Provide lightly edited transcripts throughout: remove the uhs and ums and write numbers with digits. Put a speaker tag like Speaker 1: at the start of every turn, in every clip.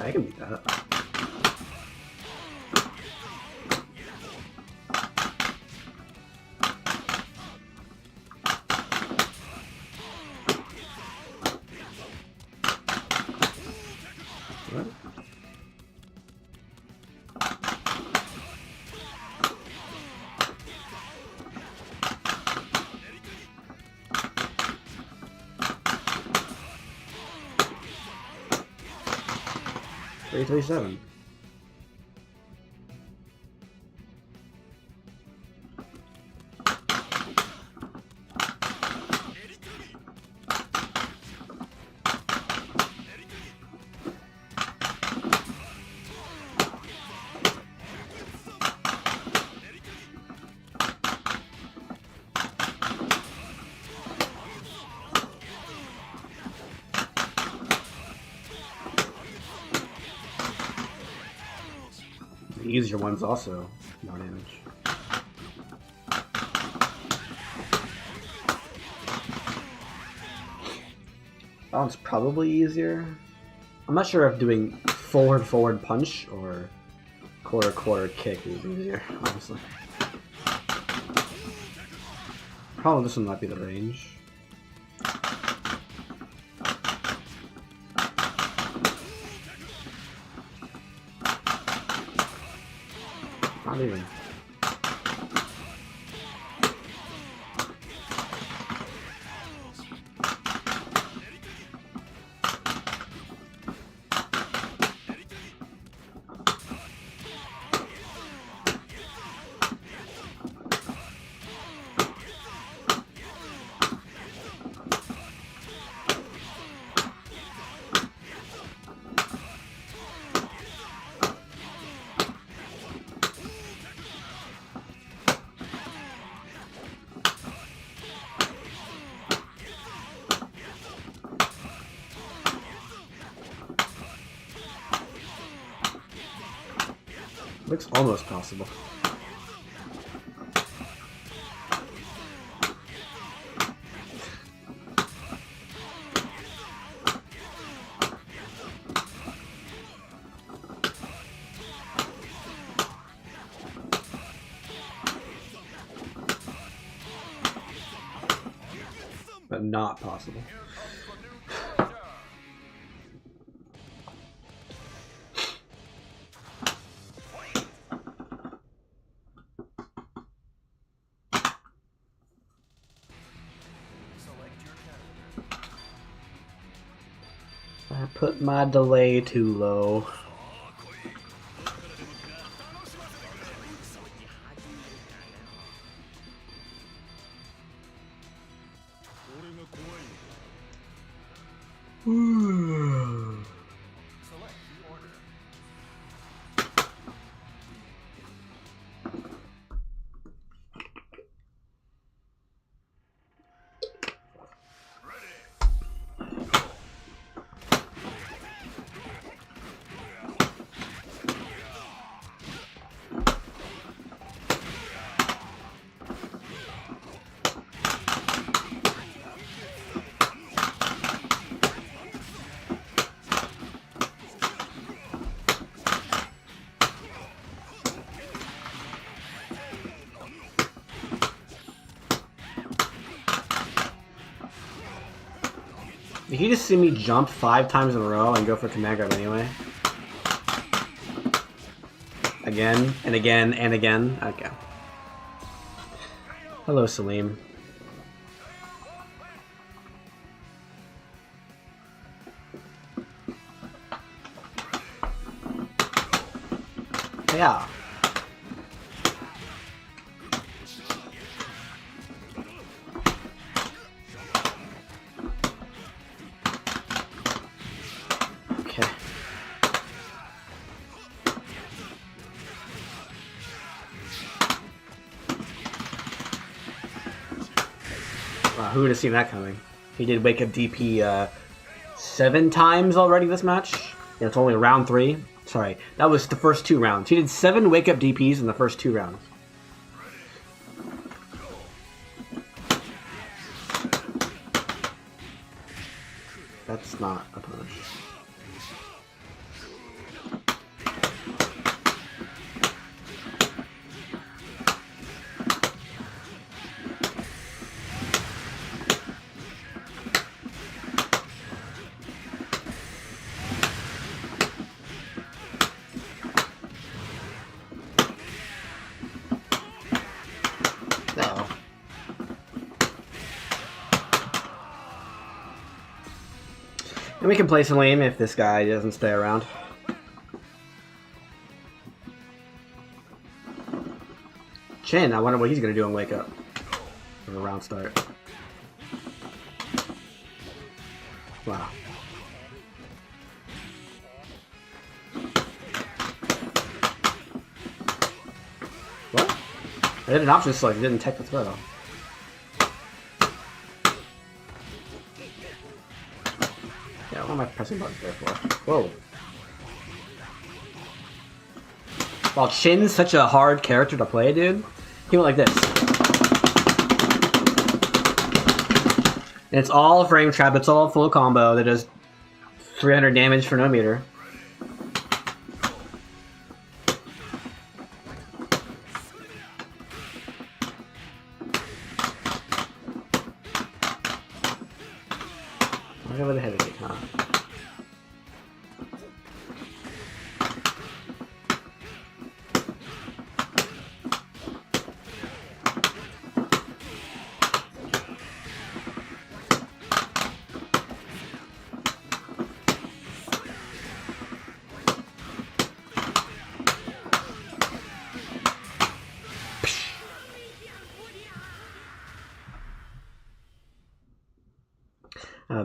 Speaker 1: I can beat that. What? $337. The easier ones also more damage. That one's probably easier. I'm not sure if doing forward punch or quarter kick is easier, honestly. Probably this one might be the range. Not even. Looks almost possible. But not possible. I put my delay too low. Did he just see me jump 5 times in a row and go for command grab anyway? Again, and again, and again? Okay. Hello, Salim. Yeah. Wow, who would have seen that coming? He did wake up DP 7 times already this match. Yeah, it's only round 3. Sorry, that was the first 2 rounds. He did 7 wake up DPs in the first 2 rounds. That's not a punish. And we can play some lame if this guy doesn't stay around. Chin, I wonder what he's going to do on Wake Up. For a round start. Wow. What? I did an option select, it didn't tech the throw. What am I pressing buttons there for? Whoa. While Shin's such a hard character to play, dude, he went like this. And it's all frame trap, it's all full combo that does 300 damage for no meter. I got a headache, huh?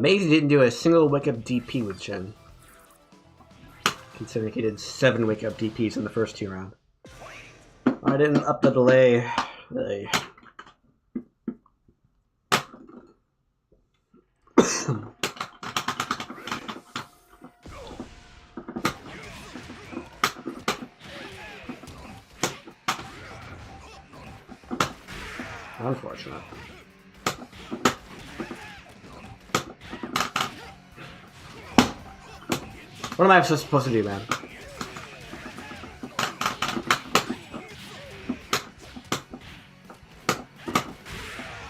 Speaker 1: Maisie didn't do a single wake up DP with Chen, considering he did 7 wake up DPs in the first 2 rounds. I didn't up the delay. Unfortunate. What am I supposed to do, man?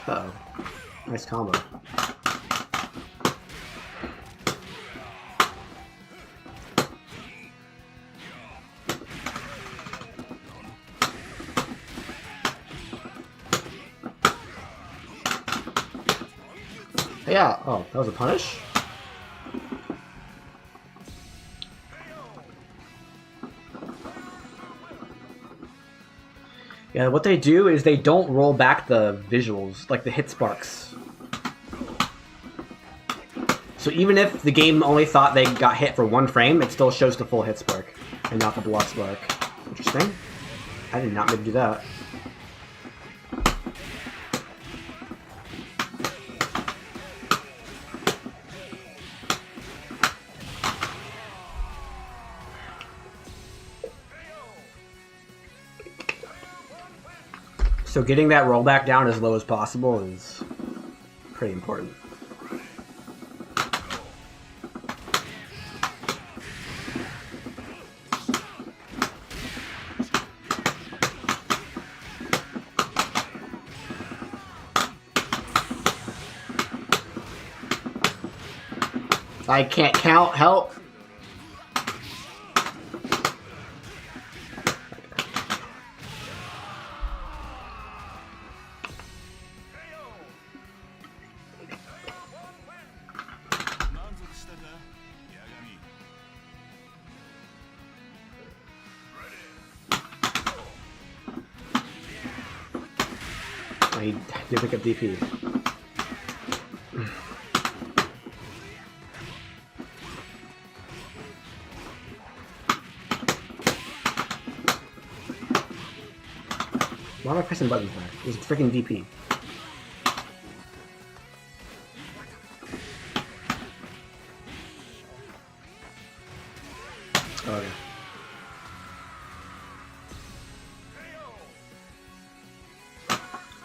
Speaker 1: Uh-oh. Nice combo. Yeah, oh, that was a punish? Yeah, what they do is they don't roll back the visuals, like the hit sparks. So even if the game only thought they got hit for 1 frame, it still shows the full hit spark, and not the block spark. Interesting. I did not mean to do that. So getting that rollback down as low as possible is pretty important. I can't count, help! I did pick up DP. Why am I pressing buttons there? It was freaking DP.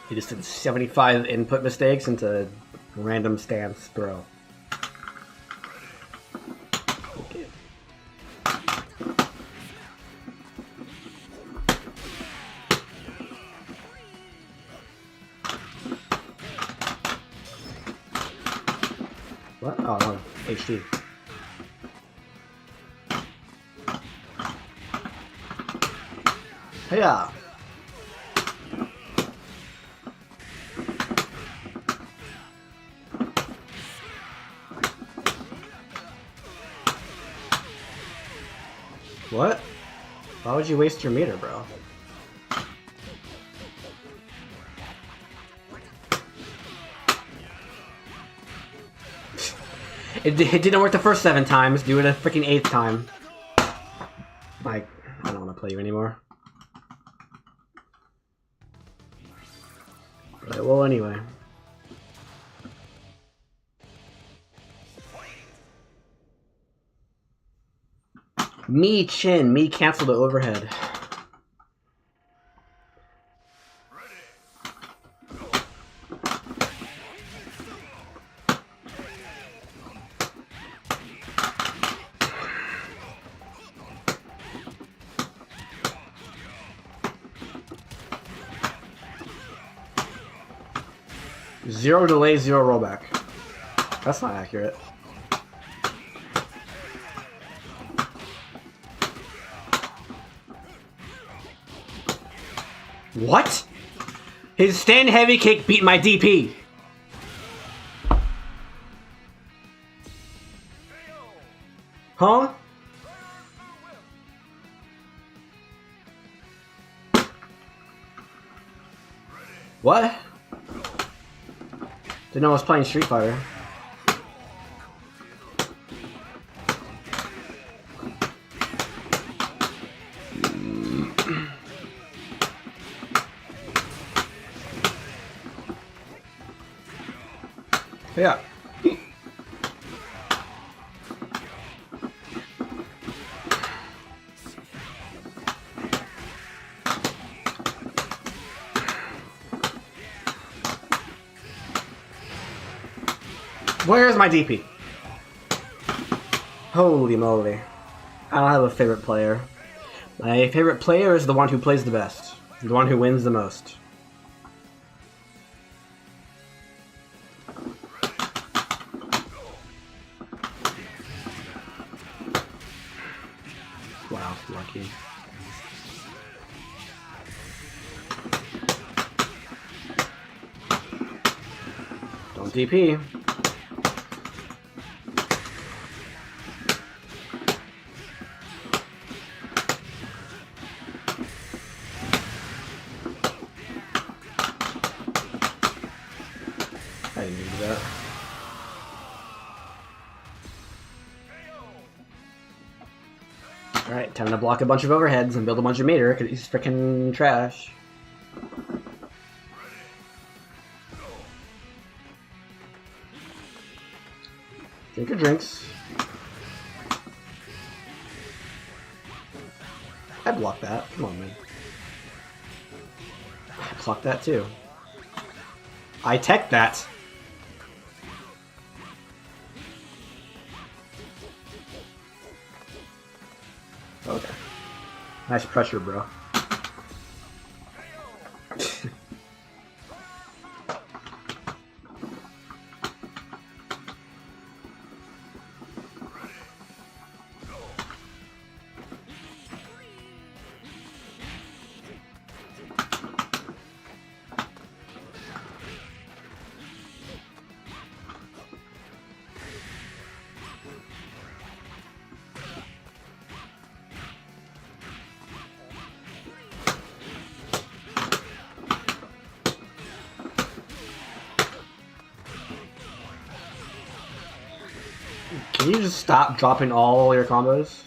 Speaker 1: He just did 75 input mistakes into random stance throw. Okay. What? Oh, no. HD. Yeah. What? Why would you waste your meter, bro? It didn't work the first 7 times. Do it a freaking 8th time. Like, I don't want to play you anymore. But well, anyway. Me chin. Me cancel the overhead. Zero delay, 0 rollback. That's not accurate. What? His stand heavy kick beat my DP. Huh? What? Didn't know I was playing Street Fighter. Yeah. Where's my DP? Holy moly. I don't have a favorite player. My favorite player is the one who plays the best. The one who wins the most. Wow, lucky. Don't DP. I didn't do that. Alright, time to block a bunch of overheads and build a bunch of meter, because he's freaking trash. Drink your drinks. I blocked that. Come on, man. I blocked that too. I tech that. Okay. Nice pressure, bro. Can you just stop dropping all your combos?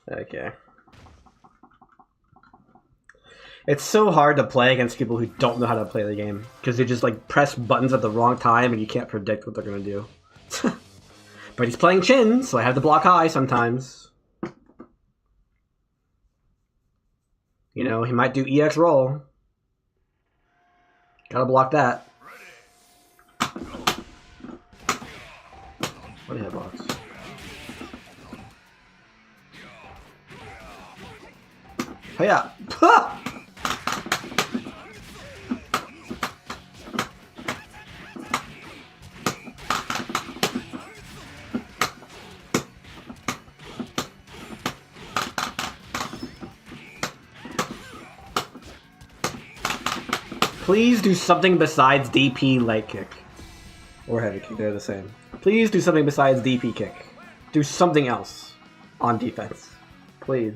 Speaker 1: Okay. It's so hard to play against people who don't know how to play the game because they just like press buttons at the wrong time and you can't predict what they're gonna do. But he's playing Chin, so I have to block high sometimes. You know, he might do EX roll. Gotta block that. What a hitbox. Hiya! Please do something besides DP leg kick. Or heavy kick, they're the same. Please do something besides DP kick. Do something else on defense. Please.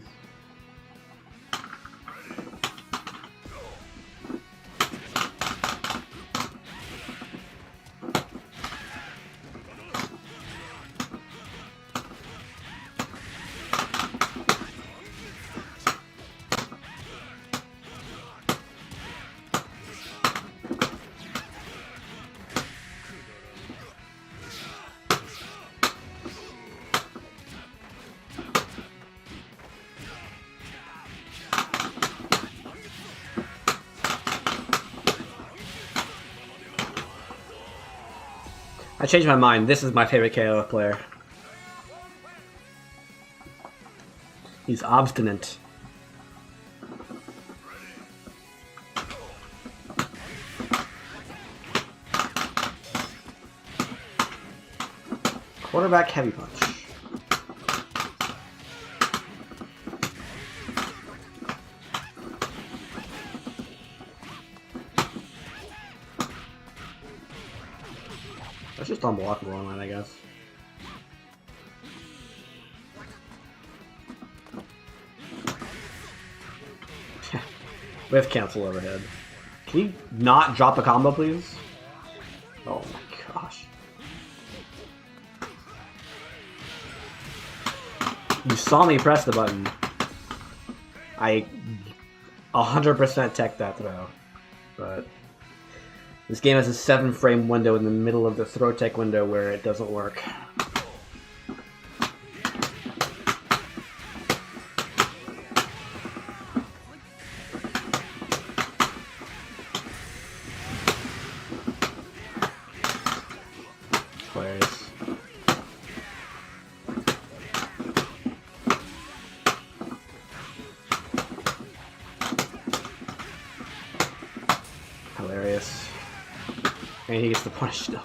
Speaker 1: I changed my mind. This is my favorite KO player. He's obstinate. Quarterback heavy punch. That's just unblockable online, I guess. With cancel overhead. Can you not drop a combo, please? Oh my gosh. You saw me press the button. I 100% teched that throw. But this game has a 7-frame window in the middle of the throw tech window where it doesn't work. Hilarious. Hilarious. And he gets the punish still.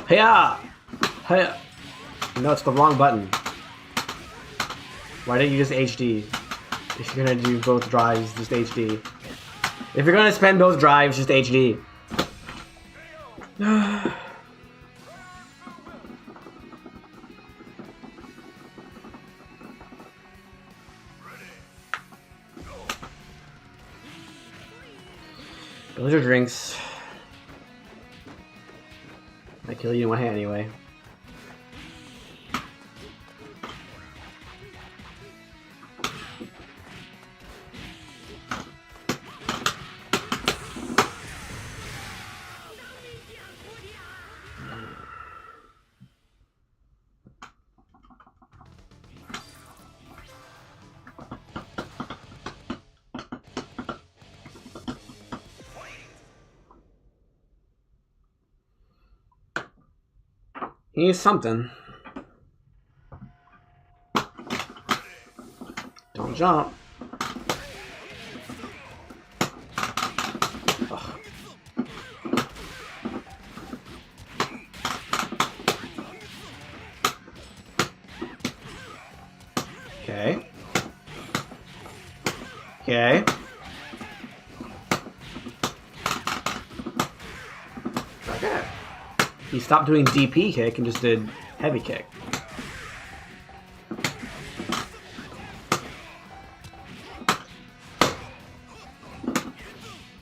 Speaker 1: Hiya! Hiya! No, it's the wrong button. Why don't you just HD? If you're gonna do both drives, just HD. If you're gonna spend both drives, just HD. Those are drinks. I kill you in one hand anyway. He needs something. Don't jump. Ugh. Okay. Okay. Okay. He stopped doing DP kick and just did heavy kick.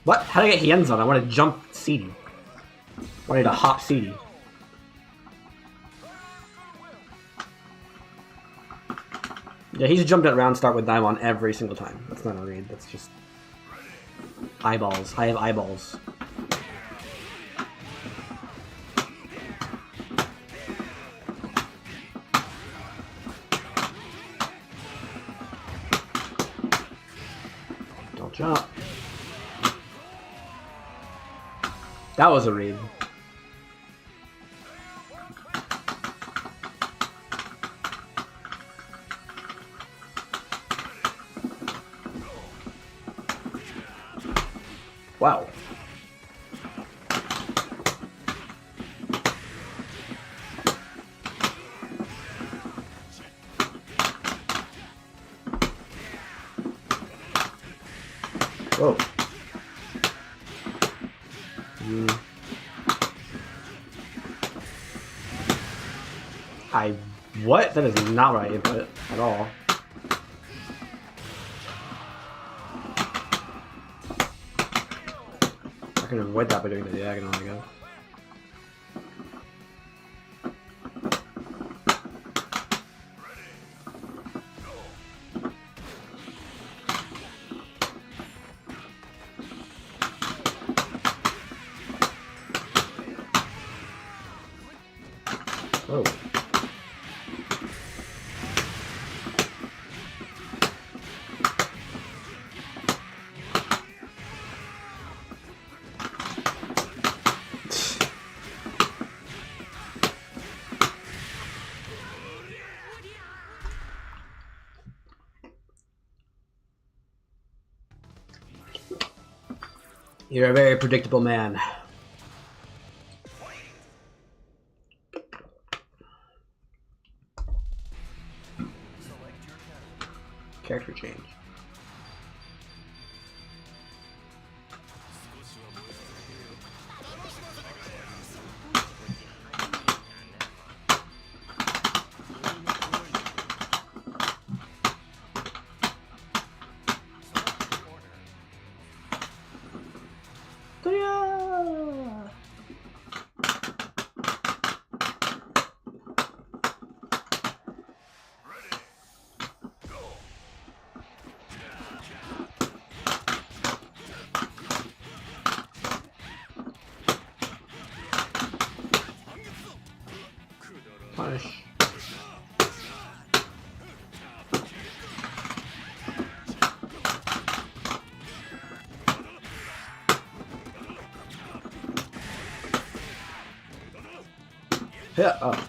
Speaker 1: What? How did I get hands on? I want to jump CD. I wanted to hop CD. Yeah, he's jumped at round start with Daimon every single time. That's not a read. That's just Eyeballs. I have eyeballs. Don't jump. That was a read. Wow. Whoa. What? That is not what I input at all. I can avoid that by doing the diagonal, I guess. Whoa. You're a very predictable man. Character change. Punish. Yeah. Oh.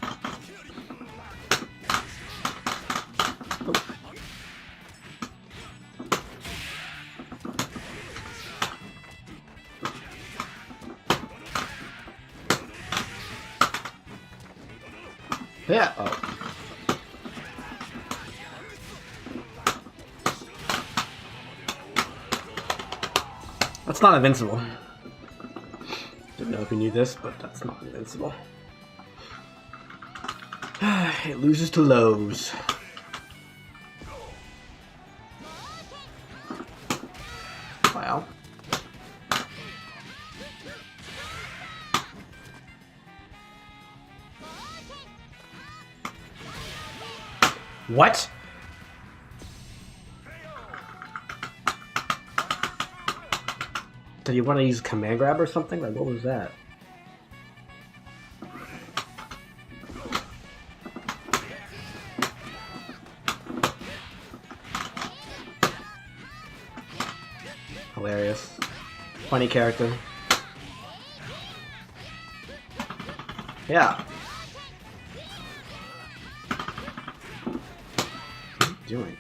Speaker 1: Yeah. Oh. That's not invincible. Didn't know if you knew this, but that's not invincible. It loses to lows. Wow. What? Did you want to use command grab or something? Like, what was that? Hilarious. Funny character. Yeah. What are you doing?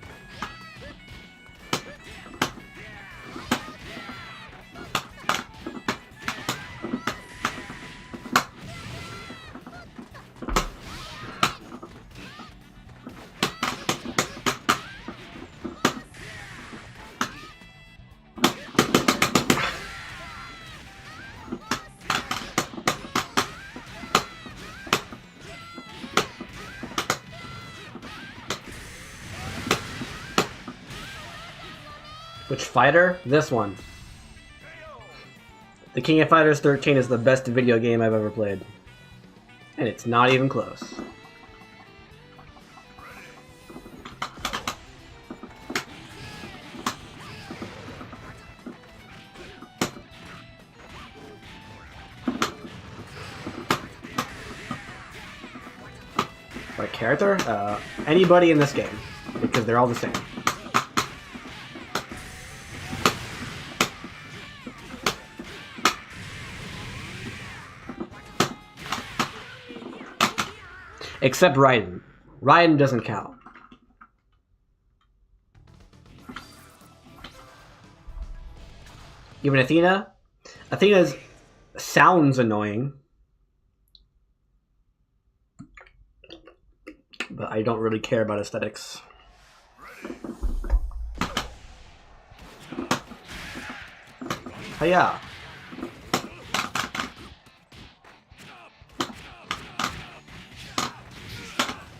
Speaker 1: Which fighter? This one. The King of Fighters 13 is the best video game I've ever played. And it's not even close. character? Anybody in this game, because they're all the same. Except Raiden. Raiden doesn't count. Even Athena? Athena sounds annoying. But I don't really care about aesthetics. Hiya!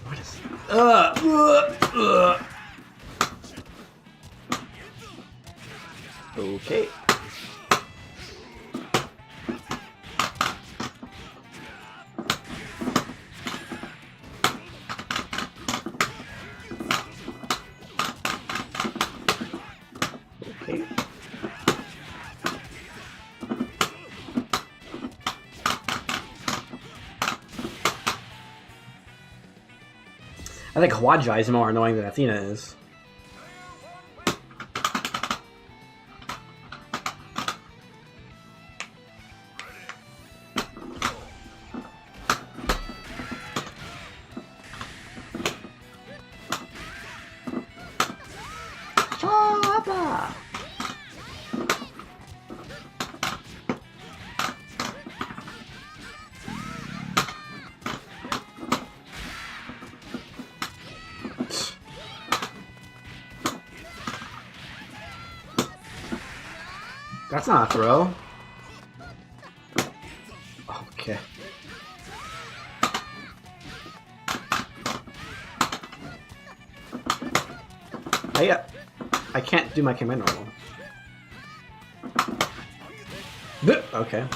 Speaker 1: What is... Okay. I think Hwadja is more annoying than Athena is. Choppa! That's not a throw. Okay. I can't do my command normal. Okay.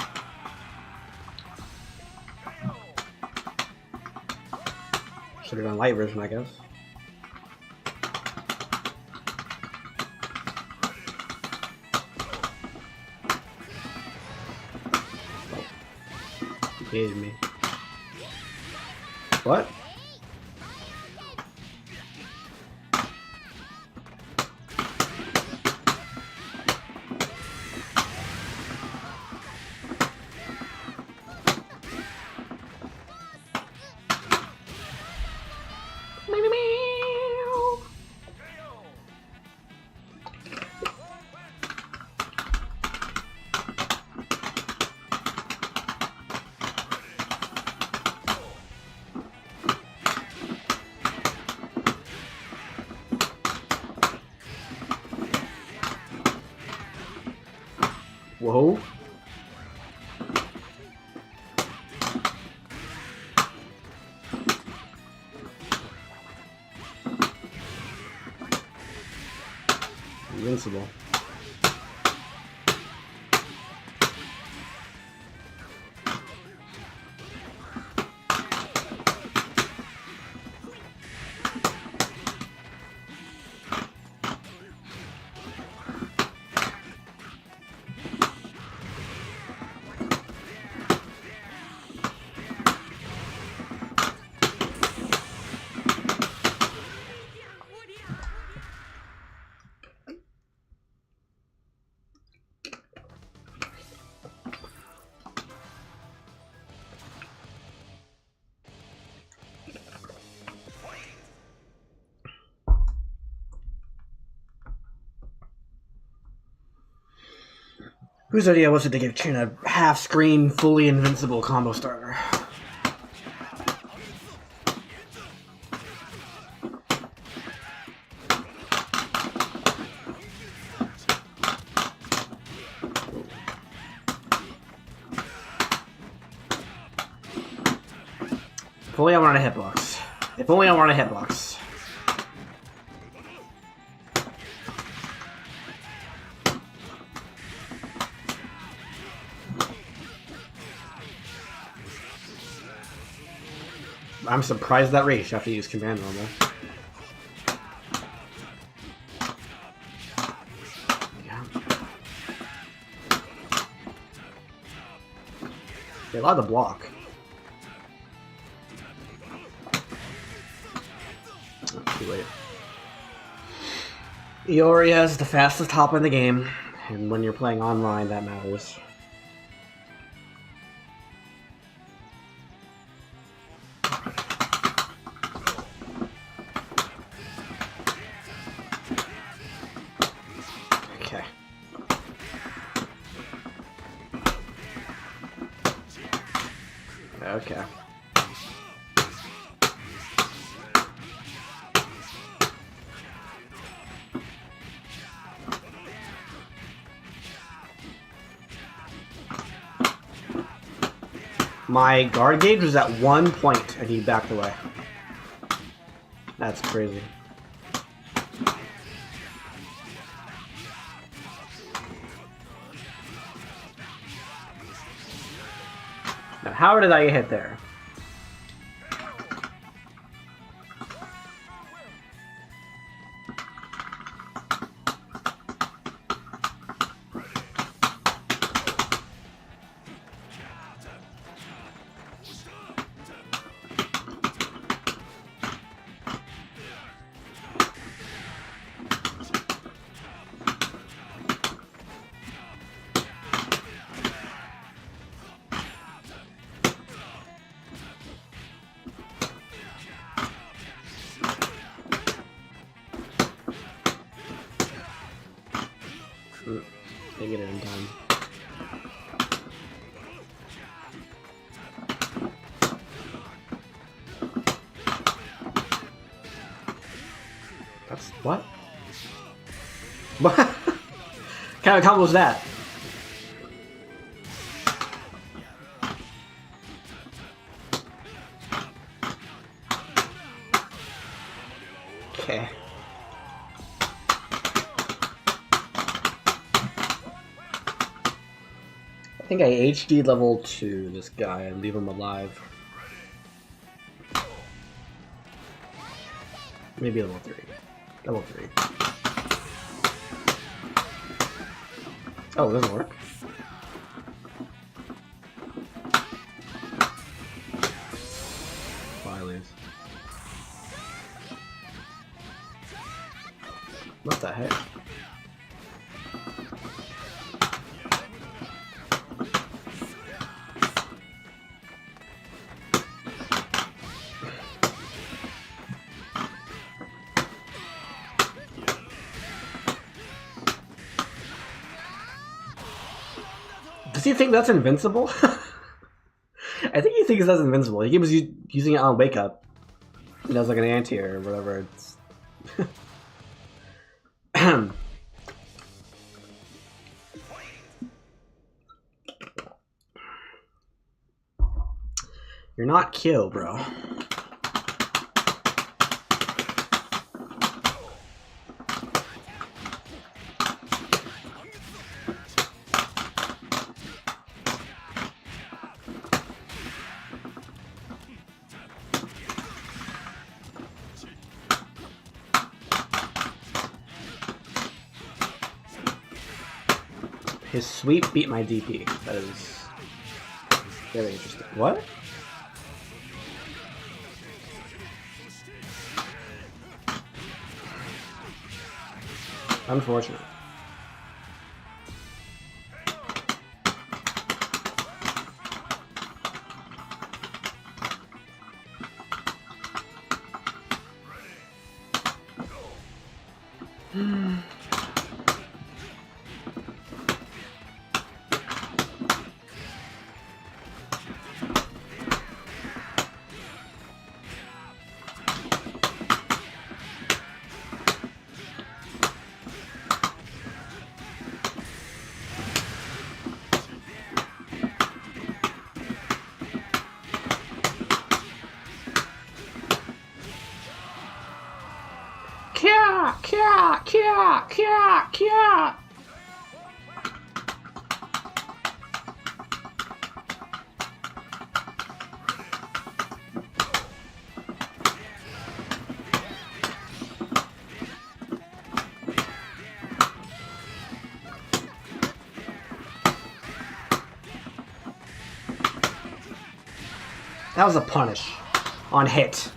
Speaker 1: Should have done light version, I guess. Hated me. What? Whoa. Invincible. Whose idea was it to give Chin a half-screen, fully invincible combo starter? If only I wanted a hitbox. If only I wanted a hitbox. I'm surprised that Rage have to use command normal. Yeah. They allowed to block. Too late. Ioria is the fastest hop in the game, and when you're playing online, that matters. Okay. Okay. My guard gauge was at 1 point and he backed away. That's crazy. Now, how did I get hit there? They get it in time. That's what? What kind of combo was that? Okay. I think I HD level 2 this guy and leave him alive. Maybe level 3. Level 3. Oh, it doesn't work. Filings. What the heck? Does he think that's invincible? I think he thinks that's invincible. He was using it on Wake Up. It has like an anti-air or whatever. It's You're not Kyo, bro. His sweep beat my DP. That is very interesting. What? Unfortunate. Kya, kya, kya, kya, kya. That was a punish on hit.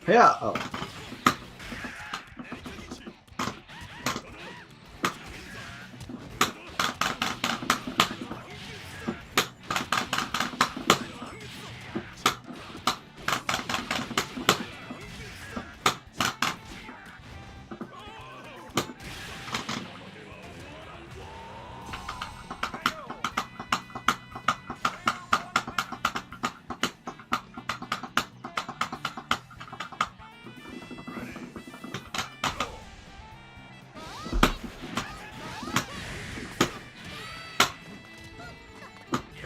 Speaker 1: Yeah. Oh.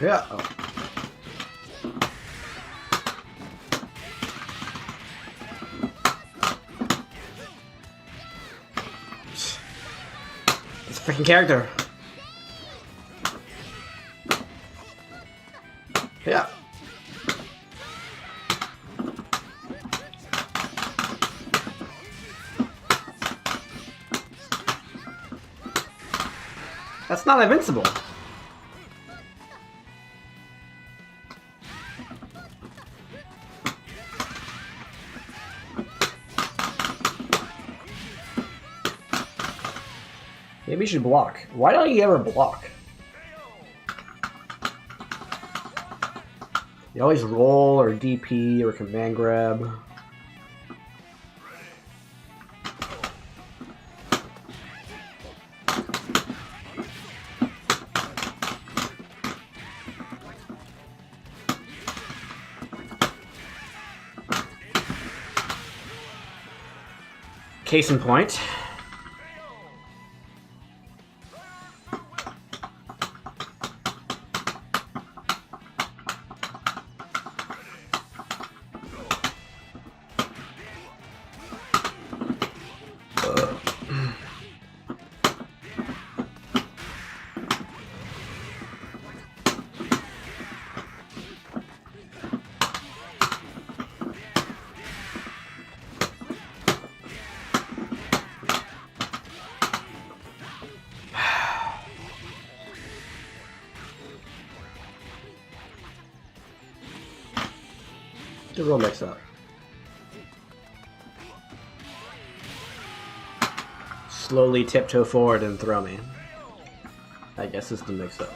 Speaker 1: Yeah. Oh. This freaking character. Yeah. That's not invincible. Maybe you should block. Why don't you ever block? You always roll or DP or command grab. Case in point. The roll mix up. Slowly tiptoe forward and throw me. I guess it's the mix up.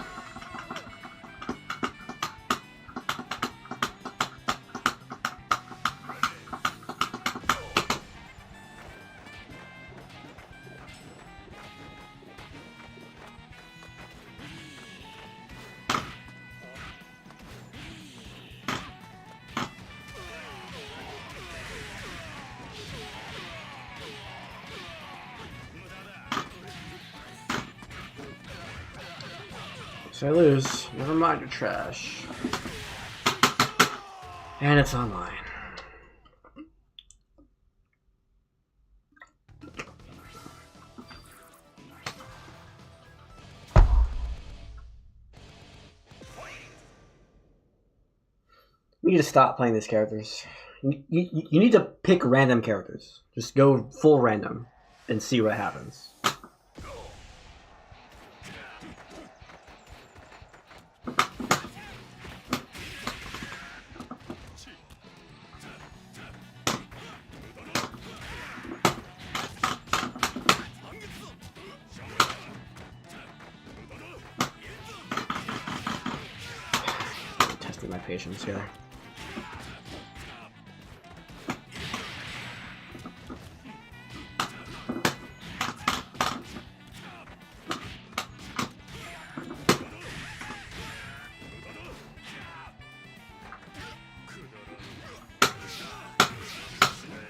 Speaker 1: So I lose. Never mind, you're trash. And it's online. You need to stop playing these characters. You need to pick random characters. Just go full random and see what happens. Testing my patience here.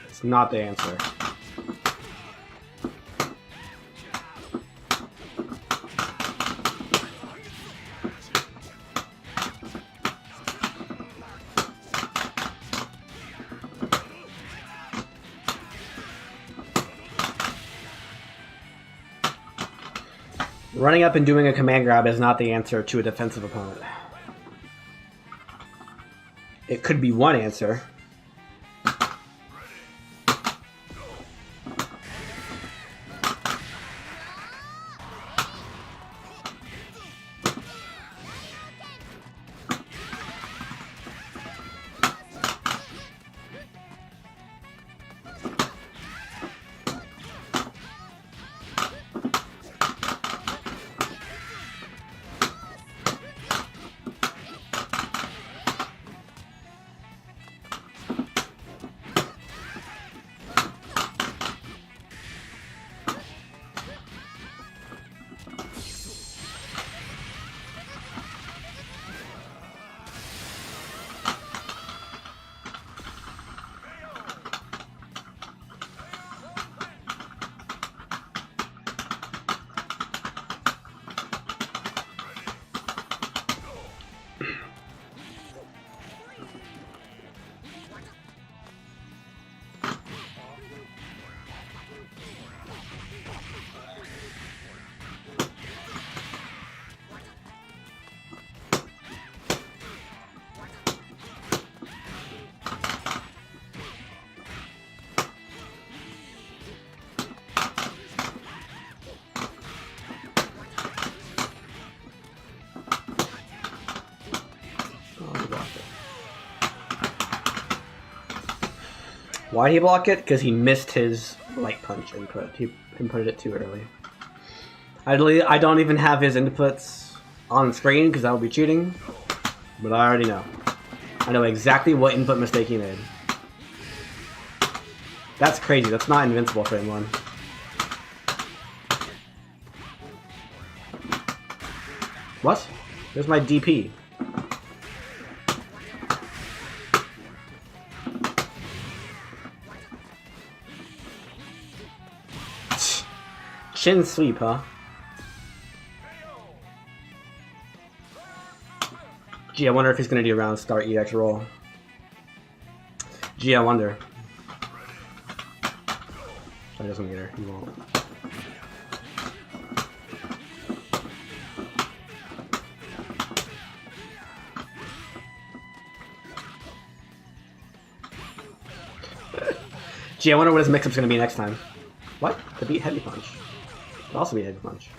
Speaker 1: It's not the answer. Running up and doing a command grab is not the answer to a defensive opponent. It could be one answer. Why did he block it? Because he missed his light punch input. He inputted it too early. I don't even have his inputs on screen because that would be cheating. But I already know. I know exactly what input mistake he made. That's crazy. That's not invincible frame 1. What? There's my DP. Chin sweep, huh? Gee, I wonder if he's gonna do a round start EX roll. Gee, I wonder. He doesn't get her. He won't. Gee, I wonder what his mix-up's gonna be next time. What? To beat Heavy Punch. It'll also be Heavy Punch.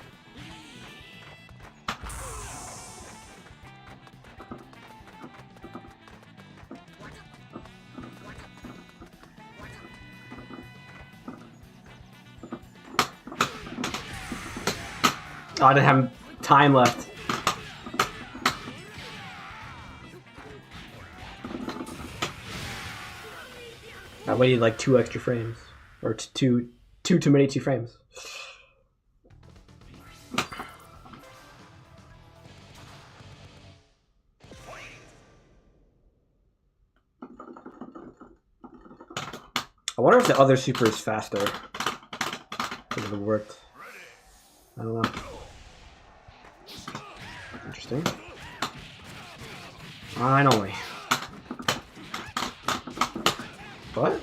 Speaker 1: Oh, I didn't have time left. I waited like 2 extra frames. Or too many 2 frames. I wonder if the other super is faster. If it worked. I don't know. Interesting. Mine only. What?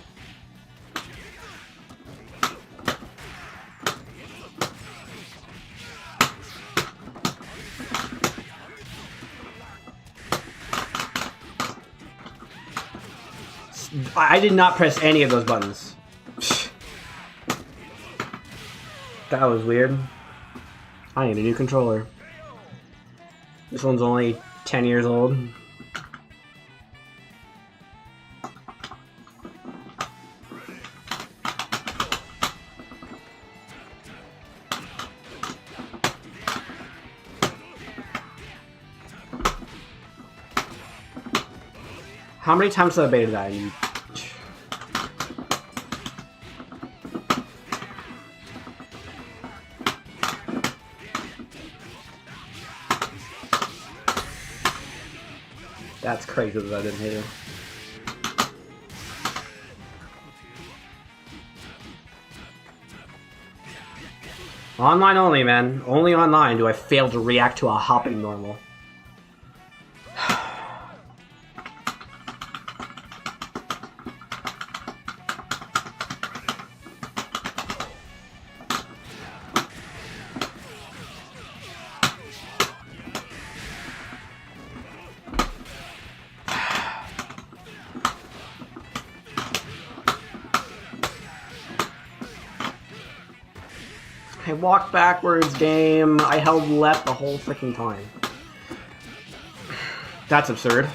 Speaker 1: I did not press any of those buttons. That was weird. I need a new controller. This one's only 10 years old. How many times have I baited that? That's crazy that I didn't hit it. Online only, man. Only online do I fail to react to a hopping normal. I walked backwards, game. I held left the whole freaking time. That's absurd.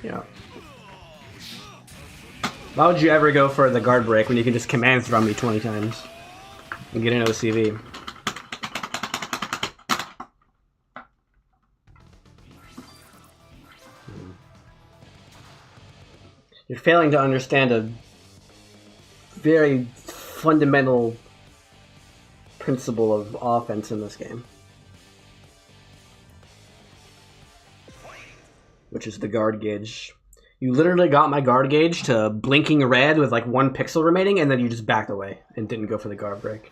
Speaker 1: Yeah. Why would you ever go for the guard break when you can just command throw me 20 times and get an OCV? You're failing to understand a very fundamental principle of offense in this game. Which is the guard gauge. You literally got my guard gauge to blinking red with like 1 pixel remaining, and then you just backed away and didn't go for the guard break.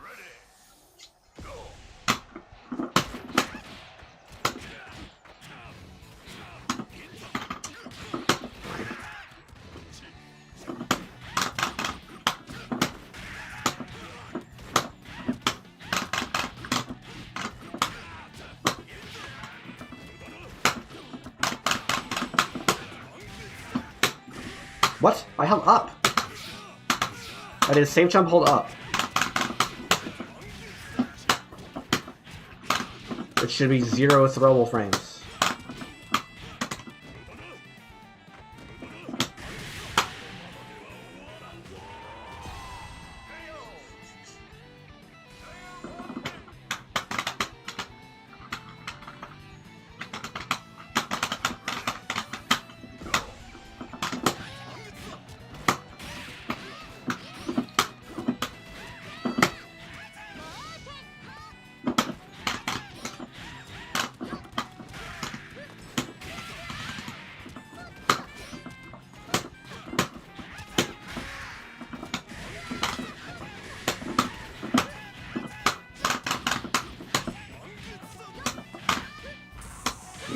Speaker 1: What? I held up. I did the same jump, hold up. It should be 0 throwable frames.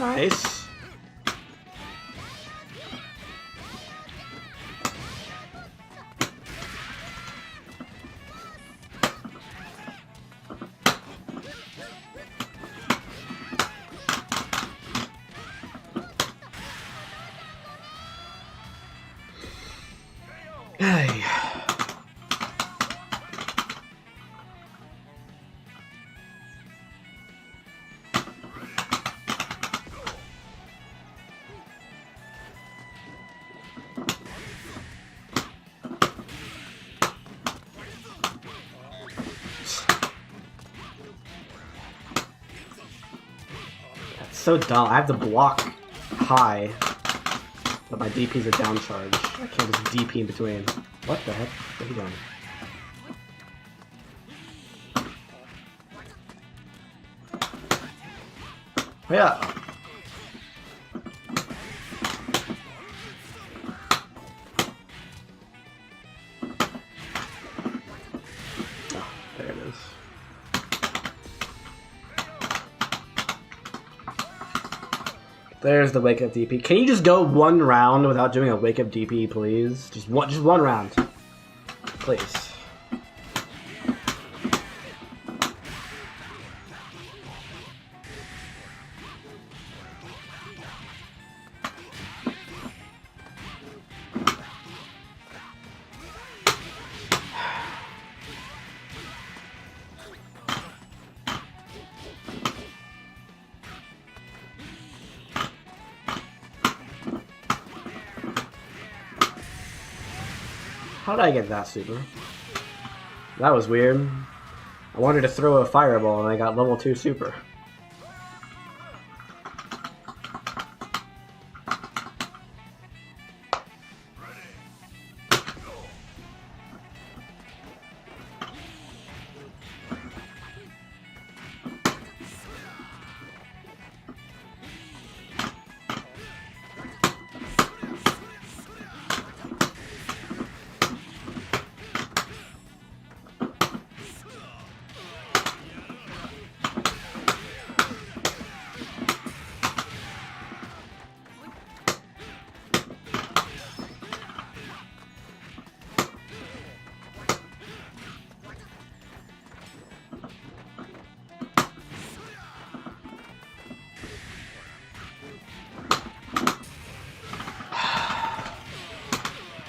Speaker 1: Nice. Hey. That's so dumb. I have to block high, but my DP's a down charge. I can't just DP in between. What the heck? What are you doing? Oh, yeah. Oh, there it is. There's the wake up DP. Can you just go one round without doing a wake up DP, please? Just one round, please. How did I get that super? That was weird. I wanted to throw a fireball and I got level 2 super.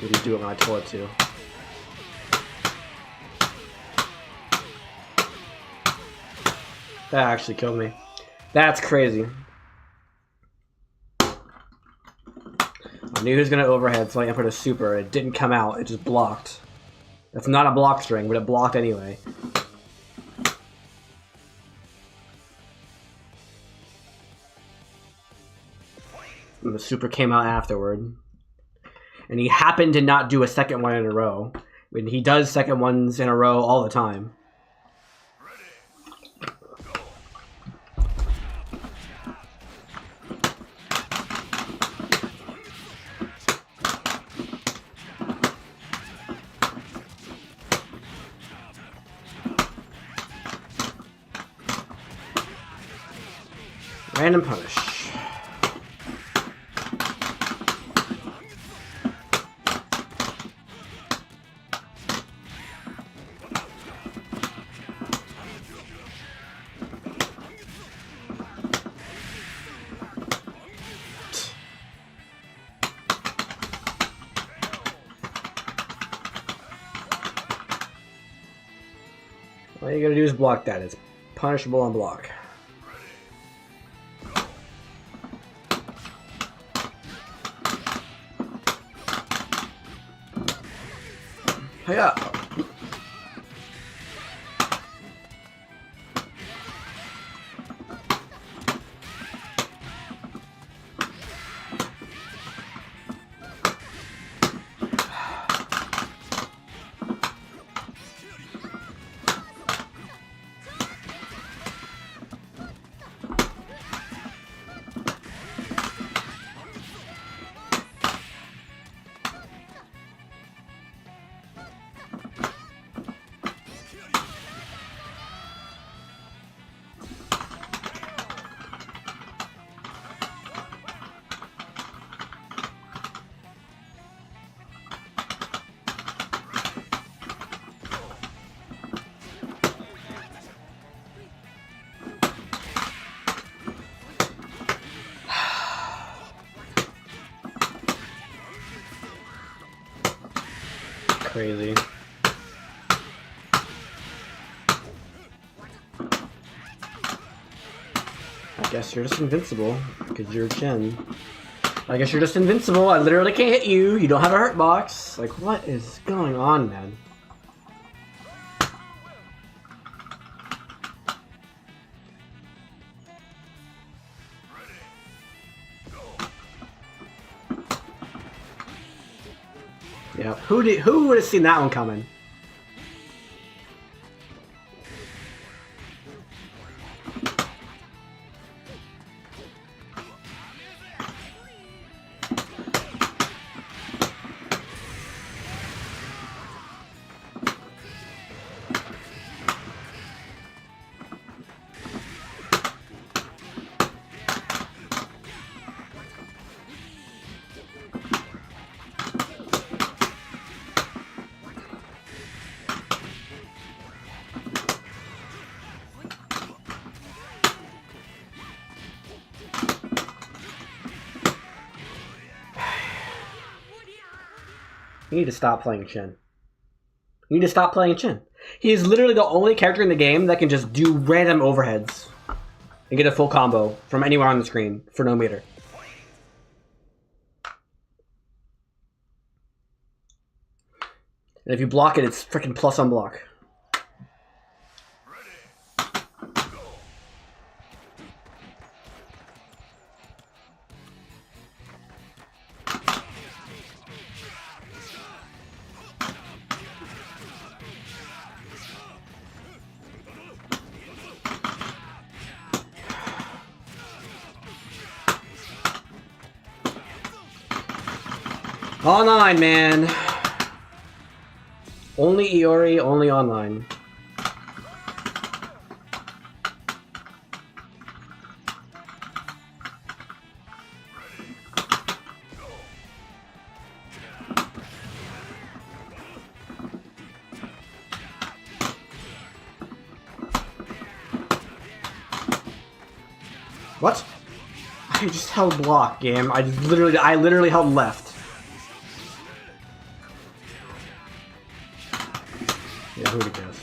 Speaker 1: Didn't do it when I told it to. That actually killed me. That's crazy. I knew he was gonna overhead, so I input a super. It didn't come out, it just blocked. That's not a block string, but it blocked anyway. And the super came out afterward. And he happened to not do a second one in a row. When he does second ones in a row all the time. Random punish. All you gotta do is block that. It's punishable on block. Yeah. crazy. I guess you're just invincible, because you're Chen. I guess you're just invincible, I literally can't hit you, you don't have a hurt box. Like, what is going on, man? Yeah, who would have seen that one coming? You need to stop playing Chen. You need to stop playing Chen. He is literally the only character in the game that can just do random overheads and get a full combo from anywhere on the screen for no meter. And if you block it, it's freaking plus on block. Online, man. Only Iori, only online. What? I just held block, game. I literally held left. Yeah, who'd have guessed?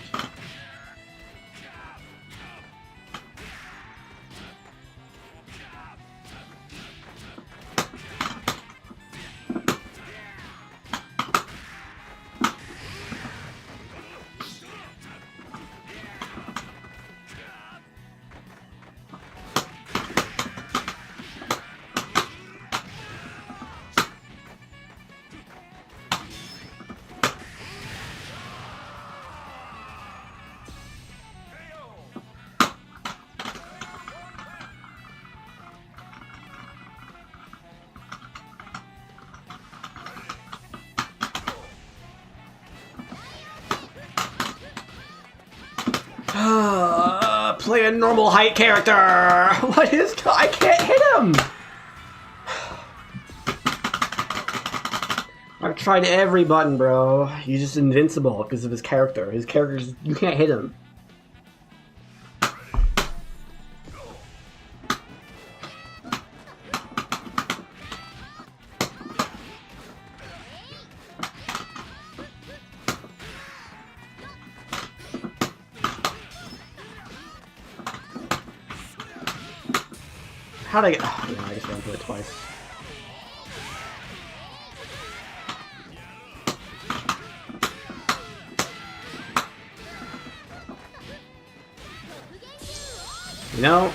Speaker 1: Play a normal height character. What is? I can't hit him. I've tried every button, bro. He's just invincible because of his character. His character's, you can't hit him. How'd I get? Oh, yeah, I just ran through it twice. No.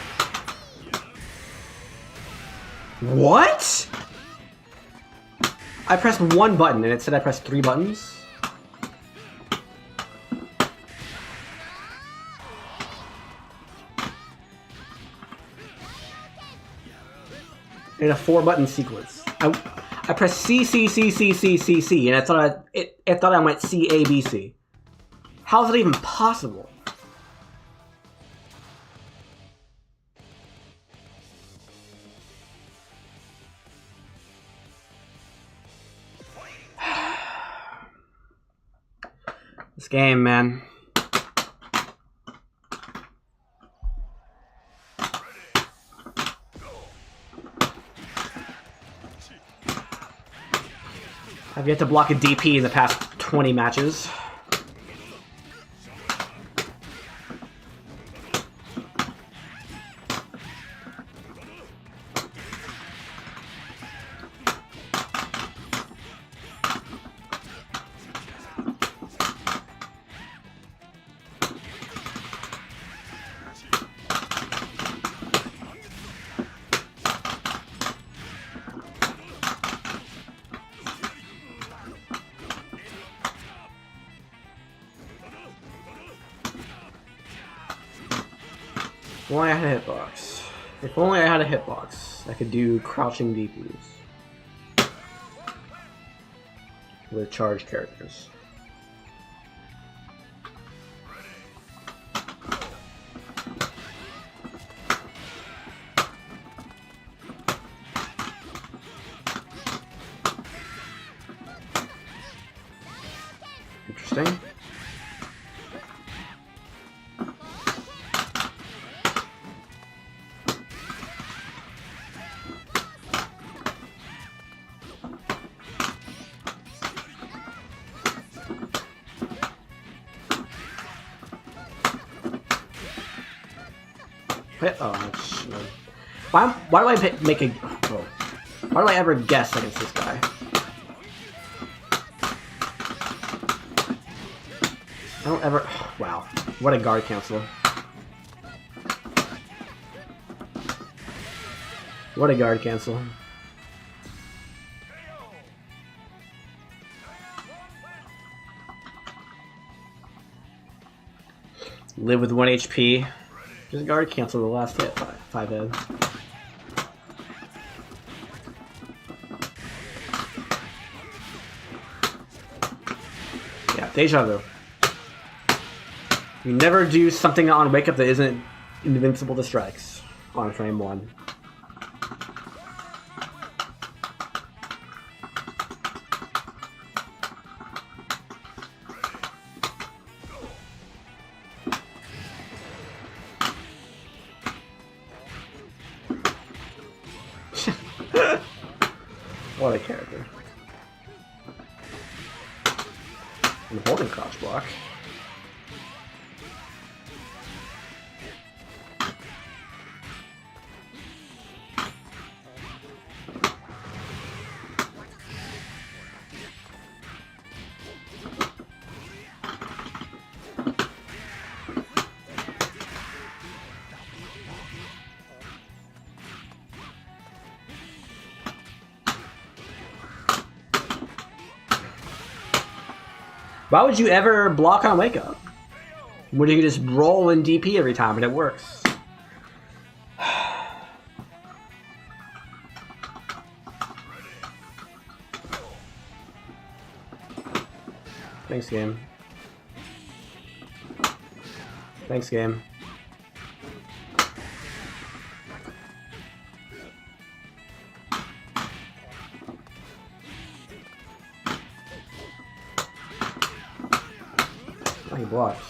Speaker 1: What? I pressed one button and it said I pressed 3 buttons? In a 4-button sequence. I pressed C, C, C, C, C, C, C, and I thought I went C, A, B, C. How is that even possible? This game, man. I've yet to block a DP in the past 20 matches. If only I had a hitbox. If only I had a hitbox, I could do crouching DPs with charged characters. Interesting. Oh, no. Why do I make a... Oh. Why do I ever guess against this guy? I don't ever... Wow. What a guard cancel. What a guard cancel. Live with 1 HP. Just guard cancel the last hit. 5 heads. Yeah, deja vu. You never do something on wake up that isn't invincible to strikes on frame 1. What a character. I'm holding crouch block. Why would you ever block on wake up? When you can just roll in DP every time and it works. Thanks, game. Thanks, game. Oh, he blocked.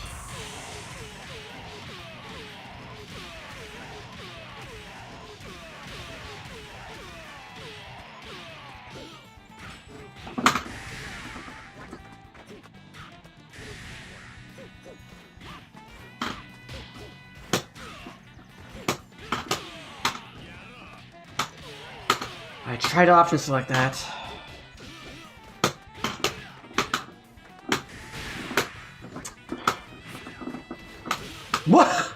Speaker 1: I tried option select that. What?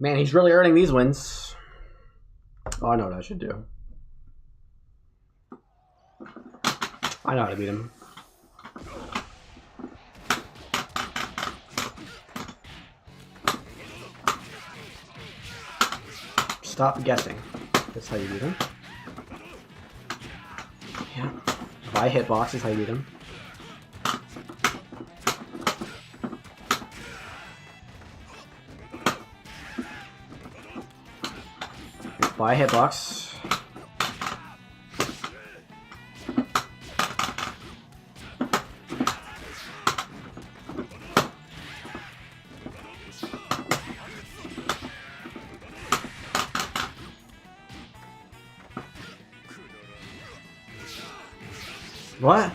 Speaker 1: Man, he's really earning these wins. Oh, I know what I should do. I know how to beat him. Stop guessing. That's how you beat him. Yeah. If I hit box, is how you beat him. If I hit box. What?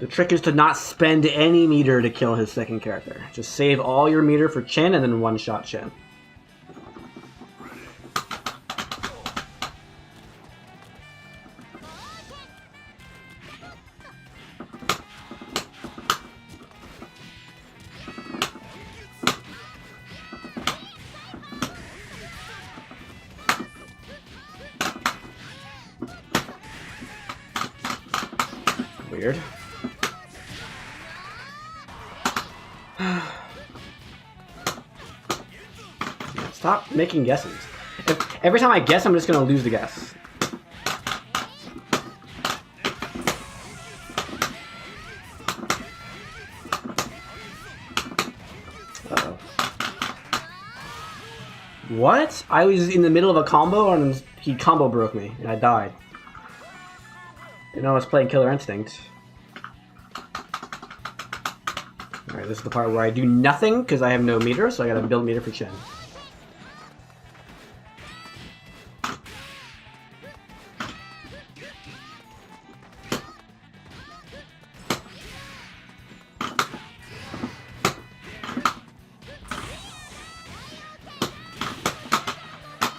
Speaker 1: The trick is to not spend any meter to kill his second character. Just save all your meter for Chen and then one-shot Chen. Weird. Stop making guesses. Every time I guess, I'm just gonna lose the guess. Uh-oh. What? I was in the middle of a combo and he combo broke me and I died. You know, I was playing Killer Instinct. Alright, this is the part where I do nothing because I have no meter, so I gotta build meter for Chen.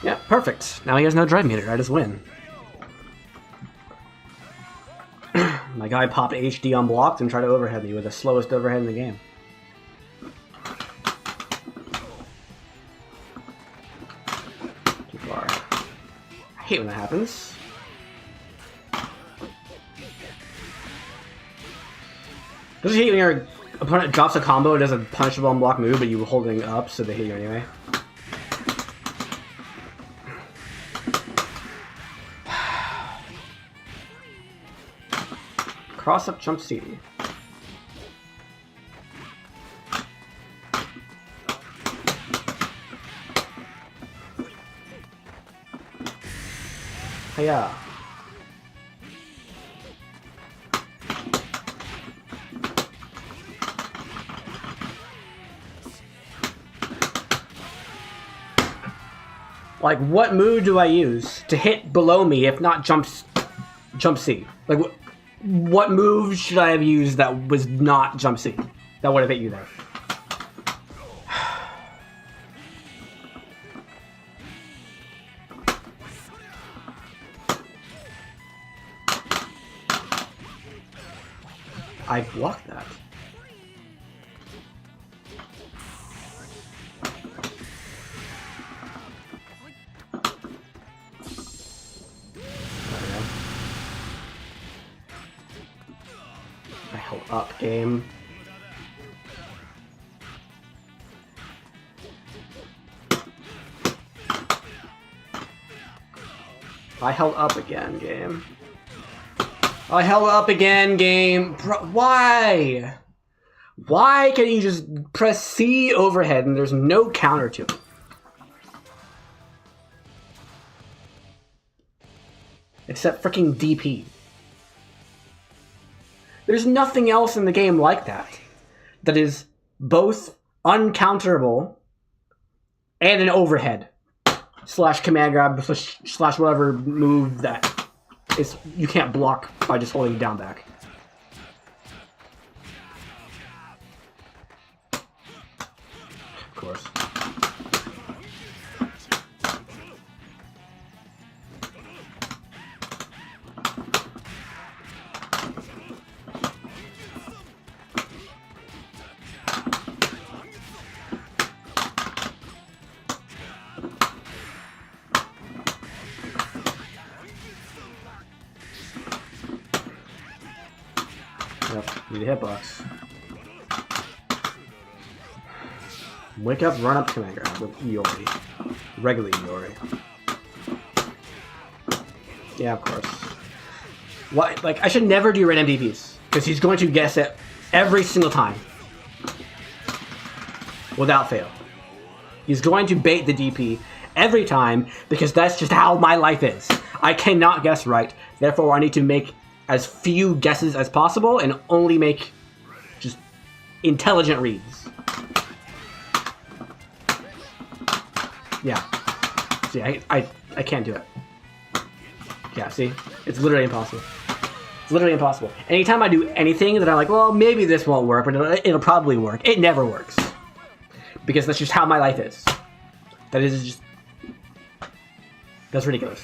Speaker 1: Yeah, perfect. Now he has no drive meter. I just win. My guy popped HD unblocked and tried to overhead me with the slowest overhead in the game. Too far. I hate when that happens. Doesn't hate when your opponent drops a combo and does a punishable unblock move, but you were holding up, so they hit you anyway. Cross up jump C. Hiya. Like, what move do I use to hit below me if not jump C? Like, what move should I have used that was not jump C? That would have hit you there. I blocked that. I held up game. I held up again, game. I held up again, game. Bro, why? Why can you just press C overhead and there's no counter to it? Except freaking DP. There's nothing else in the game like that. That is both uncounterable and an overhead. Slash command grab, slash whatever move that is you can't block by just holding down back. Of course. Yep, need a hitbox. Wake up, run up, command grab with Iori. Regular Iori. Yeah, of course. What? Like, I should never do random DPs, because he's going to guess it every single time. Without fail. He's going to bait the DP every time, because that's just how my life is. I cannot guess right, therefore I need to make as few guesses as possible and only make just intelligent reads. Yeah. See, I can't do it. Yeah, see? It's literally impossible. It's literally impossible. Anytime I do anything that I'm like, well, maybe this won't work, but it'll probably work. It never works. Because that's just how my life is. That is just... That's ridiculous.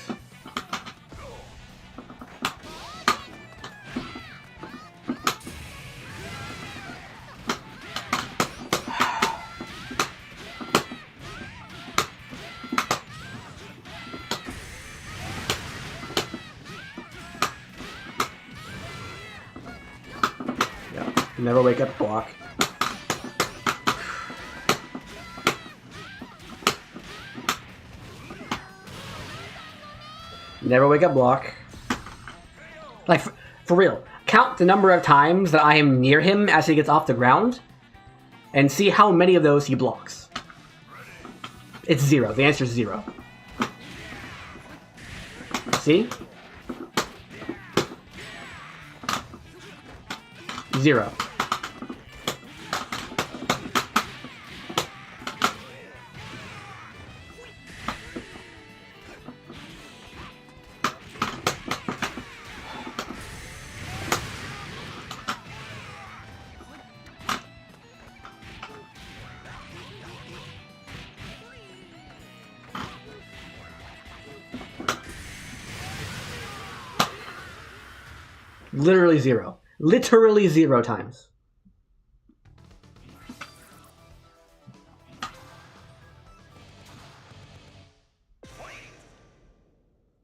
Speaker 1: Never wake up, block. Never wake up, block. Like, for real. Count the number of times that I am near him as he gets off the ground, and see how many of those he blocks. It's 0. The answer is 0. See? 0. Literally 0. Literally 0 times.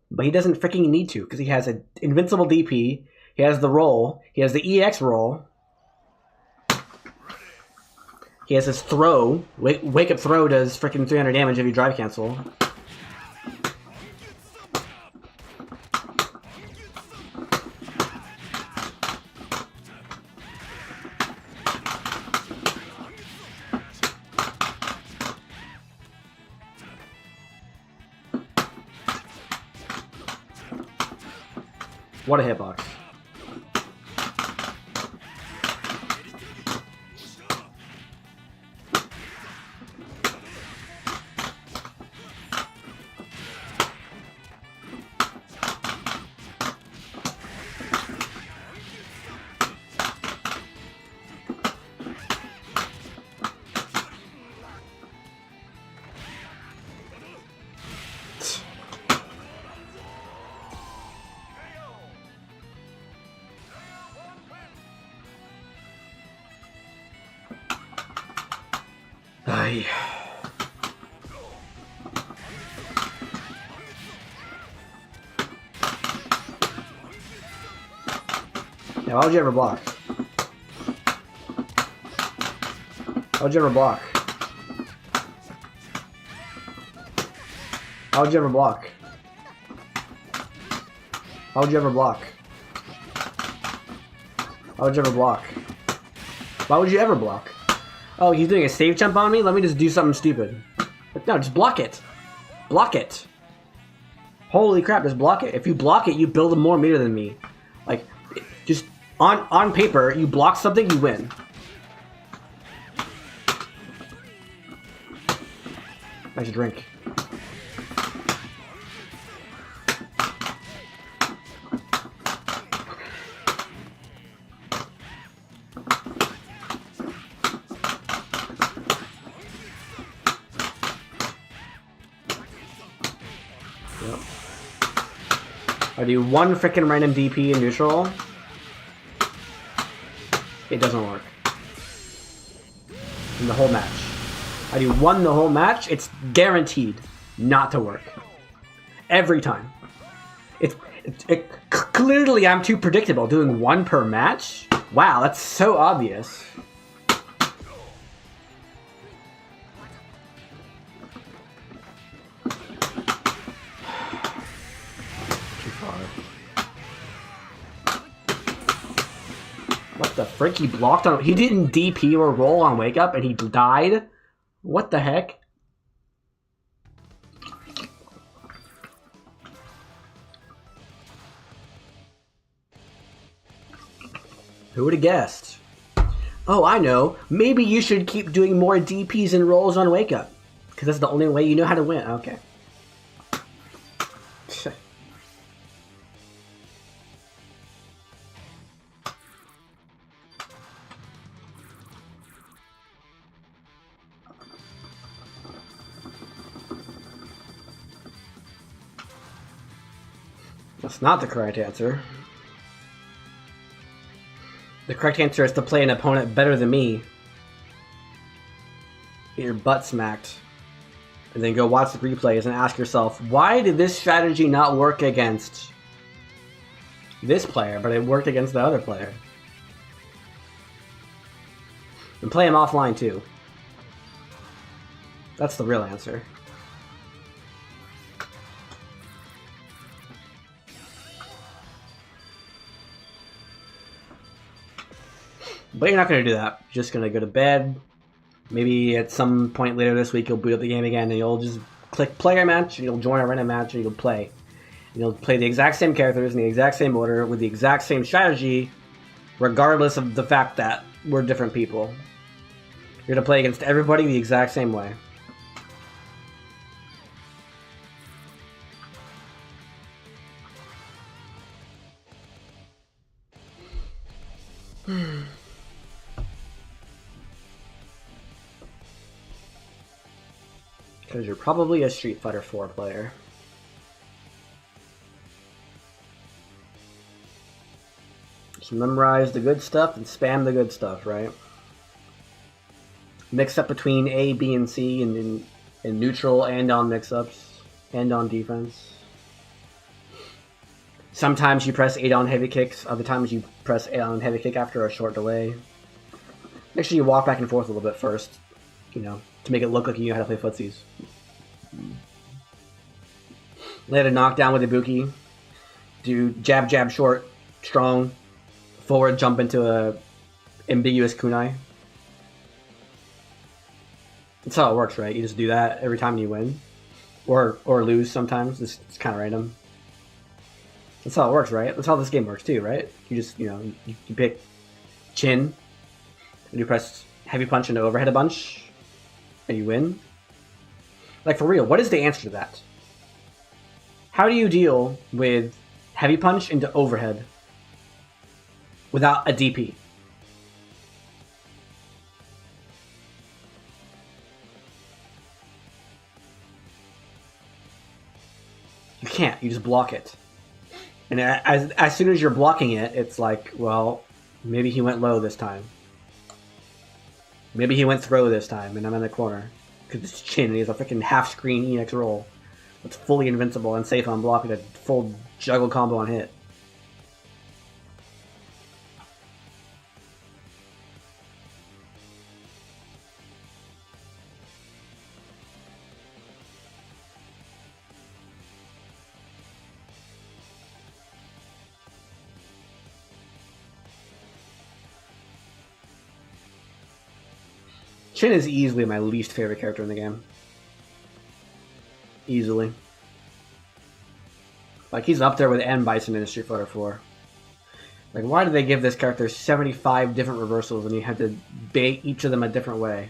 Speaker 1: But he doesn't freaking need to, because he has an invincible DP, he has the roll, he has the EX roll, he has his throw. Wake up throw does freaking 300 damage if you drive cancel. What a hitbox. Aye. Now, why would you ever block? How would you ever block? How would you ever block? How would you ever block? How would you ever block? Why would you ever block? Oh, he's doing a safe jump on me? Let me just do something stupid. No, just block it. Block it. Holy crap, just block it. If you block it, you build more meter than me. Like, just on paper, you block something, you win. Nice drink. Yep. I do one freaking random DP in neutral. It doesn't work. In the whole match. I do one the whole match, it's guaranteed not to work. Every time. Clearly I'm too predictable. Doing one per match? Wow, that's so obvious. What the frick? He blocked on... He didn't DP or roll on wake up and he died? What the heck? Who would have guessed? Oh, I know. Maybe you should keep doing more DPs and rolls on wake up. Because that's the only way you know how to win. Okay. That's not the correct answer. The correct answer is to play an opponent better than me. Get your butt smacked. And then go watch the replays and ask yourself, why did this strategy not work against this player, but it worked against the other player? And play him offline too. That's the real answer. But you're not going to do that. You're just going to go to bed. Maybe at some point later this week you'll boot up the game again and you'll just click player match, and you'll join a random match and you'll play. And you'll play the exact same characters in the exact same order with the exact same strategy, regardless of the fact that we're different people. You're going to play against everybody the exact same way. Because you're probably a Street Fighter 4 player. Just memorize the good stuff and spam the good stuff, right? Mix up between A, B, and C in neutral and on mix-ups and on defense. Sometimes you press A on heavy kicks, other times you press A on heavy kick after a short delay. Make sure you walk back and forth a little bit first, you know, to make it look like you know how to play footsies. Let a knockdown with Ibuki. Do jab, jab, short, strong, forward jump into a ambiguous kunai. That's how it works, right? You just do that every time you win. Or lose sometimes. It's kind of random. That's how it works, right? That's how this game works too, right? You just, you know, you pick chin, and you press heavy punch into overhead a bunch, and you win. Like, for real, what is the answer to that? How do you deal with heavy punch into overhead without a DP? You can't. You just block it. And as soon as you're blocking it, it's like, well, maybe he went low this time. Maybe he went throw this time, and I'm in the corner. Because it's chin, and he has a freaking half-screen EX roll. That's fully invincible and safe on block with a full juggle combo on hit. Chin is easily my least favorite character in the game. Easily. Like, he's up there with N. Bison in Street Fighter 4. Like, why did they give this character 75 different reversals and you had to bait each of them a different way?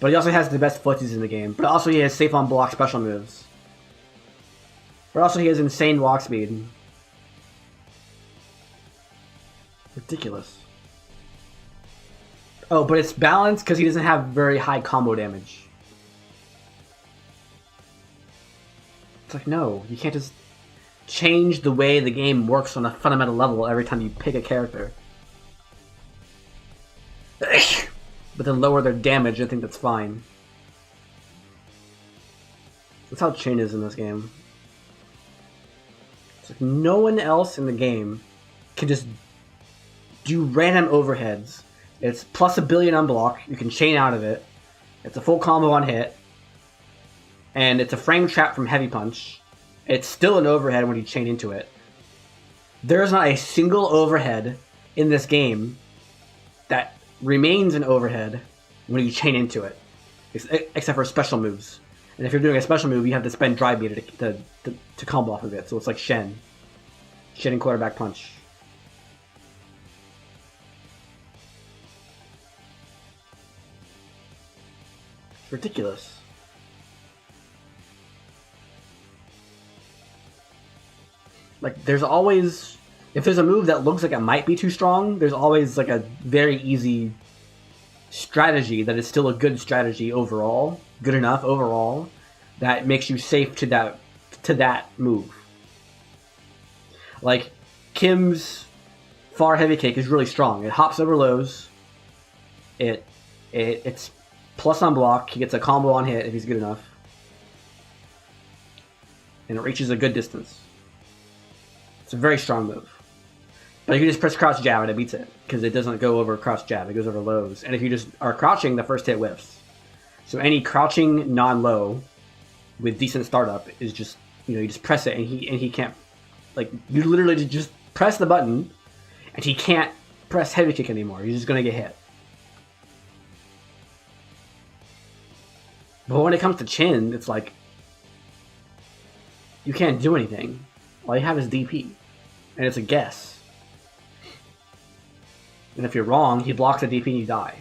Speaker 1: But he also has the best footsies in the game. But also he has safe on block special moves. But also he has insane walk speed. Ridiculous. Oh, but it's balanced because he doesn't have very high combo damage. It's like, no, you can't just change the way the game works on a fundamental level every time you pick a character. But then lower their damage, I think that's fine. That's how Chin is in this game. It's like no one else in the game can just do random overheads. It's plus a billion on block. You can chain out of it. It's a full combo on hit. And it's a frame trap from heavy punch. It's still an overhead when you chain into it. There's not a single overhead in this game that remains an overhead when you chain into it. Except for special moves. And if you're doing a special move, you have to spend drive meter to combo off of it. So it's like Shen. Shen and quarterback punch. Ridiculous. Like, there's always... If there's a move that looks like it might be too strong, there's always, like, a very easy strategy that is still a good strategy overall, good enough overall, that makes you safe to that move. Like, Kim's far heavy kick is really strong. It hops over lows. It's plus on block. He gets a combo on hit if he's good enough. And it reaches a good distance. It's a very strong move. But if you just press crouch jab and it beats it, because it doesn't go over crouch jab, it goes over lows. And if you just are crouching, the first hit whiffs. So any crouching non-low with decent startup is just, you just press it and he can't, like, you literally just press the button and he can't press heavy kick anymore. He's just gonna get hit. But when it comes to Chin, it's like, you can't do anything. All you have is DP. And it's a guess. And if you're wrong, he blocks a DP and you die.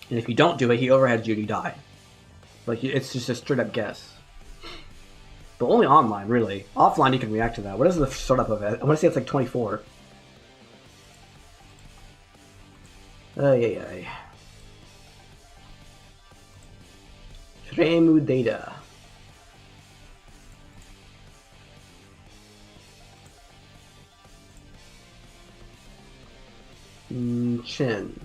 Speaker 1: And if you don't do it, he overheads you and you die. Like, it's just a straight up guess. But only online, really. Offline, you can react to that. What is the startup of it? I want to say it's like 24. Ay. Frame data. Chin.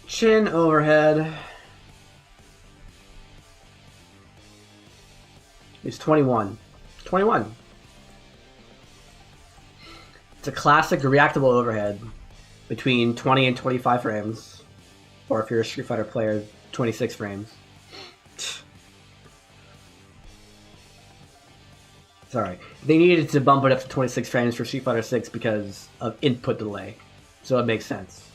Speaker 1: Chin overhead. He's 21. 21. It's a classic reactable overhead between 20 and 25 frames. Or if you're a Street Fighter player, 26 frames. Sorry. They needed to bump it up to 26 frames for Street Fighter 6 because of input delay. So it makes sense.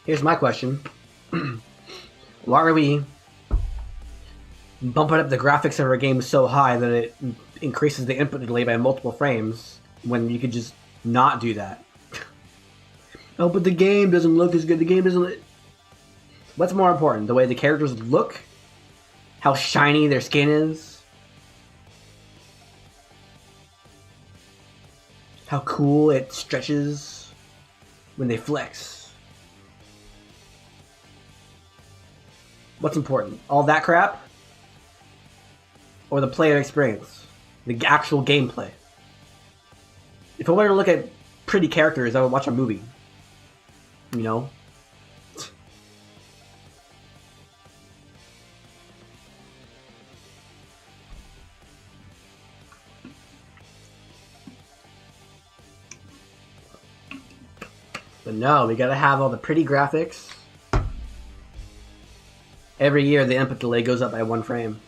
Speaker 1: Here's my question. Why are we bumping up the graphics of our game so high that it increases the input delay by multiple frames when you could just not do that? Oh, but the game doesn't look as good. The game doesn't... What's more important? The way the characters look? How shiny their skin is? How cool it stretches when they flex? What's important? All that crap? Or the player experience? The actual gameplay? If I wanted to look at pretty characters, I would watch a movie. You know? But no, we gotta have all the pretty graphics. Every year the input delay goes up by 1 frame.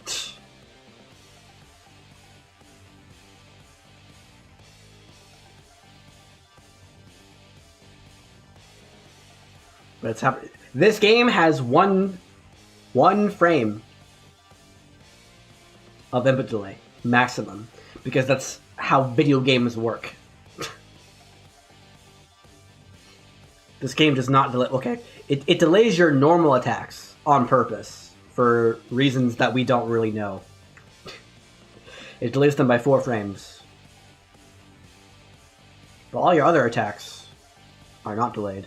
Speaker 1: But it's happening. This game has one frame of input delay maximum, because that's how video games work. This game does not delay. Okay, it delays your normal attacks on purpose for reasons that we don't really know. It delays them by 4 frames. But all your other attacks are not delayed.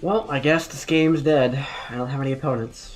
Speaker 1: Well, I guess this game's dead. I don't have any opponents.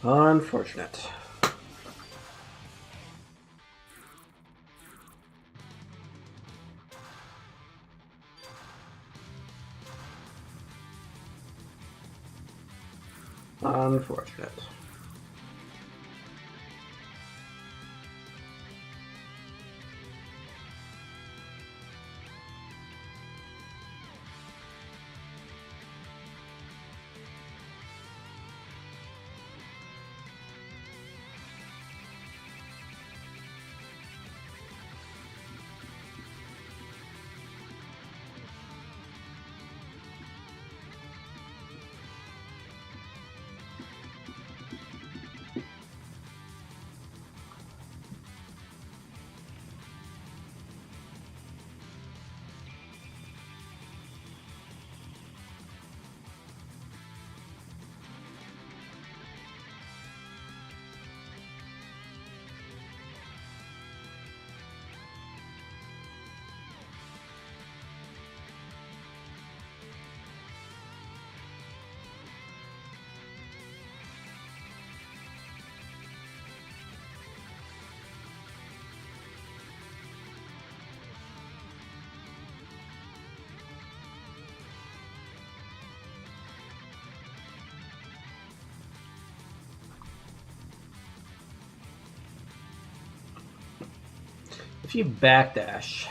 Speaker 1: Unfortunate. Unfortunate. If you backdash,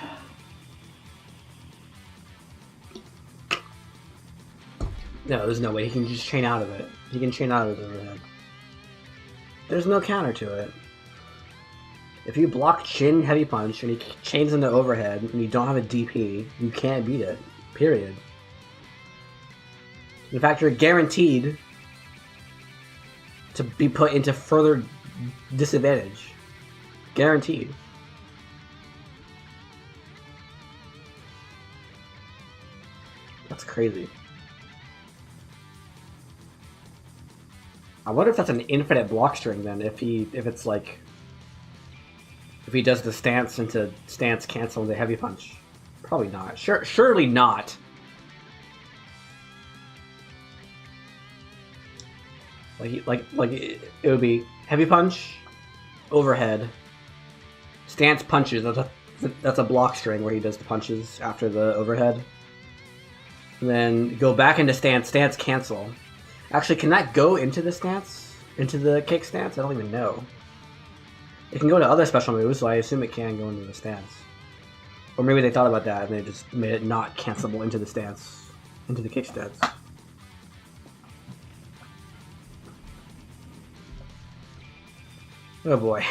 Speaker 1: no, there's no way he can just chain out of it. He can chain out of his overhead. There's no counter to it. If you block chin heavy punch and he chains into overhead and you don't have a DP, you can't beat it. Period. In fact, you're guaranteed to be put into further disadvantage. Guaranteed. That's crazy. I wonder if that's an infinite block string then, if it's like if he does the stance into stance cancel into heavy punch. Probably not. Surely not. Like it would be heavy punch, overhead, stance punches. That's a block string where he does the punches after the overhead. And then go back into stance cancel. Actually, can that go into the stance? Into the kick stance? I don't even know. It can go to other special moves, so I assume it can go into the stance. Or maybe they thought about that and they just made it not cancelable into the stance. Into the kick stance. Oh boy.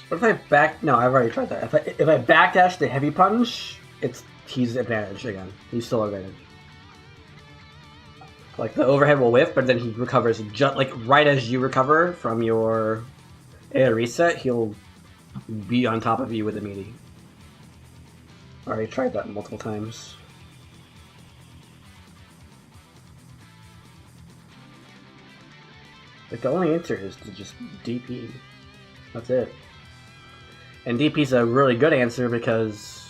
Speaker 1: What if I back? No, I've already tried that. If I backdash the heavy punch, he's advantage again. He's still advantage. Like the overhead will whiff, but then he recovers just like right as you recover from your air reset. He'll be on top of you with a meaty. Already tried that multiple times. Like the only answer is to just DP. That's it. And DP's a really good answer because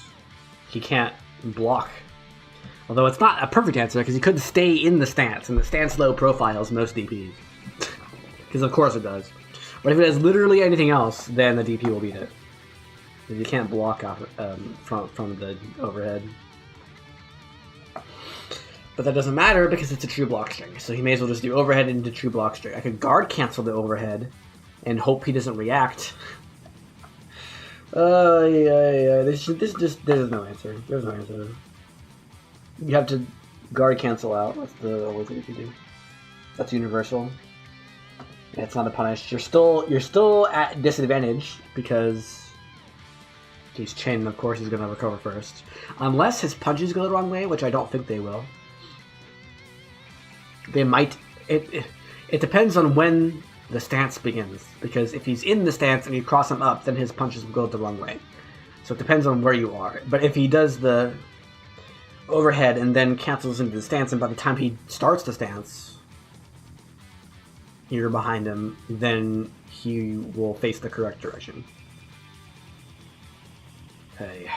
Speaker 1: he can't block. Although it's not a perfect answer because he could stay in the stance, and the stance low profiles most DPs. Because of course it does. But if it has literally anything else, then the DP will beat it. Because you can't block off from the overhead. But that doesn't matter because it's a true block string. So he may as well just do overhead into true block string. I could guard cancel the overhead and hope he doesn't react. There's no answer. There's no answer. You have to guard cancel out. That's the only thing you can do. That's universal. Yeah, it's not a punish. You're still at disadvantage because he's chained. Of course, he's gonna recover first, unless his punches go the wrong way, which I don't think they will. They might. It depends on when the stance begins, because if he's in the stance and you cross him up, then his punches will go the wrong way. So it depends on where you are. But if he does the overhead and then cancels into the stance, and by the time he starts the stance, you're behind him, then he will face the correct direction. Okay.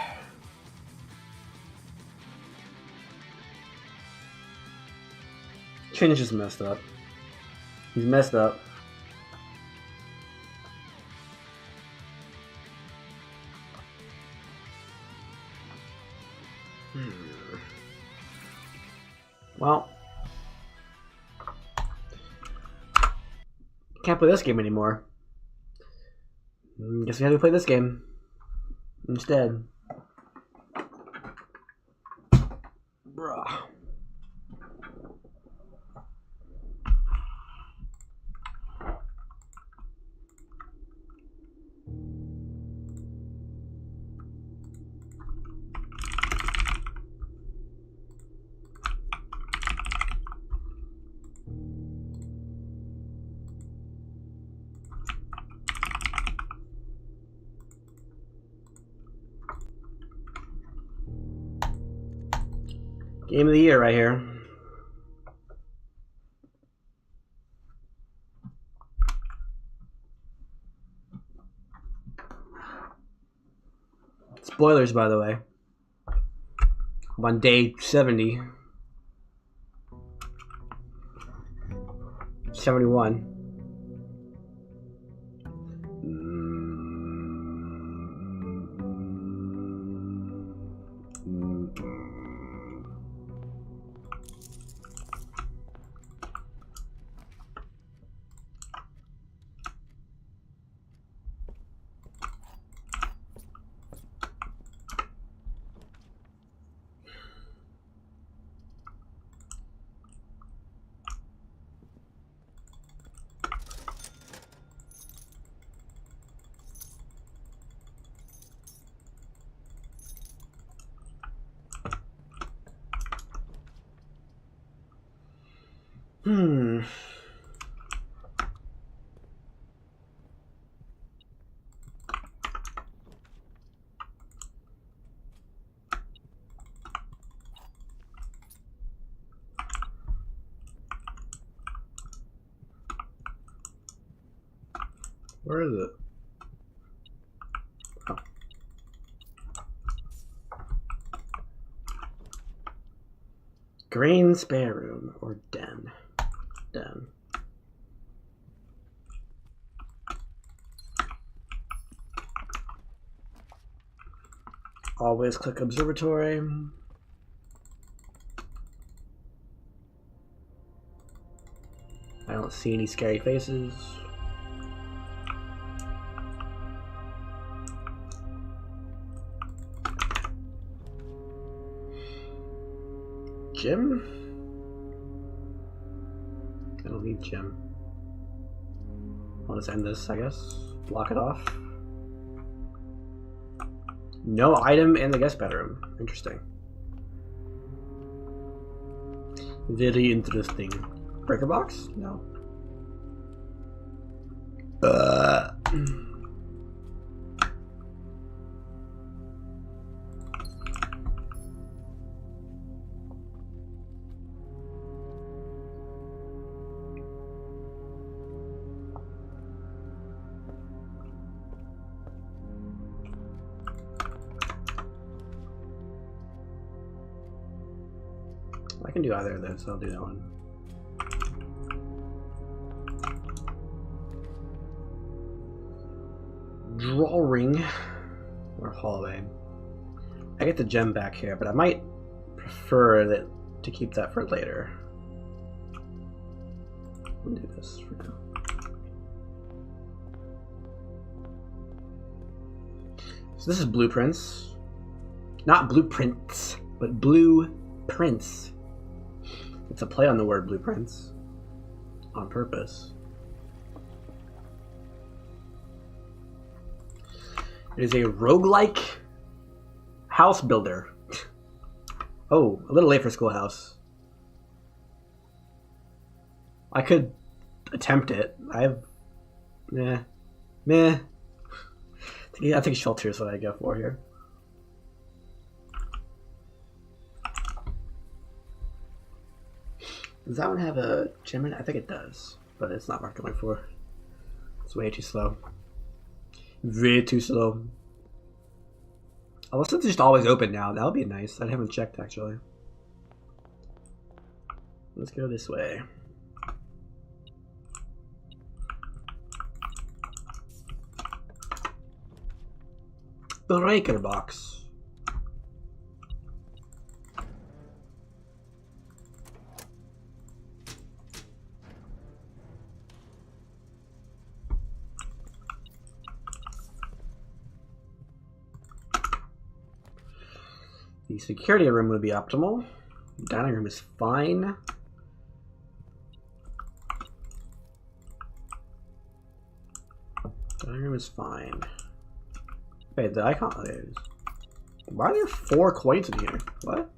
Speaker 1: Chin is just messed up. He's messed up. Well, can't play this game anymore. Guess we have to play this game instead. Bruh. Game of the year right here. Spoilers, by the way. I'm on day 70. 71. Where is it? Oh. Green spare room or den. Den. Always click observatory. I don't see any scary faces. Gym? I don't need gym. I'll just end this, I guess. Block it off. No item in the guest bedroom. Interesting. Very interesting. Breaker box? No. I can do either of those, so I'll do that one. Drawing or hallway. I get the gem back here, but I might prefer that to keep that for later. I'll do this for now. So this is blueprints. Not blueprints, but blueprints. It's a play on the word blueprints. On purpose. It is a roguelike house builder. Oh, a little late for Schoolhouse. I could attempt it. Meh. I think Shelter is what I go for here. Does that one have a gem in it? I think it does, but it's not marked 24. It's way too slow. Way too slow. Unless it's just always open now. That would be nice. I haven't checked, actually. Let's go this way. The Raker box. The security room would be optimal. The dining room is fine. Dining room is fine. Wait, the icon. Oh, there it is. Why are there 4 coins in here? What?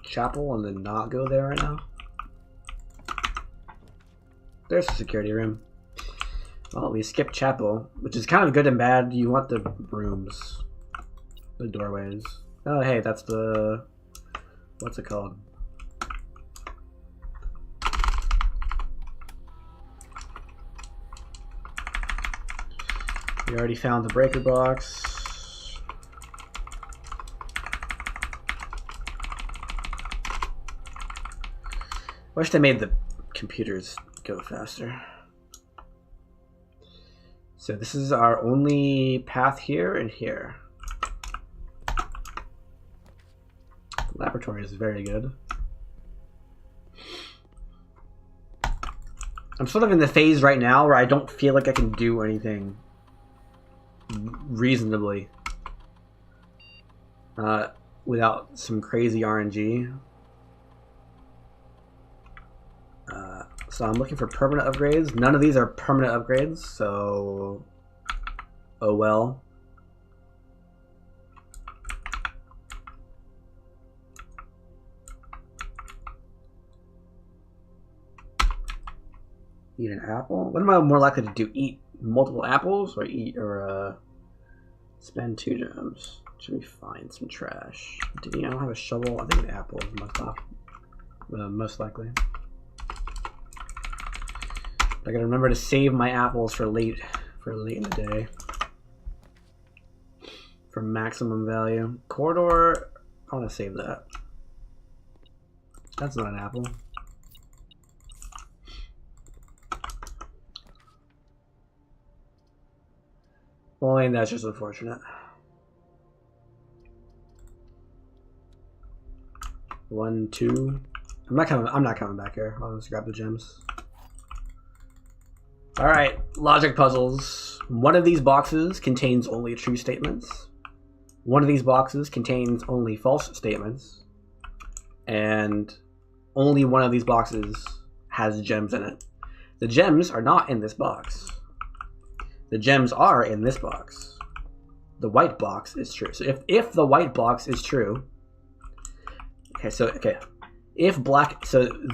Speaker 1: Chapel and then not go there right now. There's the security room. Well, we skipped chapel, which is kind of good and bad. You want the rooms, the doorways. Oh, hey, that's the, what's it called? We already found the breaker box. Wish they made the computers go faster. So this is our only path here and here. The laboratory is very good. I'm sort of in the phase right now where I don't feel like I can do anything reasonably without some crazy RNG. So I'm looking for permanent upgrades. None of these are permanent upgrades, so oh well. Eat an apple? What am I more likely to do? Eat multiple apples or spend 2 gems? Should we find some trash? I don't have a shovel. I think an apple is most likely. I gotta remember to save my apples for late in the day. For maximum value. Corridor, I wanna save that. That's not an apple. Well, I mean, that's just unfortunate. 1, 2. I'm not coming back here. I'll just grab the gems. Alright, logic puzzles. One of these boxes contains only true statements. One of these boxes contains only false statements. And only one of these boxes has gems in it. The gems are not in this box. The gems are in this box. The white box is true. So if the white box is true, so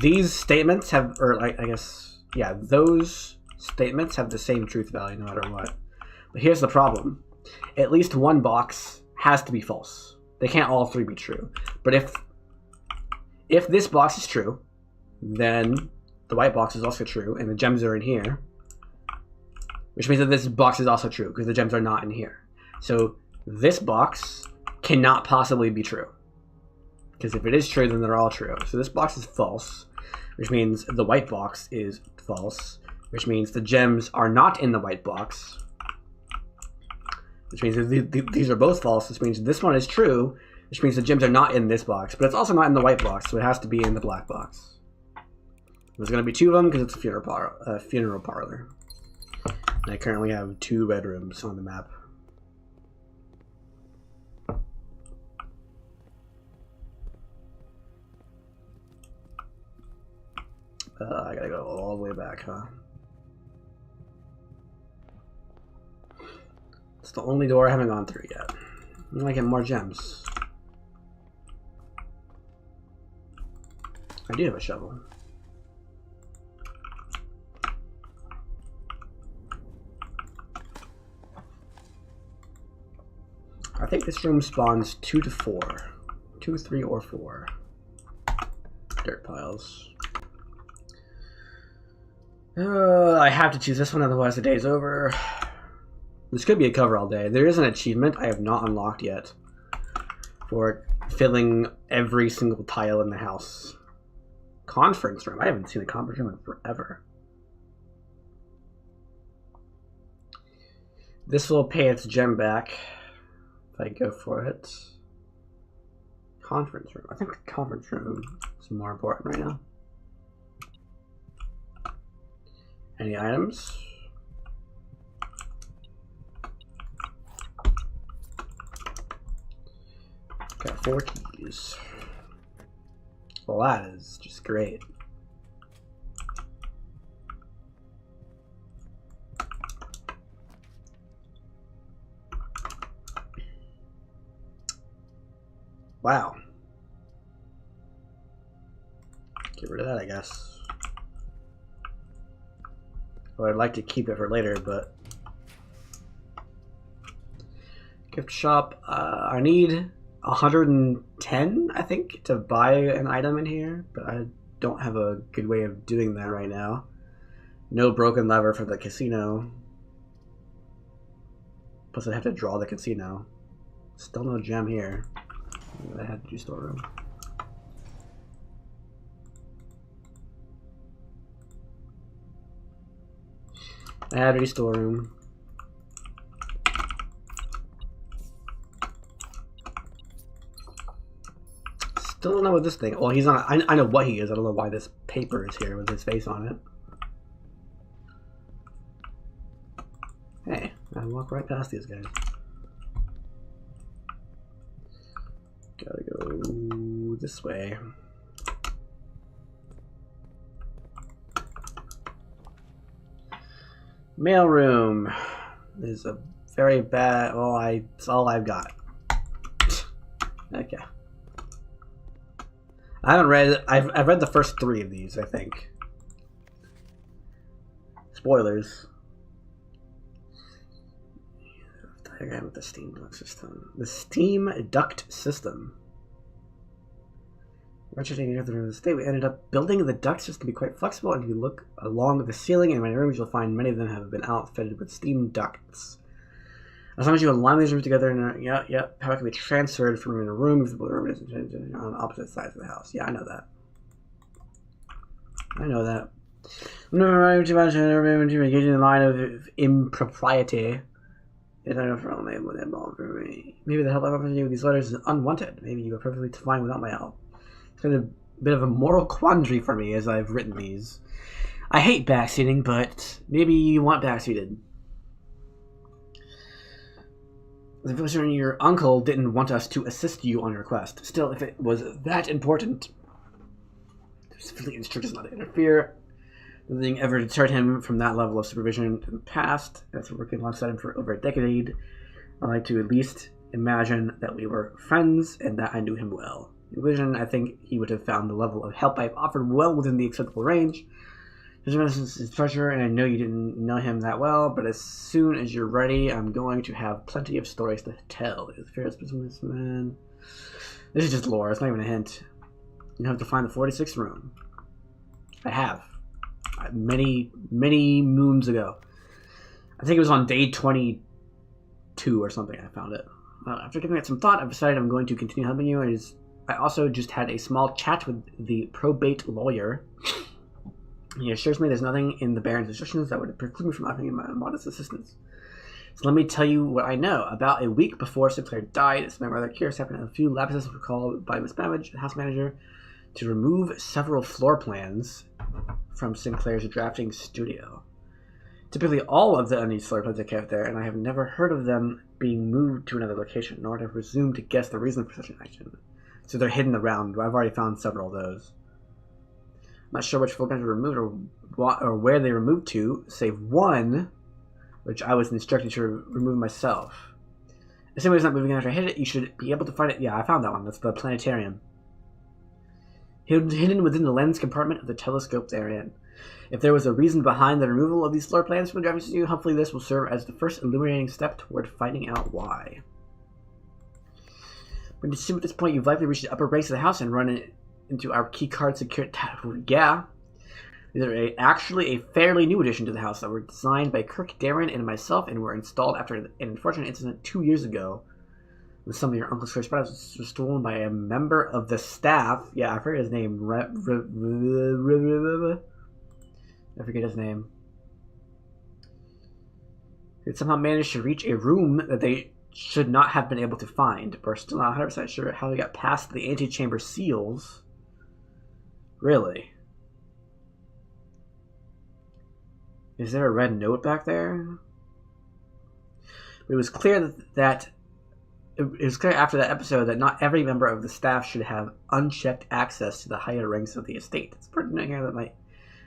Speaker 1: these statements have, or I guess, yeah, those statements have the same truth value no matter what. But here's the problem. At least one box has to be false. They can't all 3 be true. But if this box is true, then the white box is also true, and the gems are in here. Which means that this box is also true, because the gems are not in here. So this box cannot possibly be true. Because if it is true, then they're all true. So this box is false, which means the white box is false, which means the gems are not in the white box, which means that these are both false, which means this one is true, which means the gems are not in this box, but it's also not in the white box, so it has to be in the black box. There's going to be 2 of them because it's a funeral parlor. And I currently have 2 bedrooms on the map. I gotta go all the way back, huh? It's the only door I haven't gone through yet. I'm gonna get more gems. I do have a shovel. I think this room spawns 2 to 4. 2, 3, or 4 dirt piles. I have to choose this one, otherwise the day's over. This could be a cover all day. There is an achievement I have not unlocked yet for filling every single tile in the house. Conference room. I haven't seen a conference room in forever. This will pay its gem back if I go for it. Conference room. I think the conference room is more important right now. Any items? Got 4 keys. Well, that is just great. Wow. Get rid of that, I guess. Well, I'd like to keep it for later, but... Gift shop. I need 110, I think, to buy an item in here, but I don't have a good way of doing that right now. No broken lever for the casino. Plus I'd have to draw the casino. Still no gem here. I had to do storeroom. Add a storeroom. Still don't know what this thing. Well, he's on. I know what he is. I don't know why this paper is here with his face on it. Hey, I walk right past these guys. Gotta go this way. Mailroom is a very bad. Well, it's all I've got. Okay. I haven't read. I've read the first 3 of these, I think. Spoilers. Diagram of the steam duct system. The steam duct system. Ratcheting near the room of the state, we ended up building the duct system to be quite flexible, and if you look along the ceiling in many rooms, you'll find many of them have been outfitted with steam ducts. As long as you align these rooms together, and power can be transferred from room to room if the room is on opposite sides of the house. Yeah, I know that. I know that. No, engaging in the line of impropriety. Maybe the help I'm offering you with these letters is unwanted. Maybe you are perfectly fine without my help. It's been a bit of a moral quandary for me as I've written these. I hate backseating, but maybe you want backseated. The person, your uncle didn't want us to assist you on your quest. Still, if it was that important, specifically instructed not to interfere. Nothing ever deterred him from that level of supervision in the past. After working alongside him for over a decade, I like to at least imagine that we were friends and that I knew him well. In vision, I think he would have found the level of help I've offered well within the acceptable range. His treasure, and I know you didn't know him that well, but as soon as you're ready, I'm going to have plenty of stories to tell. He's the fierce businessman. This is just lore, it's not even a hint. You have to find the 46th room. I have. Many moons ago. I think it was on day 22 or something I found it. After giving it some thought, I've decided I'm going to continue helping you. I also just had a small chat with the probate lawyer. He assures me there's nothing in the Baron's instructions that would preclude me from offering him my modest assistance. So let me tell you what I know. About a week before Sinclair died, it's been rather curious, happened a few lapses were called by Miss Babbage, the house manager, to remove several floor plans from Sinclair's drafting studio. Typically all of the unused floor plans are kept there, and I have never heard of them being moved to another location, nor have I presumed to guess the reason for such an action. So they're hidden around. I've already found several of those. I'm not sure which floor plans were removed or where they were moved to, save one, which I was instructed to remove myself. If somebody's not moving after I hit it, you should be able to find it. Yeah, I found that one. That's the planetarium. Hidden within the lens compartment of the telescope therein. If there was a reason behind the removal of these floor plans from the drafting studio, hopefully this will serve as the first illuminating step toward finding out why. When you assume at this point you've likely reached the upper ranks of the house and run into our keycard security. Yeah. These are actually a fairly new addition to the house that were designed by Kirk, Darren, and myself, and were installed after an unfortunate incident 2 years ago. With some of your uncle's first products was stolen by a member of the staff. Yeah, I forget his name. I forget his name. It somehow managed to reach a room that they should not have been able to find. We're still not 100% sure how they got past the antechamber seals. Really? Is there a red note back there? It was clear that it was clear after that episode that not every member of the staff should have unchecked access to the higher ranks of the estate. It's pertinent here that my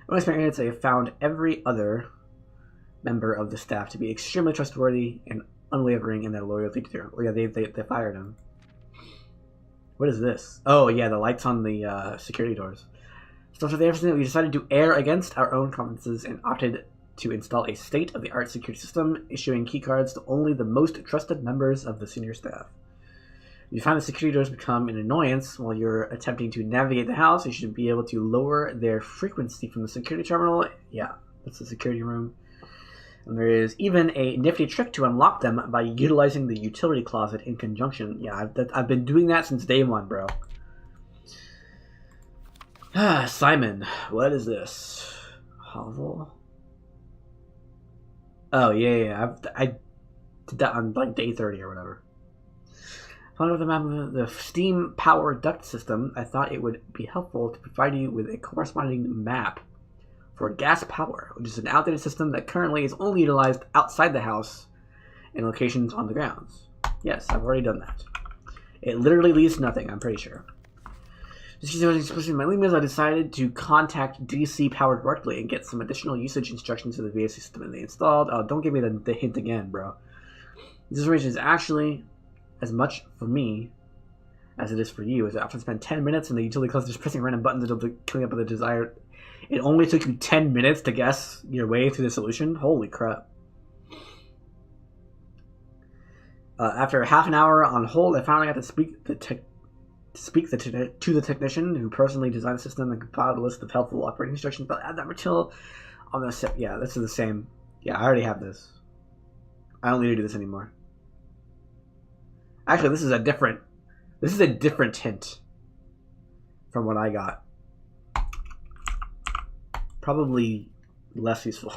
Speaker 1: own experience, I have found every other member of the staff to be extremely trustworthy and unwavering in their loyalty to their... Oh yeah, they fired him. What is this? Oh yeah, the lights on the security doors. So after the incident, we decided to err against our own confidences and opted to install a state-of-the-art security system, issuing keycards to only the most trusted members of the senior staff. If you find the security doors become an annoyance while you're attempting to navigate the house, you should be able to lower their frequency from the security terminal. Yeah, that's the security room. And there is even a nifty trick to unlock them by utilizing the utility closet in conjunction. Yeah, I've been doing that since day one, bro. Simon, what is this? Hovel? Oh, yeah. I did that on, like, day 30 or whatever. Following with the map of the steam power duct system, I thought it would be helpful to provide you with a corresponding map for gas power, which is an outdated system that currently is only utilized outside the house in locations on the grounds. Yes, I've already done that. It literally leads to nothing, I'm pretty sure. Just because I was expressing my emails, I decided to contact DC Power directly and get some additional usage instructions for the VA system that they installed. Oh, don't give me the hint again, bro. This information is actually as much for me as it is for you, as I often spend 10 minutes in the utility closet just pressing random buttons until coming up with the desired. It only took you 10 minutes to guess your way through the solution? Holy crap. After half an hour on hold, I finally got to speak to the technician who personally designed the system and compiled a list of helpful operating instructions. But add that until on the yeah, this is the same. Yeah, I already have this. I don't need to do this anymore. Actually, this is a different hint from what I got. Probably less useful.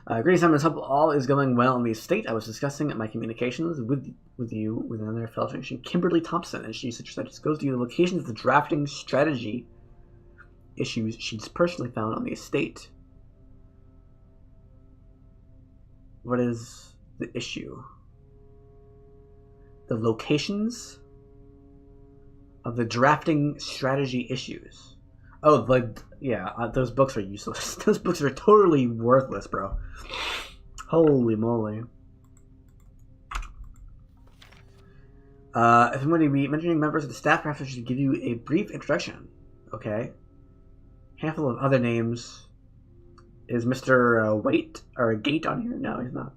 Speaker 1: Greetings, Simon. Hope all is going well in the estate. I was discussing my communications with you with another fellow technician, Kimberly Thompson, and she suggested I disclose to you the locations of the drafting strategy issues she's personally found on the estate. What is the issue? The locations of the drafting strategy issues. Oh, those books are useless. Those books are totally worthless, bro. Holy moly. If I'm going to be mentioning members of the staff, perhaps I should give you a brief introduction. Okay. Handful of other names. Is Mr. Waite or Gate on here? No, he's not.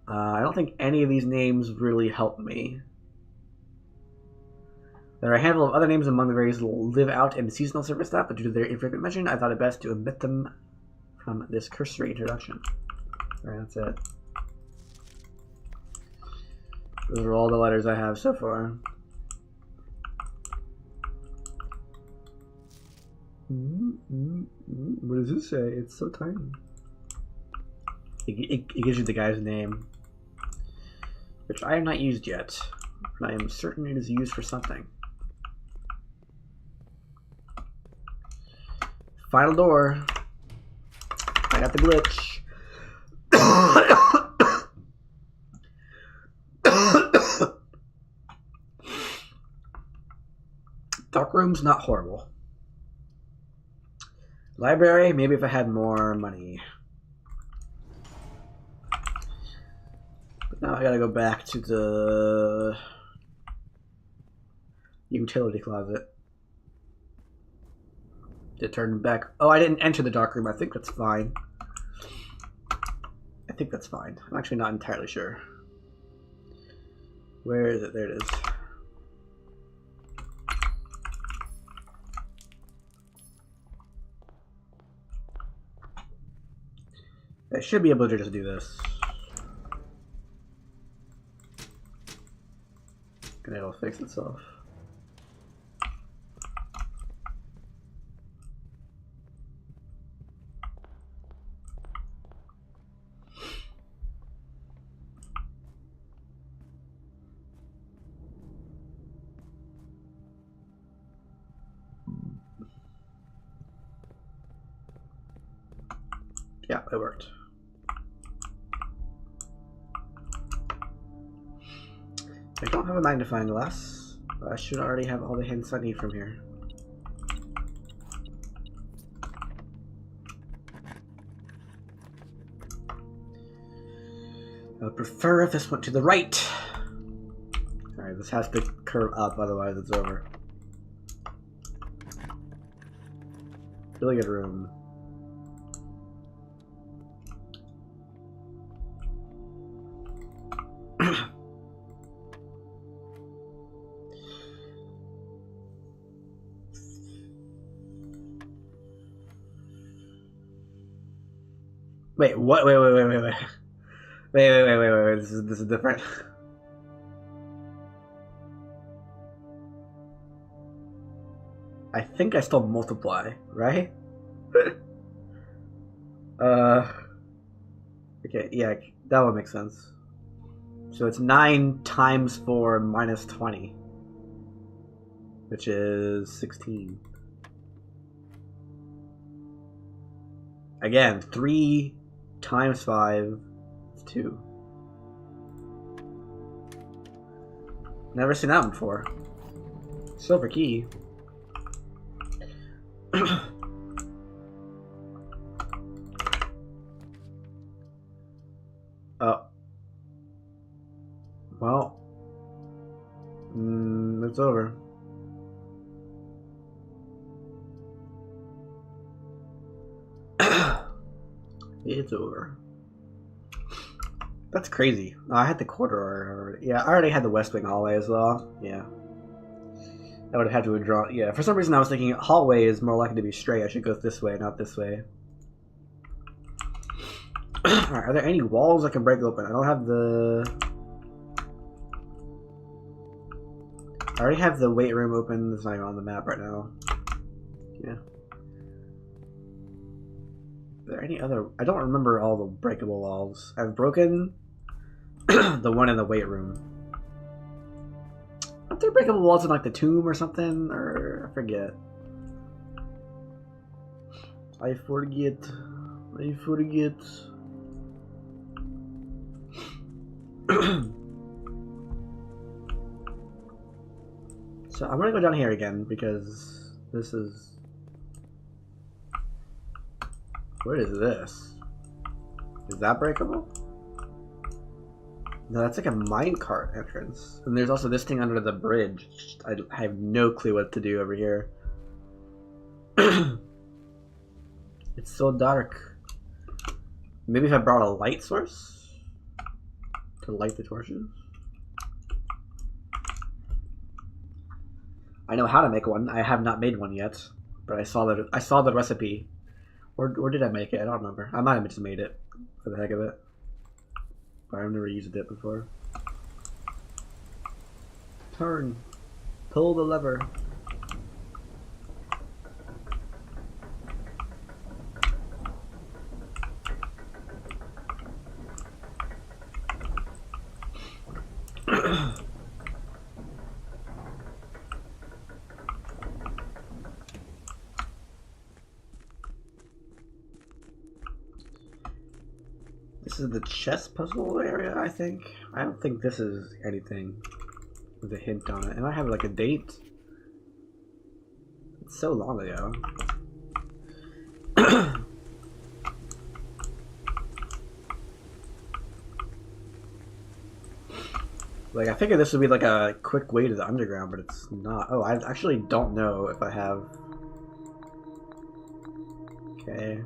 Speaker 1: I don't think any of these names really help me. There are a handful of other names among the various live-out and seasonal service staff, but due to their infrequent mention, I thought it best to omit them from this cursory introduction. Alright, that's it. Those are all the letters I have so far. What does this say? It's so tiny. It gives you the guy's name, which I have not used yet, but I am certain it is used for something. Final door. I got the glitch. Dark room's not horrible. Library, maybe if I had more money. But now I gotta go back to the utility closet. To turn back. Oh, I didn't enter the dark room. I think that's fine. I'm actually not entirely sure. Where is it? There it is. I should be able to just do this. And it'll fix itself. Yeah, it worked. I don't have a magnifying glass, but I should already have all the hints I need from here. I would prefer if this went to the right. Alright, this has to curve up, otherwise it's over. Really good room. Wait, what? Wait. Wait. This is different. I think I still multiply, right? Okay, yeah, that would make sense. So it's 9 times 4 minus 20, which is 16. Again, 3 times 5 is 2. Never seen that one before. Silver key. Oh. Well. It's over. It's over. That's crazy. Oh, I had the corridor already. Yeah, I already had the West Wing hallway as well. Yeah. I would have had to have drawn. Yeah, for some reason I was thinking hallway is more likely to be straight. I should go this way, not this way. Alright, are there any walls I can break open? I don't have the... I already have the weight room open. It's not even on the map right now. Yeah. Are there any other... I don't remember all the breakable walls. I've broken the one in the weight room. Aren't there breakable walls in like the tomb or something? Or I forget. I forget. So I'm gonna go down here again because this is... What is this? Is that breakable? No, that's like a minecart entrance. And there's also this thing under the bridge. I have no clue what to do over here. It's so dark. Maybe if I brought a light source to light the torches. I know how to make one. I have not made one yet, but I saw the recipe. Or did I make it? I don't remember. I might have just made it for the heck of it. But I've never used it before. Turn. Pull the lever. This is the chess puzzle area, I think. I don't think this is anything with a hint on it. And I have like a date. It's so long ago. Like, I figured this would be like a quick way to the underground, but it's not. Oh, I actually don't know if I have... Okay.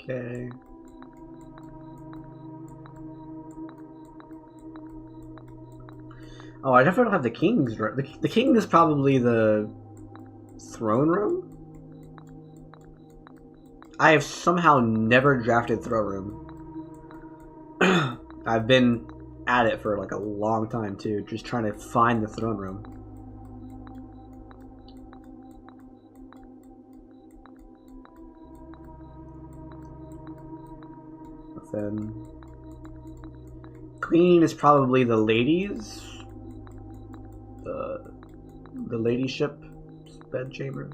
Speaker 1: Okay. Oh, I definitely don't have the king's room. The king is probably the throne room? I have somehow never drafted throne room. I've been at it for like a long time too, just trying to find the throne room. But then queen is probably the ladies. The ladyship bedchamber.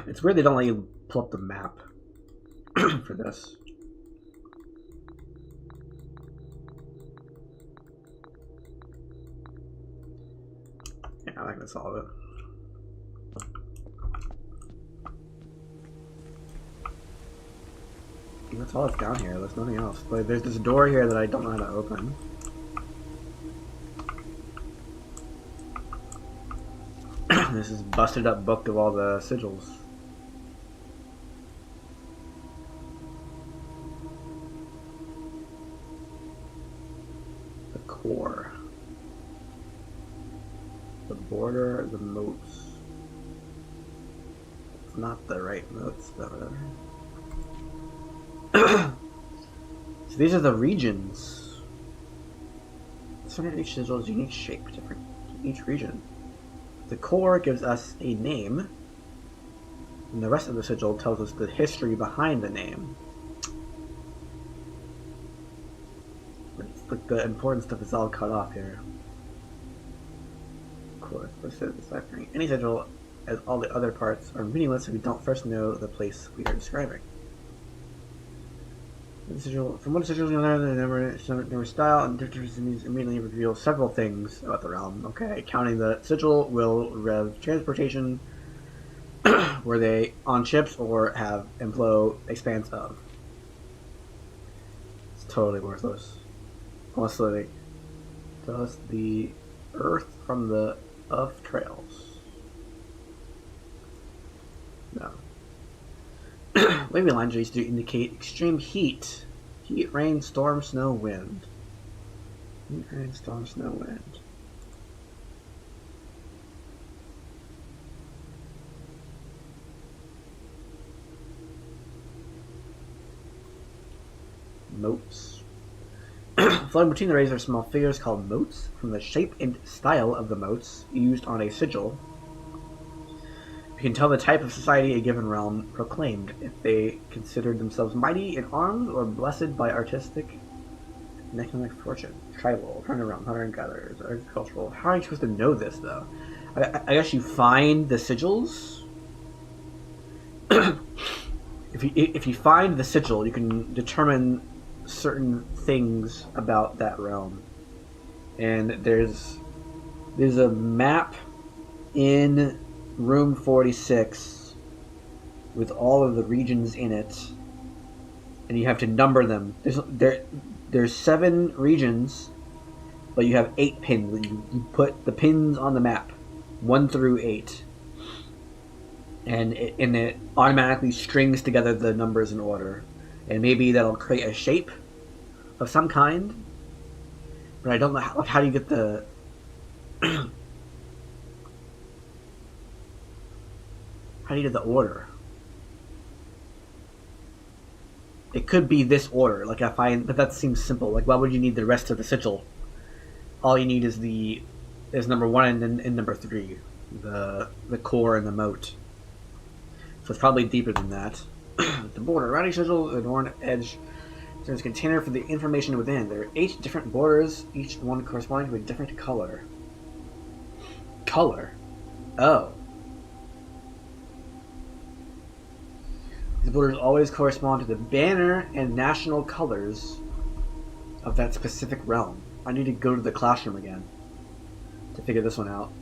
Speaker 1: It's weird they don't let you pull up the map for this. Yeah, I'm not gonna solve it. That's all that's down here. There's nothing else. But there's this door here that I don't know how to open. This is busted up book of all the sigils. The core. The border, the moats. It's not the right moats, but whatever. So these are the regions. This one each sigil is unique shape, different in each region. The core gives us a name, and the rest of the sigil tells us the history behind the name. But the important stuff is all cut off here. Of course, deciphering any sigil, as all the other parts are meaningless if we don't first know the place we are describing. From one sigil to another, the number style and differences immediately reveal several things about the realm. Okay, counting the sigil will rev transportation, were they on ships or have inflow expanse of. It's totally worthless. Also, they tell us the earth from the of trails. No. Wavy lines are used to indicate extreme heat. Heat, rain, storm, snow, wind. Heat, rain, storm, snow, wind. Moats. Floating between the rays are small figures called moats, from the shape and style of the moats used on a sigil. You can tell the type of society a given realm proclaimed, if they considered themselves mighty in arms or blessed by artistic and economic fortune. Tribal, turnaround, hunter and gatherers, agricultural. How are you supposed to know this, though? I guess you find the sigils. If you find the sigil, you can determine certain things about that realm. And there's a map in room 46 with all of the regions in it, and you have to number them. There's 7 regions, but you have 8 pins. You put the pins on the map, 1 through 8, and it automatically strings together the numbers in order, and maybe that'll create a shape of some kind. But I don't know how do you get the how do you get the order? It could be this order, but that seems simple. Like, why would you need the rest of the sigil? All you need is number 1 and number 3, the core and the moat. So it's probably deeper than that. The border, rounding sigil, adorned edge. There's a container for the information within. There are 8 different borders, each one corresponding to a different color. Color? Oh. These borders always correspond to the banner and national colors of that specific realm. I need to go to the classroom again to figure this one out.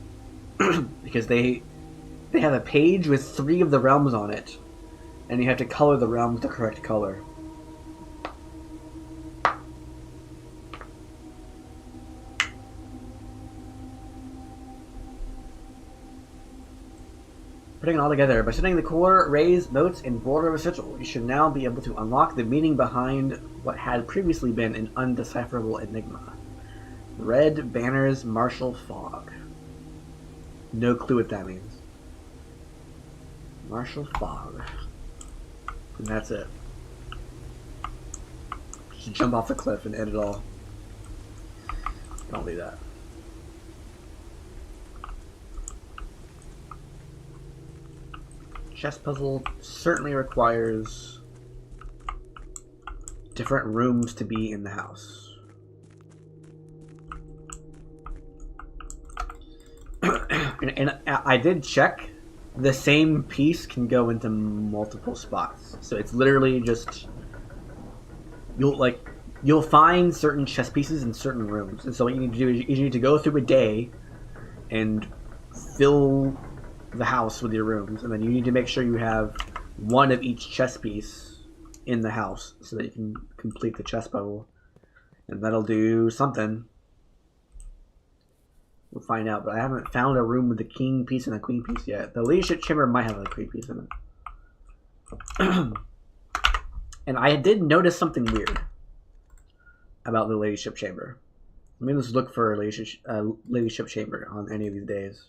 Speaker 1: Because they have a page with 3 of the realms on it, and you have to color the realms the correct color. Putting it all together, by studying the core, rays, notes, and border of a sigil, you should now be able to unlock the meaning behind what had previously been an undecipherable enigma. Red banners, martial fog. No clue what that means. Martial fog. And that's it. Just jump off the cliff and end it all. Don't do that. Chess puzzle certainly requires different rooms to be in the house. and I did check. The same piece can go into multiple spots. So it's literally just you'll find certain chess pieces in certain rooms. And so what you need to do is you need to go through a day and fill the house with your rooms, and then you need to make sure you have one of each chess piece in the house so that you can complete the chess puzzle, and that'll do something. We'll find out, but I haven't found a room with a king piece and a queen piece yet. The leadership chamber might have a queen piece in it. And I did notice something weird about the leadership chamber. Let me just look for a leadership chamber on any of these days.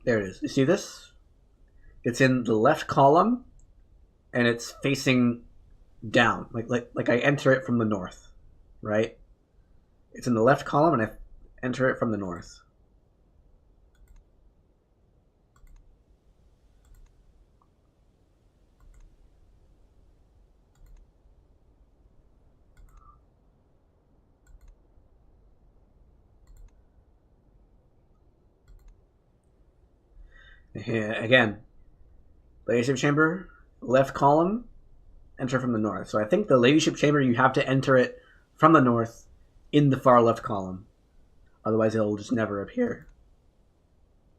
Speaker 1: There it is. You see this? It's in the left column, and it's facing down. Like I enter it from the north, right? It's in the left column, and I enter it from the north. Again, ladyship chamber, left column, enter from the north. So I think the ladyship chamber, you have to enter it from the north in the far left column. Otherwise, it'll just never appear.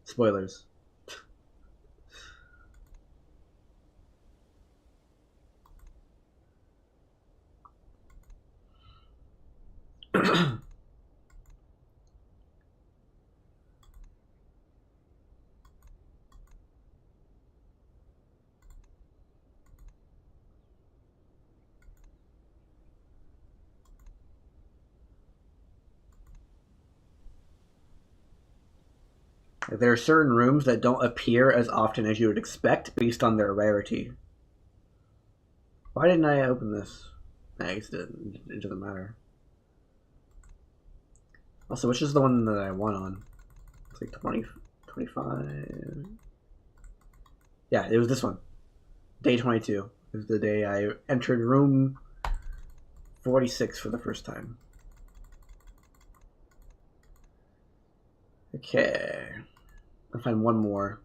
Speaker 1: Spoilers. There are certain rooms that don't appear as often as you would expect based on their rarity. Why didn't I open this? I guess it doesn't matter. Also, which is the one that I won on? It's like 20, 25... Yeah, it was this one. Day 22. It was the day I entered room 46 for the first time. Okay. I'll find one more.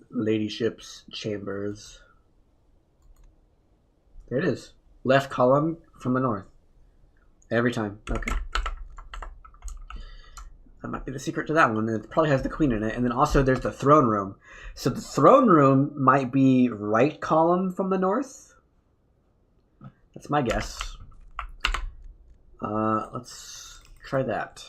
Speaker 1: Ladyship's chambers. There it is. Left column from the north. Every time. Okay. That might be the secret to that one. It probably has the queen in it. And then also there's the throne room. So the throne room might be right column from the north. That's my guess. Let's try that.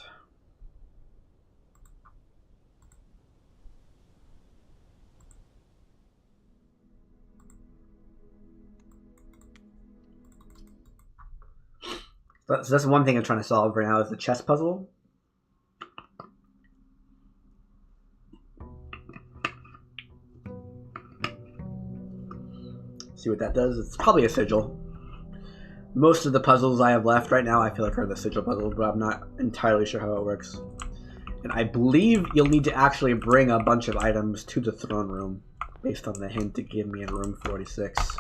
Speaker 1: So that's one thing I'm trying to solve right now is the chess puzzle. See what that does. It's probably a sigil. Most of the puzzles I have left right now I feel like are the sigil puzzles, but I'm not entirely sure how it works. And I believe you'll need to actually bring a bunch of items to the throne room based on the hint it gave me in room 46.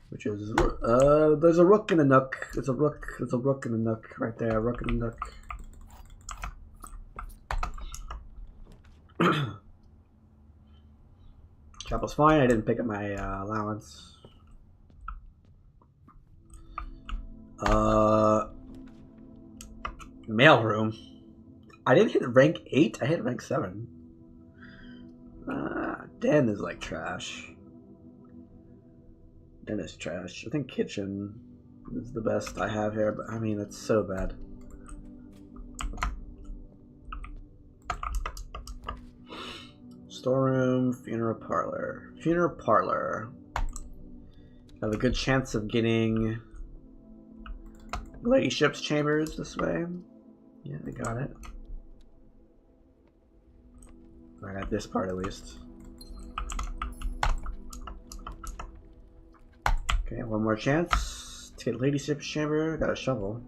Speaker 1: Which is, there's a rook and a nook. There's a rook and a nook right there. A rook and a nook. Chapel's fine. I didn't pick up my allowance. Mailroom. I didn't hit rank 8. I hit rank 7. Den is like trash. Den is trash. I think kitchen is the best I have here, but I mean, it's so bad. Storeroom, funeral parlor. Funeral parlor. Have a good chance of getting ladyship's chambers this way. Yeah, we got it. I got this part at least. Okay, one more chance to get ladyship's chamber. Got a shovel.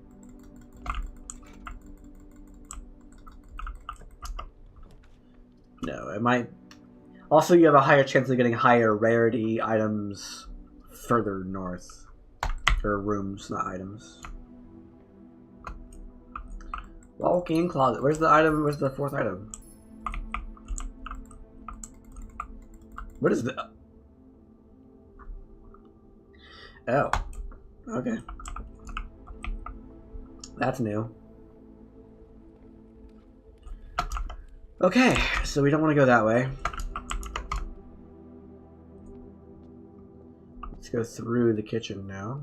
Speaker 1: No, it might. Also, you have a higher chance of getting higher rarity items further north. Or rooms, not items. Walk-in closet. Where's the item? Where's the fourth item? What is the... Oh. Okay. That's new. Okay, so we don't want to go that way. Let's go through the kitchen now.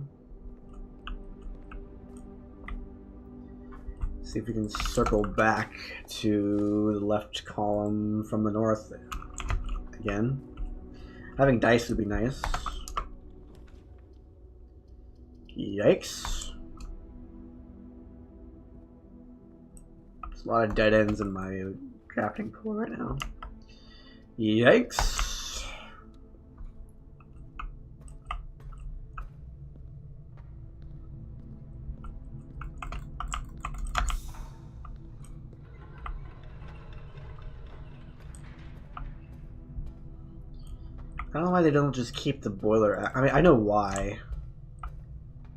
Speaker 1: See if we can circle back to the left column from the north again. Having dice would be nice. Yikes. There's a lot of dead ends in my crafting pool right now. Yikes. I don't know why they don't just keep the boiler. I mean, I know why.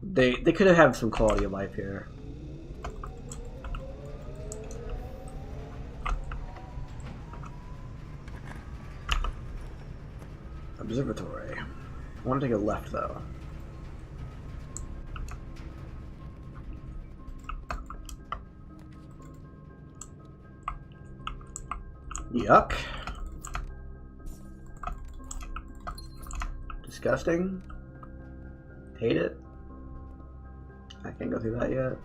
Speaker 1: They could have had some quality of life here. Observatory. I want to take a left though. Yuck. Disgusting. Hate it. I can't go through that yet.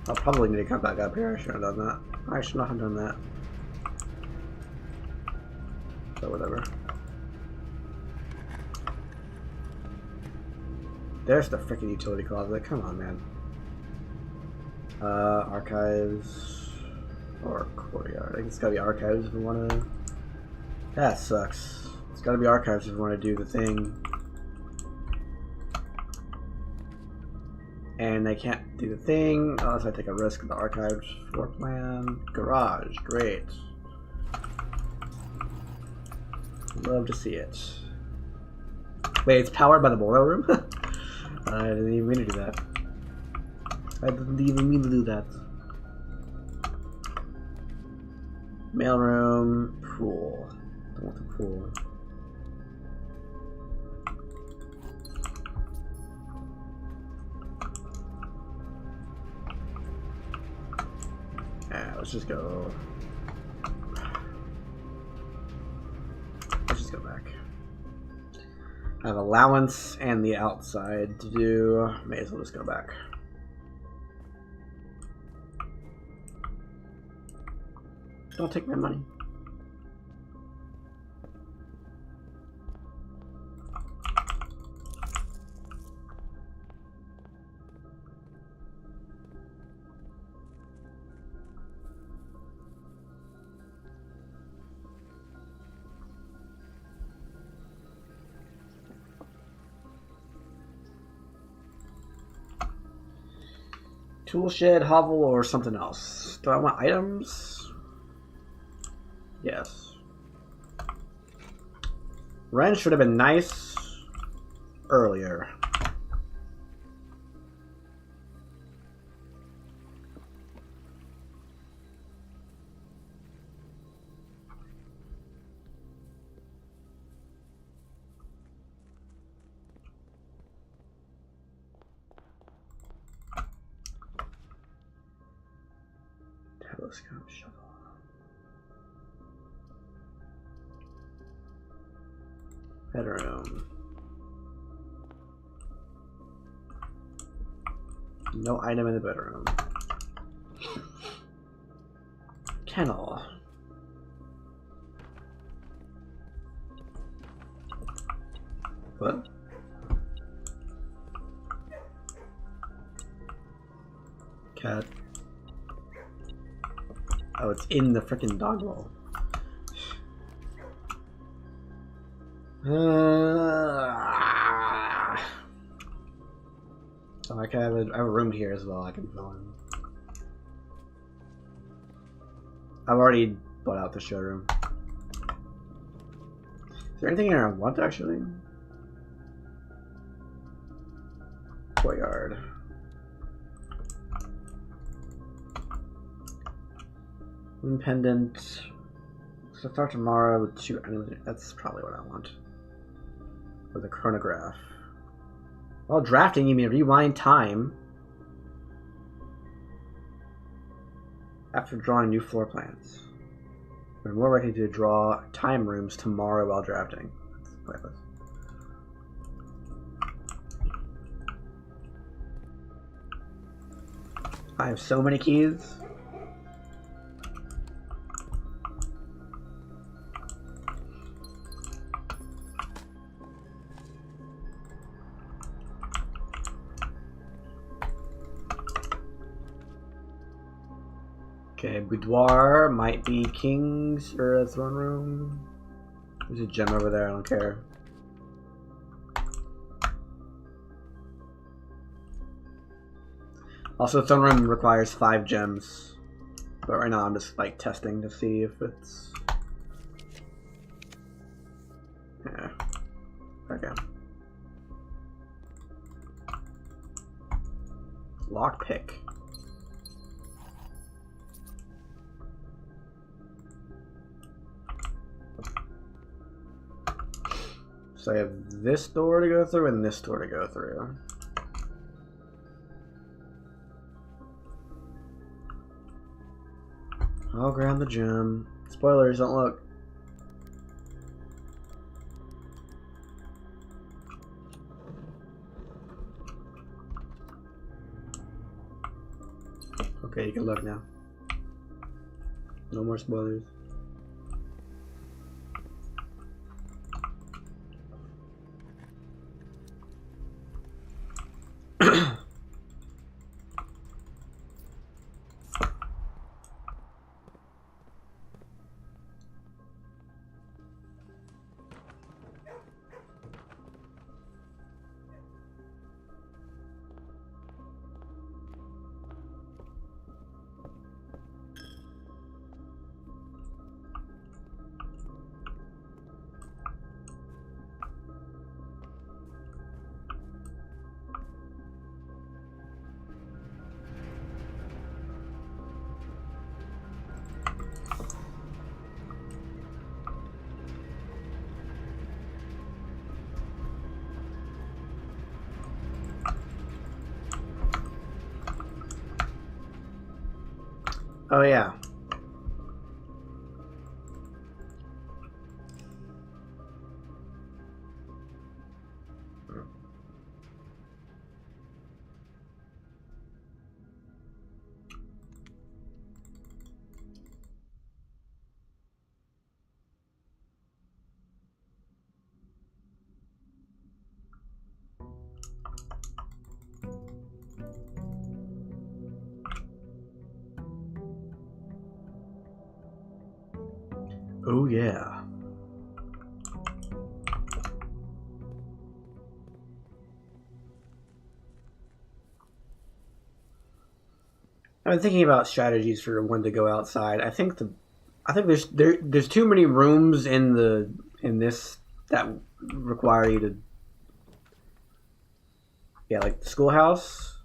Speaker 1: I'll probably need to come back up here. I should have done that. I should not have done that. But whatever. There's the freaking utility closet. Come on, man. Archives or courtyard. I think it's gotta be archives if we want to. That sucks. It's gotta be archives if we want to do the thing. And they can't do the thing unless I take a risk of the archives floor plan. Garage, great. Love to see it. Wait, it's powered by the boiler room? I didn't even mean to do that. I didn't even mean to do that. Mailroom, pool. Don't want the pool. Yeah, let's just go. Let's just go back. I have allowance and the outside to do. May as well just go back. Don't take my money. Tool shed, hovel, or something else. Do I want items? Yes. Wrench should have been nice earlier. Telescope shuttle. Bedroom. No item in the bedroom. Kennel. What? Cat. Oh, it's in the frickin' dog bowl. So I can have a room here as well I can fill in. I've already bought out the showroom. Is there anything here I want actually? Courtyard. Moon pendant. So start tomorrow with 2 animals. That's probably what I want. With a chronograph. While drafting, you may rewind time after drawing new floor plans. We're more likely to draw time rooms tomorrow while drafting. That's pointless. I have so many keys. Okay, boudoir might be king's or a throne room. There's a gem over there, I don't care. Also, throne room requires 5 gems. But right now I'm just like testing to see if it's... Yeah. Okay. Lockpick. So I have this door to go through and this door to go through. I'll grab the gem. Spoilers, don't look. Okay, you can look now. No more spoilers. Oh yeah. Oh yeah. I'm thinking about strategies for when to go outside. I think there's too many rooms in this that require you to, yeah, like the schoolhouse.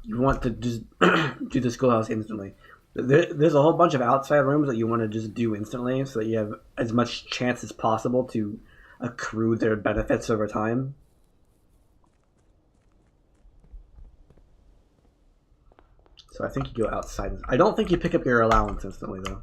Speaker 1: You want to just do the schoolhouse instantly. There's a whole bunch of outside rooms that you want to just do instantly, so that you have as much chance as possible to accrue their benefits over time. So I think you go outside. I don't think you pick up your allowance instantly, though.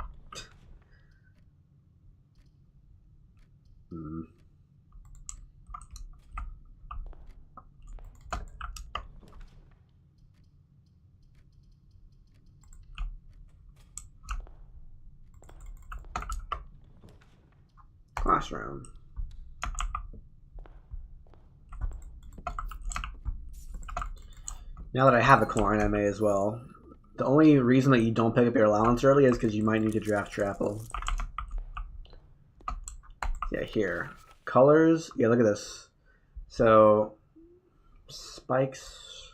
Speaker 1: Classroom. Now that I have a chlorine, I may as well. The only reason that you don't pick up your allowance early is because you might need to draft Trapple. Yeah, here. Colors. Yeah, look at this. So, spikes.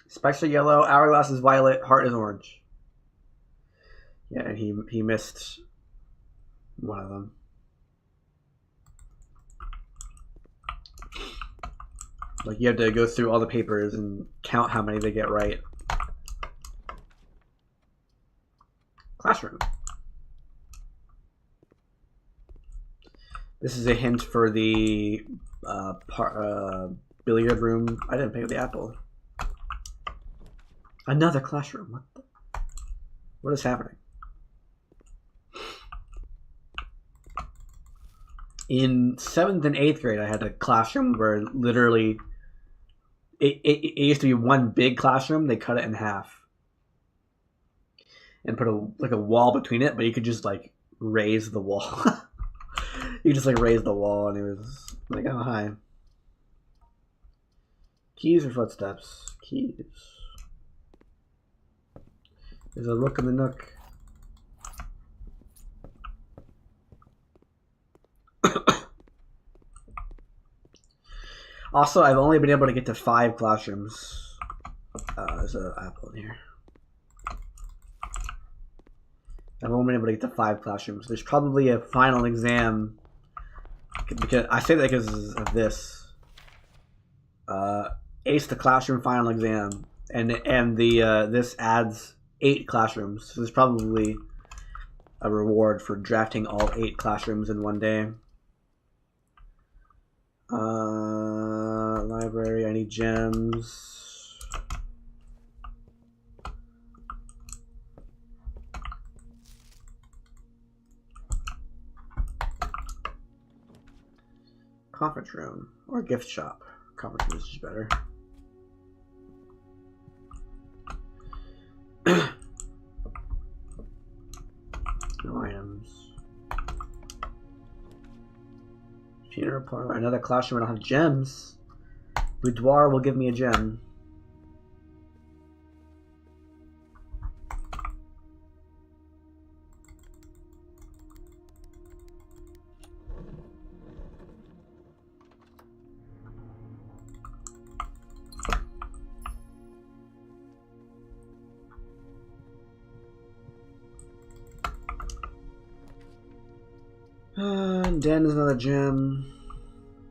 Speaker 1: Spikes are yellow, hourglass is violet, heart is orange. Yeah, and he missed one of them. Like, you have to go through all the papers and count how many they get right. Classroom. This is a hint for the billiard room. I didn't pick up the apple. Another classroom. What is happening? In 7th and 8th grade, I had a classroom where literally it used to be one big classroom. They cut it in half and put a wall between it, but you could just like raise the wall. You just like raise the wall, and it was like, oh, hi. Keys or footsteps? Keys. There's a rook in the nook. Also, I've only been able to get to 5 classrooms. There's an apple in here. I've only been able to get to 5 classrooms. There's probably a final exam. Because I say that because of this. Ace the classroom final exam, and the this adds 8 classrooms. So there's probably a reward for drafting all 8 classrooms in one day. Library. I need gems. Conference room or gift shop. Conference room is better. No items. Funeral parlor. Another classroom. I don't have gems. Boudoir will give me a gem. Den is another gem.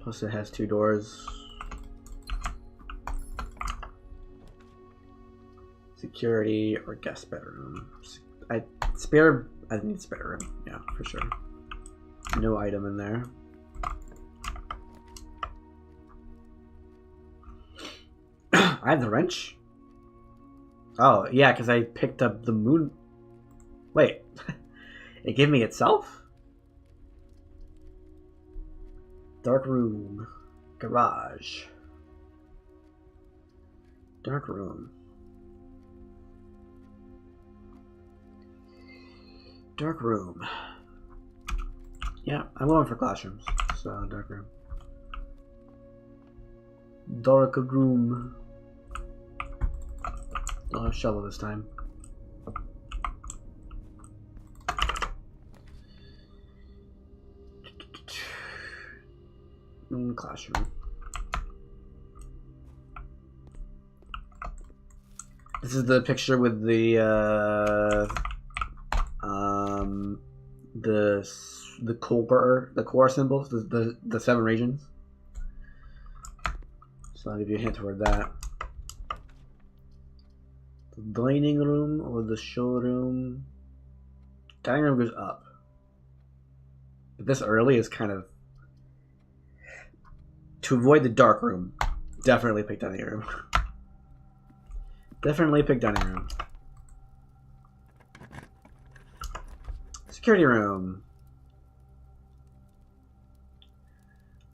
Speaker 1: Plus it has 2 doors. Security or guest bedroom. I need spare room. Yeah, for sure. No item in there. I have the wrench? Oh, yeah, because I picked up the moon. Wait. It gave me itself? Dark room. Garage. Dark room. Dark room. Yeah, I'm going for classrooms. So, dark room. Dark room. I'll have shovel this time. Classroom. This is the picture with the core symbols, the 7 regions. So I'll give you a hint toward that. The dining room or the showroom. Dining room goes up. But this early is kind of... To avoid the dark room, definitely pick dining room. Definitely pick dining room. Security room.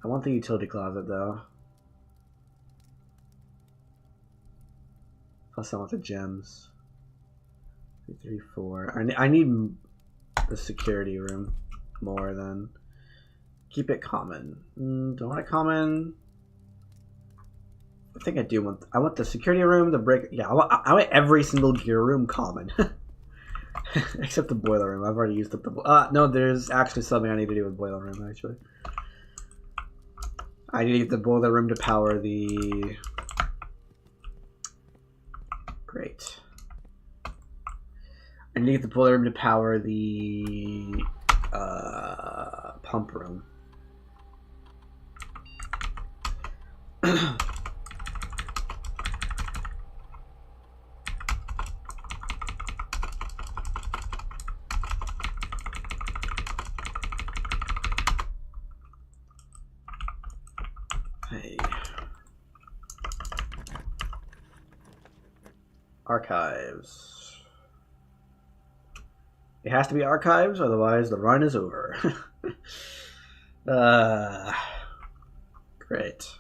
Speaker 1: I want the utility closet though. Plus I want the gems. 2, 3, 4. I need the security room more than... Keep it common. Do I want it common? I think I do want... I want the security room, the break... Yeah, I want every single gear room common. Except the boiler room. I've already used up the... no, there's actually something I need to do with boiler room, actually. I need to get the boiler room to power the... Great. I need to get the boiler room to power the... pump room. Hey. Archives. It has to be archives, otherwise the run is over. Great.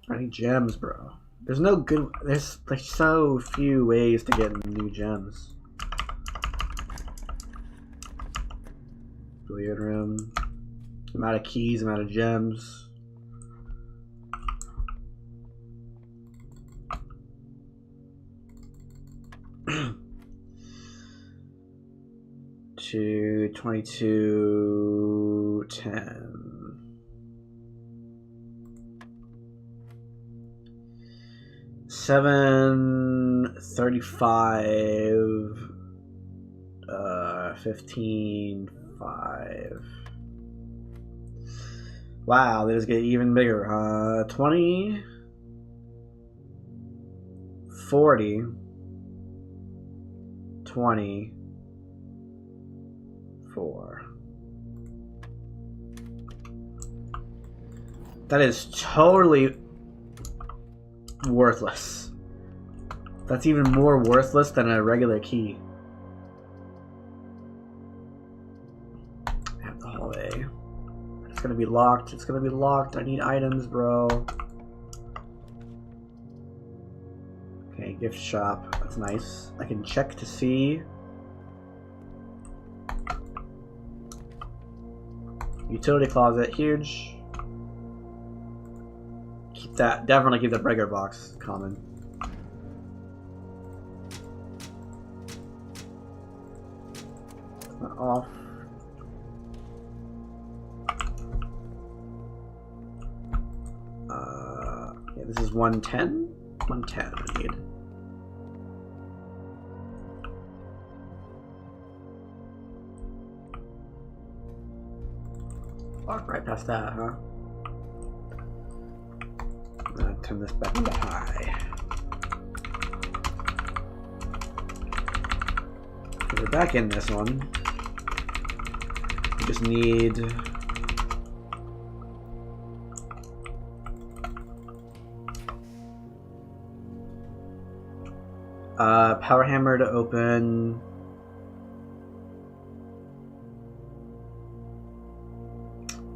Speaker 1: I need gems, bro. There's no good... There's like so few ways to get new gems. Billiard room. Amount of keys, amount of gems. To 22, 10. 735 15 5. Wow, they just get even bigger. 20 40 20 4. That is totally worthless. That's even more worthless than a regular key. I have the hallway. It's gonna be locked. It's gonna be locked. I need items, bro. Okay, gift shop. That's nice. I can check to see. Utility closet, huge. Keep that. Definitely keep the breaker box common. Off. Yeah, this is 110. 110 I need. Walk right past that, huh? I'm gonna turn this back into high. We're back in this one. We just need power hammer to open.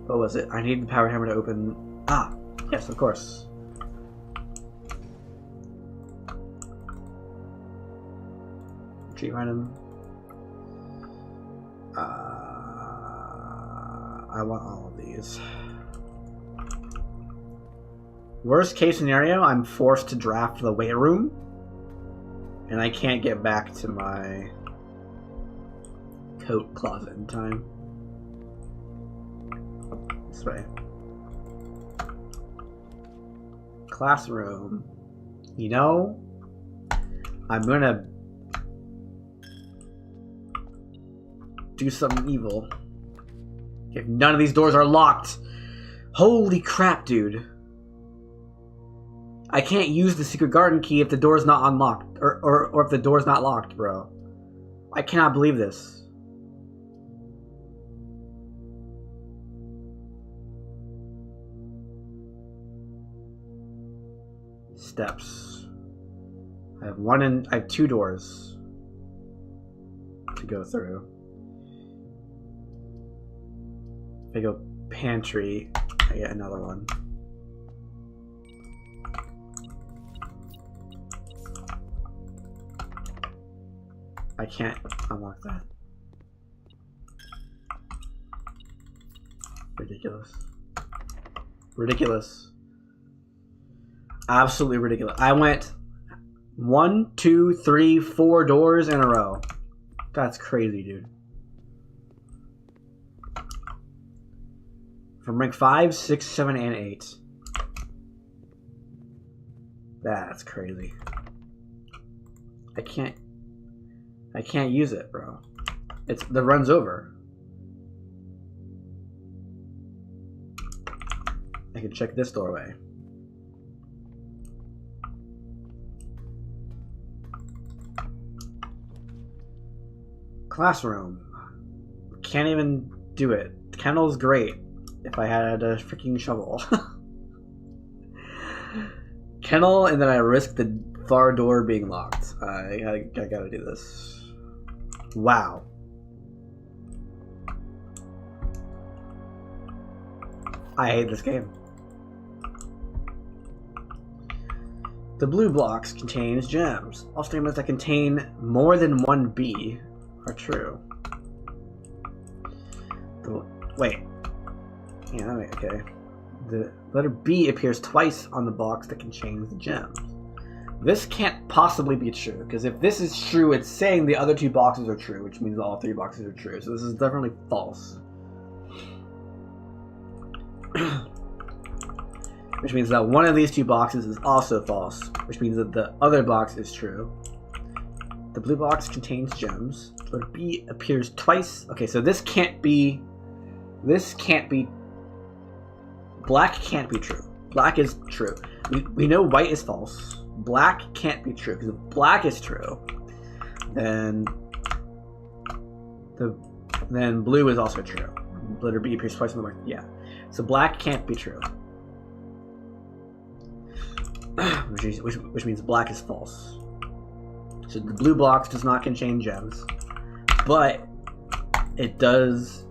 Speaker 1: What was it? I need the power hammer to open. Ah, yes, of course. Retrieve item. I want all of these. Worst case scenario, I'm forced to draft the weight room, and I can't get back to my coat closet in time. This way. Classroom. You know, I'm gonna do something evil. If none of these doors are locked. Holy crap, dude. I can't use the secret garden key if the door's not unlocked. Or if the door's not locked, bro. I cannot believe this. Steps. I have 2 doors to go through. If I go pantry, I get another one. I can't unlock that. Ridiculous. Ridiculous. Absolutely ridiculous. I went 1, 2, 3, 4 doors in a row. That's crazy, dude. From rank 5, 6, 7, and 8. That's crazy. I can't use it, bro. The run's over. I can check this doorway. Classroom. Can't even do it. Kennel's great if I had a freaking shovel. Kennel, and then I risk the far door being locked. I gotta do this. Wow. I hate this game. The blue blocks contains gems. All statements that contain more than 1 B are true. Wait. Yeah, okay. The letter B appears twice on the box that contains the gems. This can't possibly be true, because if this is true, it's saying the other 2 boxes are true, which means all 3 boxes are true. So this is definitely false. Which means that one of these 2 boxes is also false, which means that the other box is true. The blue box contains gems. Letter B appears twice. Okay, so this can't be... Black can't be true. Black is true. We know white is false. Black can't be true, because if black is true, then blue is also true. Letter B appears twice on the mark. Yeah. So black can't be true. which means black is false. So the blue box does not contain gems, but it does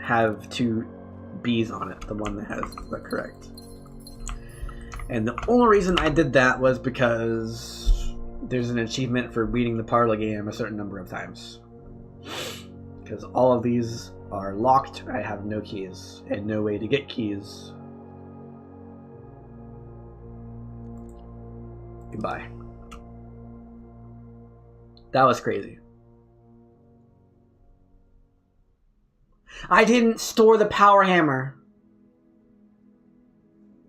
Speaker 1: have 2 B's on it, the one that has the correct. And the only reason I did that was because there's an achievement for beating the parlor game a certain number of times. Because all of these are locked, I have no keys, and no way to get keys. Goodbye. That was crazy. I didn't store the power hammer.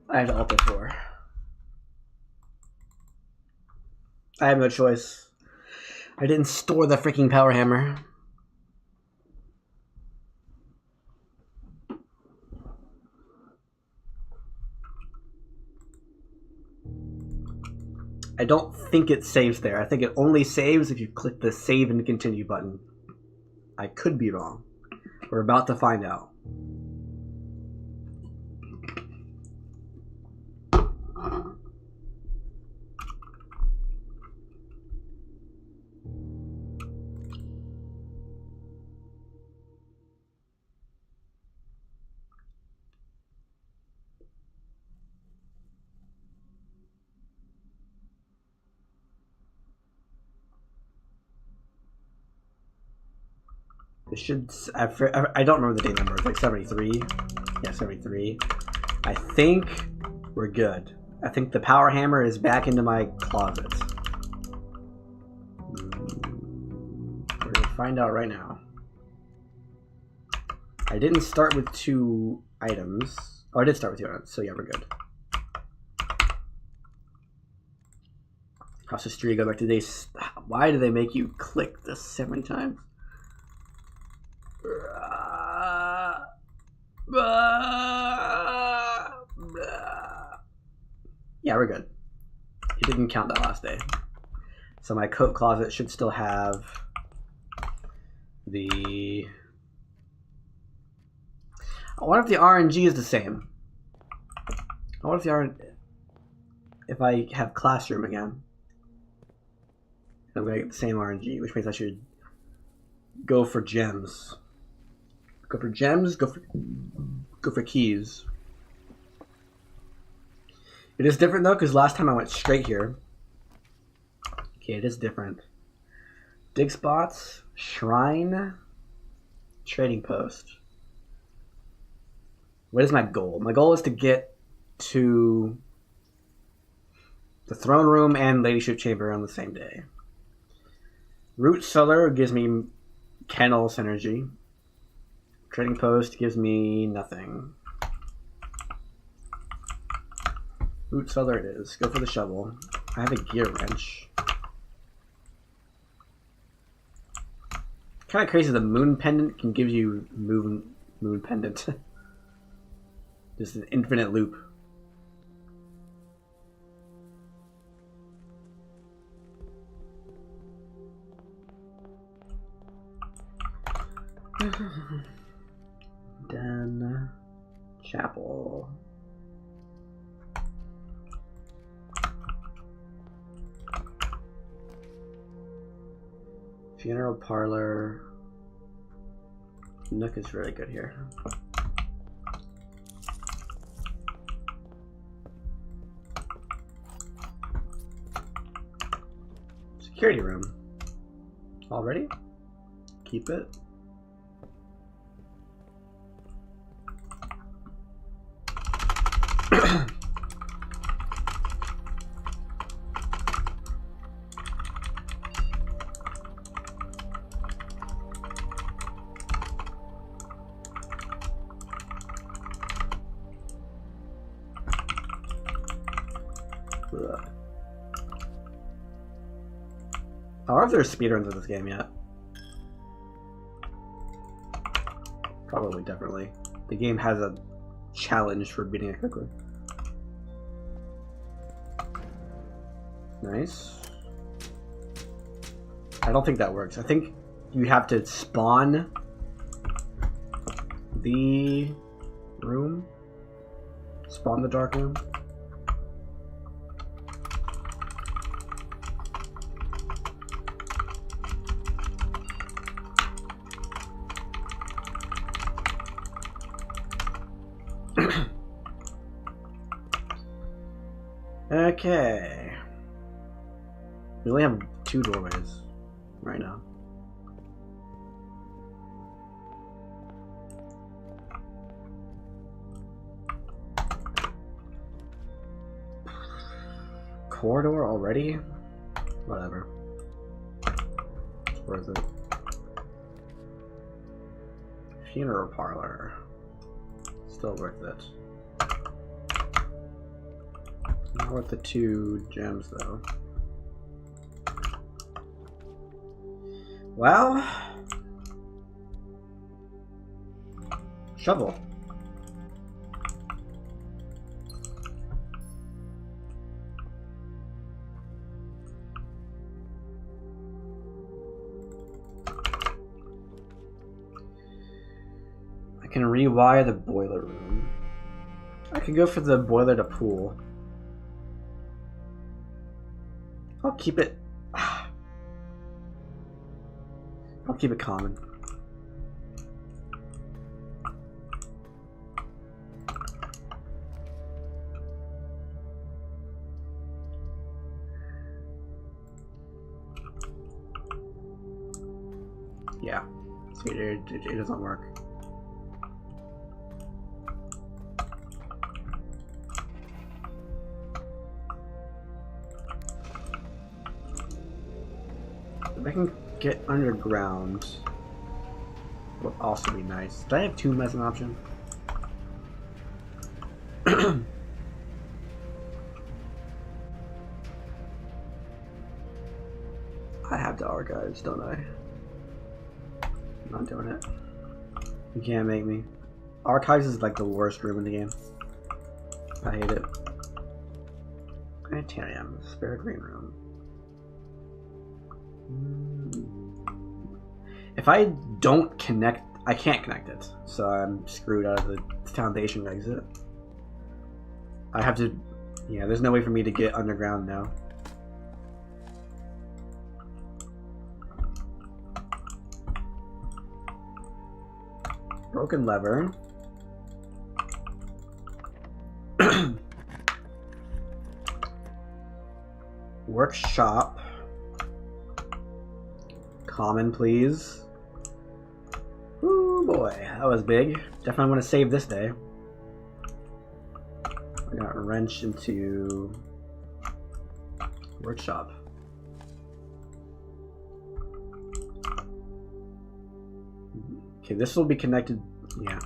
Speaker 1: I have to alt F4. I have no choice. I didn't store the freaking power hammer. I don't think it saves there. I think it only saves if you click the save and continue button. I could be wrong. We're about to find out. This should... I don't remember the date number. It's like 73. Yeah, 73. I think we're good. I think the power hammer is back into my closet. We're going to find out right now. I didn't start with 2 items. Oh, I did start with 2 items, so yeah, we're good. Cross the street, go back to day. Why do they make you click this so many times? Yeah, we're good. It didn't count that last day. So my coat closet should still have the... I wonder if the RNG is the same. I wonder if the RNG... If I have classroom again. I'm going to get the same RNG, which means I should go for gems. Go for gems, go for keys. It is different though, because last time I went straight here. Okay, it is different. Dig spots, shrine, trading post. What is my goal? My goal is to get to the throne room and ladyship chamber on the same day. Root cellar gives me kennel synergy. Trading post gives me nothing. Root cellar it is. Go for the shovel. I have a gear wrench. Kind of crazy the moon pendant can give you moon pendant. Just an infinite loop. Den chapel. Funeral parlor. Nook is really good here. Security room. Already? Keep it. I wonder if there's speedruns of this game yet. Probably, definitely. The game has a challenge for beating it quickly. Nice. I don't think that works. I think you have to spawn the room. Spawn the dark room. Okay. We only have 2 doorways right now. Corridor already? Whatever. It's worth it. Funeral parlor. Still worth it. Not worth the 2 gems though. Well, shovel. I can rewire the boiler room. I can go for the boiler to pool. I'll keep it. I'll keep it common. Yeah, see, it doesn't work. If I can get underground, would also be nice. Did I have 2 as an option? archives, don't I? I'm not doing it. You can't make me. Archives is like the worst room in the game. I hate it. Planetarium, spare green room. If I don't connect, I can't connect it, so I'm screwed out of the foundation exit. I have to, yeah, there's no way for me to get underground now. Broken lever. Workshop. Common, please. Ooh boy, that was big. Definitely want to save this day. I got wrench into workshop. Okay, this will be connected. Yeah.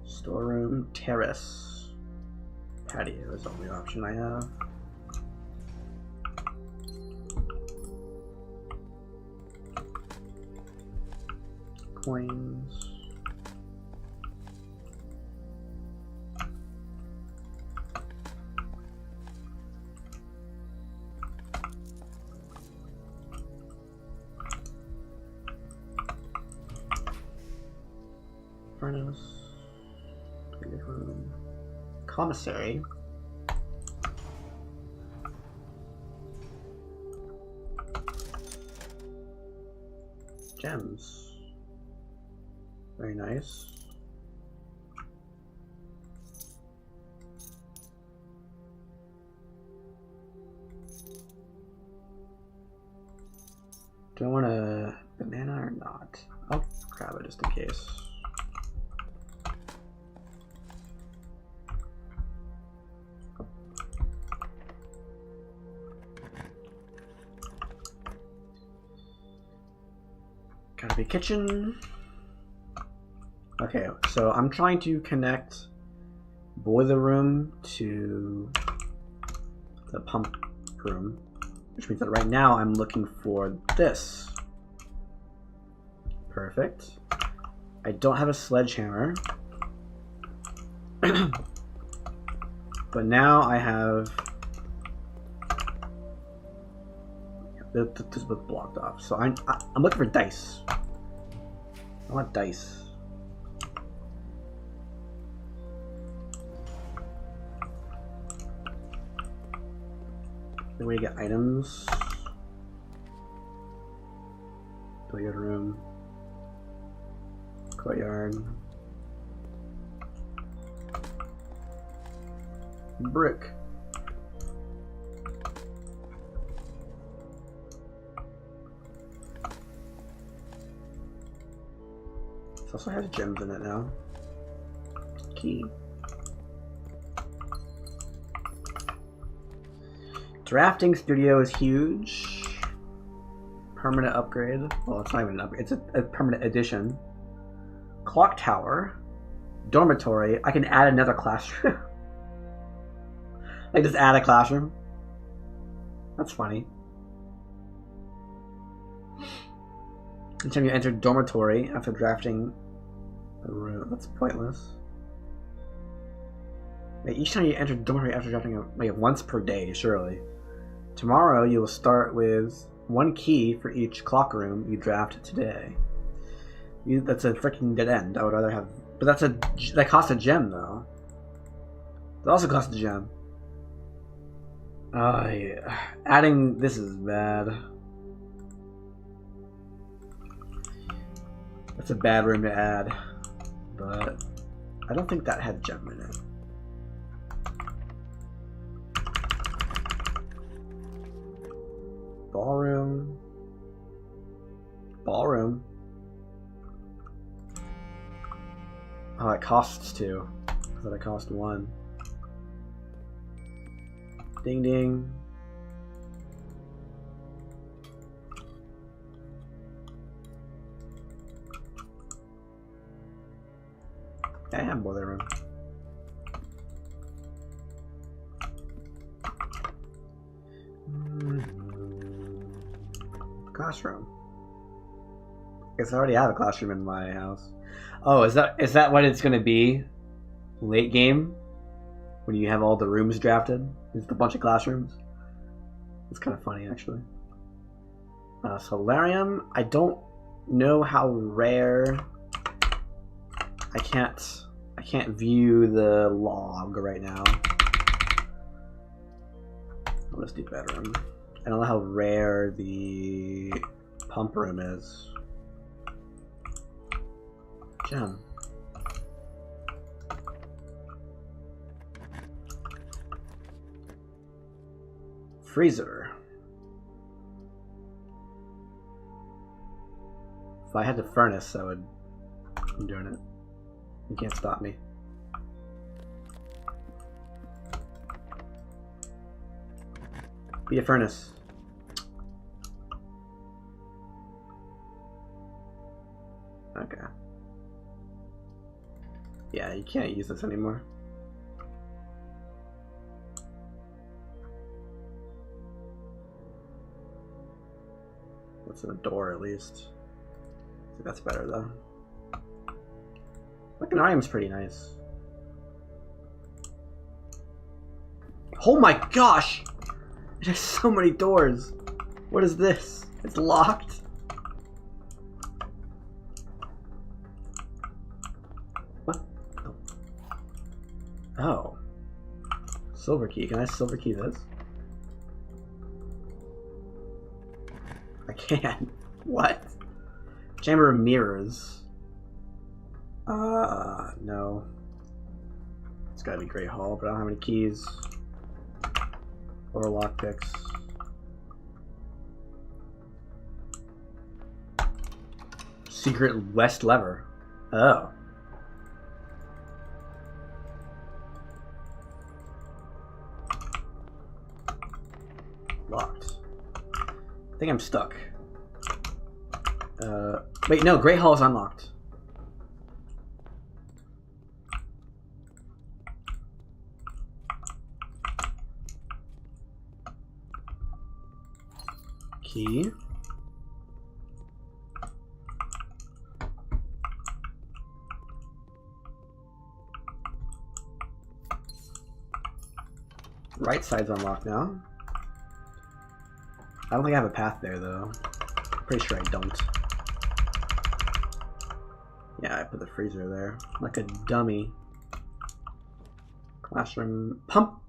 Speaker 1: Storeroom, terrace, patio is the only option I have. Coins. Furnace. Room. Commissary. Gems. Very nice. Do I want a banana or not? I'll grab it just in case. Gotta be kitchen. Okay, so I'm trying to connect boiler room to the pump room, which means that right now I'm looking for this. Perfect. I don't have a sledgehammer, but now I have this was blocked off. So I'm looking for dice. I want dice. The way to get items. Billiard room. Courtyard. Brick. This also has gems in it now. Key. Drafting studio is huge. Permanent upgrade. Well, it's not even an upgrade. It's a permanent addition. Clock tower. Dormitory. I can add another classroom. I just add a classroom. That's funny. Each time you enter dormitory after drafting a room. That's pointless. Wait, each time you enter dormitory after drafting a wait, once per day, surely. Tomorrow you will start with 1 key for each clock room you draft today. That's a freaking dead end. I would rather have, but that costs a gem though. That also costs a gem. Yeah. Adding this is bad. That's a bad room to add, but I don't think that had gem in it. Ballroom. Ballroom. Oh, it costs 2. I thought it cost 1. Ding ding. I have boiler room. Classroom. I guess I already have a classroom in my house. Oh, is that what it's gonna be? Late game? When you have all the rooms drafted? It's a bunch of classrooms? It's kind of funny, actually. Solarium. I don't know how rare. I can't view the log right now. I'll just do bedroom. I don't know how rare the pump room is. Gem. Freezer. If I had the furnace, I'm doing it. You can't stop me. Be a furnace. Okay. Yeah, you can't use this anymore. What's in the door, at least? I think that's better, though. Planetarium's pretty nice. Oh my gosh! There's so many doors. What is this? It's locked. What? Oh. Silver key. Can I silver key this? I can. What? Chamber of Mirrors. No. It's gotta be Great Hall, but I don't have any keys. Or lockpicks. Secret West lever. Oh. Locked. I think I'm stuck. Wait, no, Great Hall is unlocked. Key. Right side's unlocked now. I don't think I have a path there, though. Pretty sure I don't. Yeah, I put the freezer there. Like a dummy. Classroom. Pump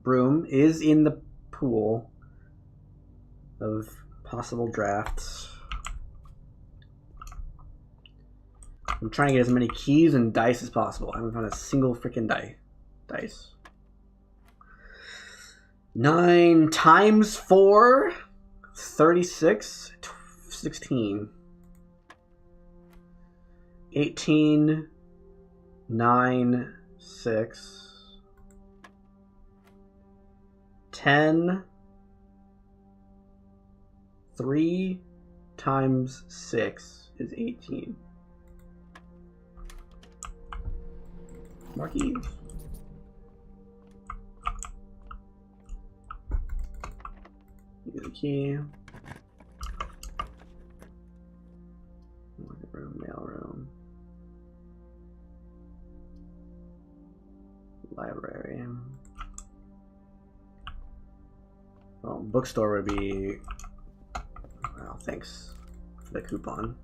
Speaker 1: room is in the pool of possible drafts. I'm trying to get as many keys and dice as possible. I haven't found a single freaking dice. 9 times 4, 36, 16, 18, 9, 6, 10, 3 times 6 is 18. More keys. Use a key. Market room, mail room. Library. Well, bookstore would be... Well, thanks for the coupon.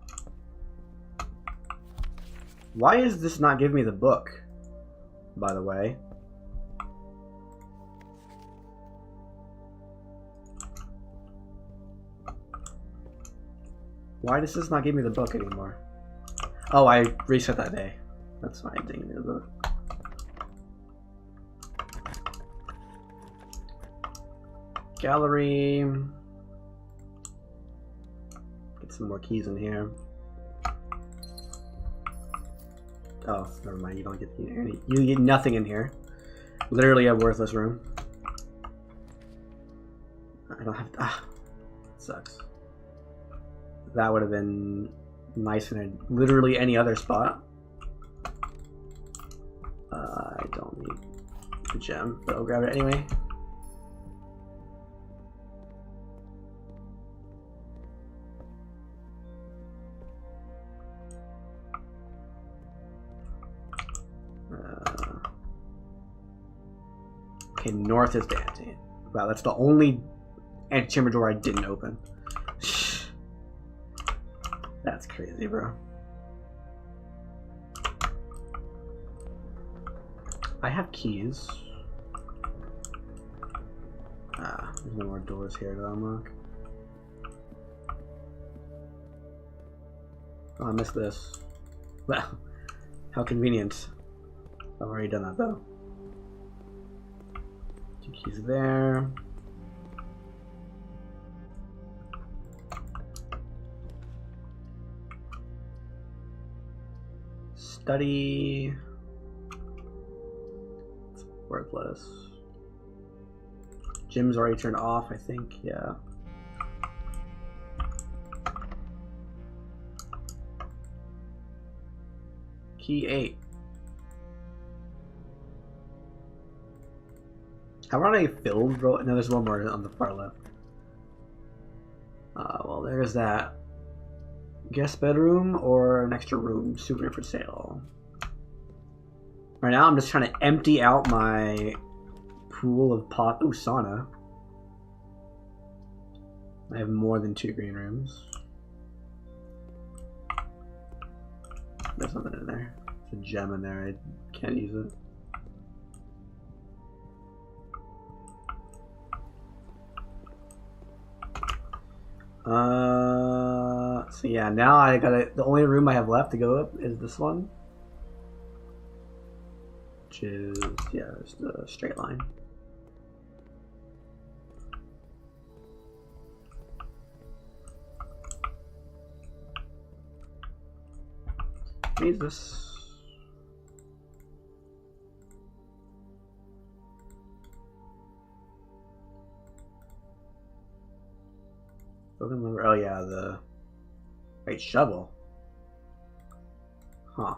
Speaker 1: Why is this not giving me the book, by the way? Why does this not give me the book anymore? Oh, I reset that day. That's why I didn't give me the book. Gallery. Get some more keys in here. Oh, never mind. You don't get any. You get nothing in here. Literally a worthless room. I don't have. Ah, sucks. That would have been nice in literally any other spot. I don't need the gem, but I'll grab it anyway. Okay, north is the ante. Wow, that's the only antechamber door I didn't open. That's crazy, bro. I have keys. Ah, there's no more doors here to unlock. Oh, I missed this. Well, how convenient. I've already done that though. 2 keys there. Study. It's worthless. Gym's already turned off, I think. Yeah. Key 8. How are they filled, bro? No, there's one more on the far left. Well, there's that. Guest bedroom or an extra room, souvenir for sale. Right now, I'm just trying to empty out my pool of pot. Ooh, sauna. I have more than 2 green rooms. There's something in there. There's a gem in there. I can't use it. So yeah, now I gotta. The only room I have left to go up is this one, which is it's the straight line. What is this? Oh yeah, the right shovel. Huh.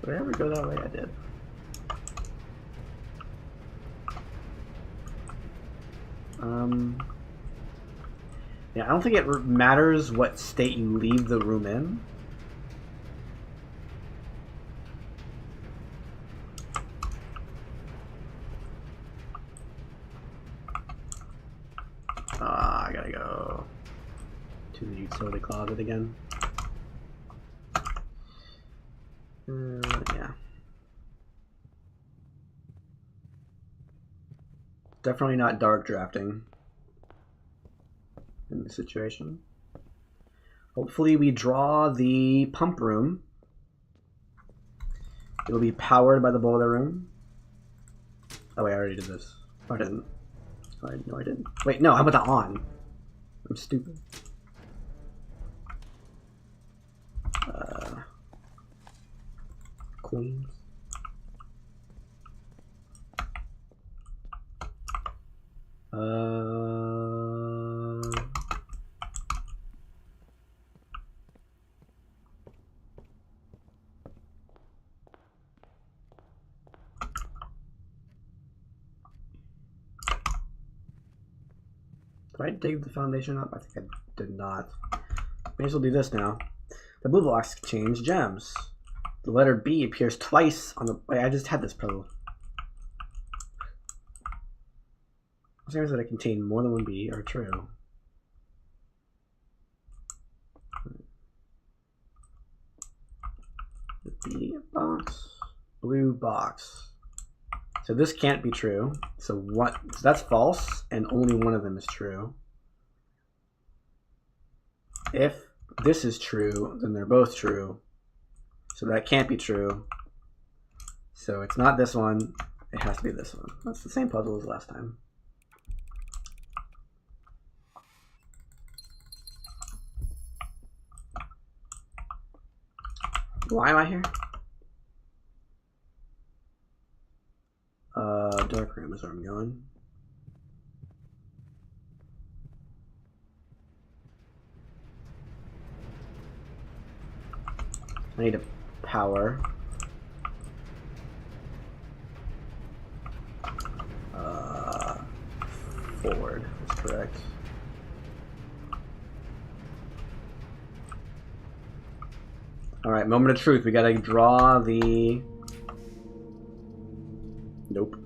Speaker 1: Did I ever go that way? I did. Yeah, I don't think it matters what state you leave the room in. I gotta go to the utility closet again. Yeah. Definitely not dark drafting in this situation. Hopefully we draw the pump room. It'll be powered by the boiler room. Oh wait, I already did this. Oh, I didn't. Oh, no, I didn't. Wait, no, how about that on? I'm stupid. Queens. Did I dig the foundation up? I think I did not. May as well do this now. The blue blocks change gems. The letter B appears twice on the. Wait, I just had this puzzle. Things that contain more than one B are true. The B box, blue box. So this can't be true. So what? So that's false, and only one of them is true. If this is true, then they're both true. So that can't be true. So it's not this one. It has to be this one. That's the same puzzle as last time. Why am I here? Dark room is where I'm going. I need a power. forward. That's correct. Alright, moment of truth. We gotta draw the... Nope.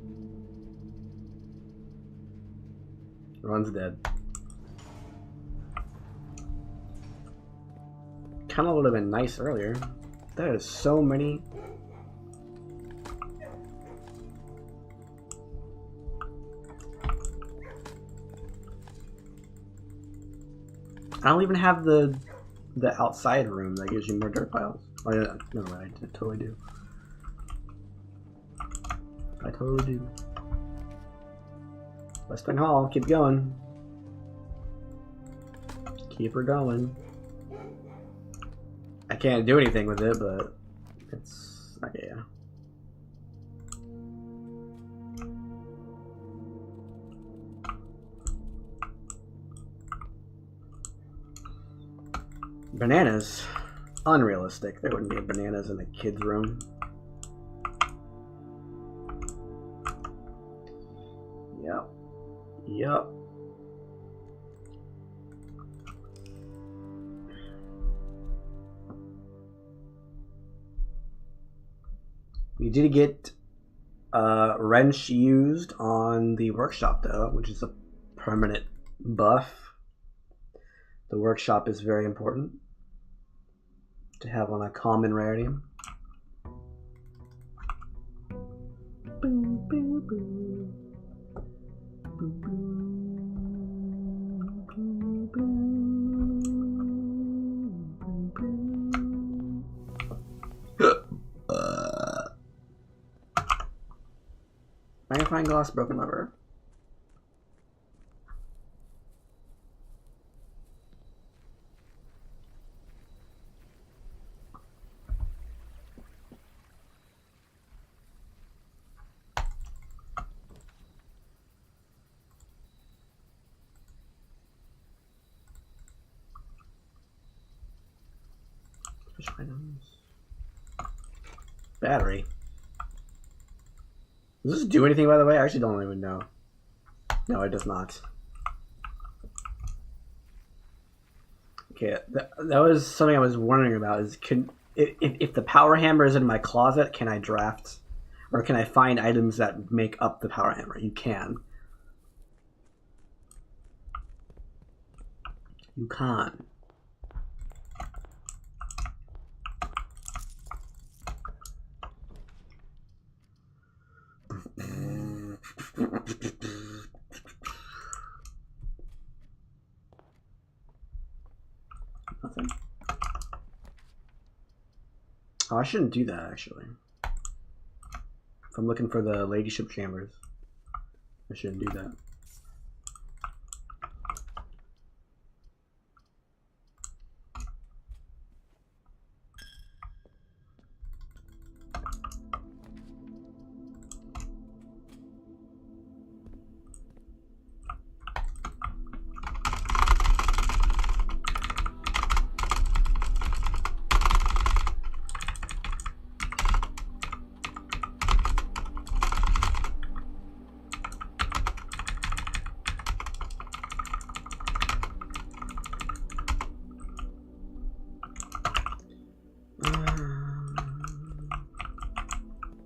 Speaker 1: Ron's dead. Kinda would have been nice earlier. There are so many... I don't even have the outside room that gives you more dirt piles. Oh yeah, no, I totally do. I totally do. West Wing Hall, keep going. Keep her going. I can't do anything with it, but it's okay. Yeah. Bananas. Unrealistic. There wouldn't be bananas in a kid's room. Yep. Yep. We did get wrench used on the workshop though, which is a permanent buff. The workshop is very important to have on a common rarity. Boo, boo, boo. Boo, boo, boo, boo. Magnifying glass, broken lever. Items. Battery. Does this do anything, by the way? I actually don't even know. No, it does not. Okay, that was something I was wondering about. Is if the power hammer is in my closet, can I draft, or can I find items that make up the power hammer? You can. You can. Nothing. Oh, I shouldn't do that actually. If I'm looking for the ladyship chambers, I shouldn't do that.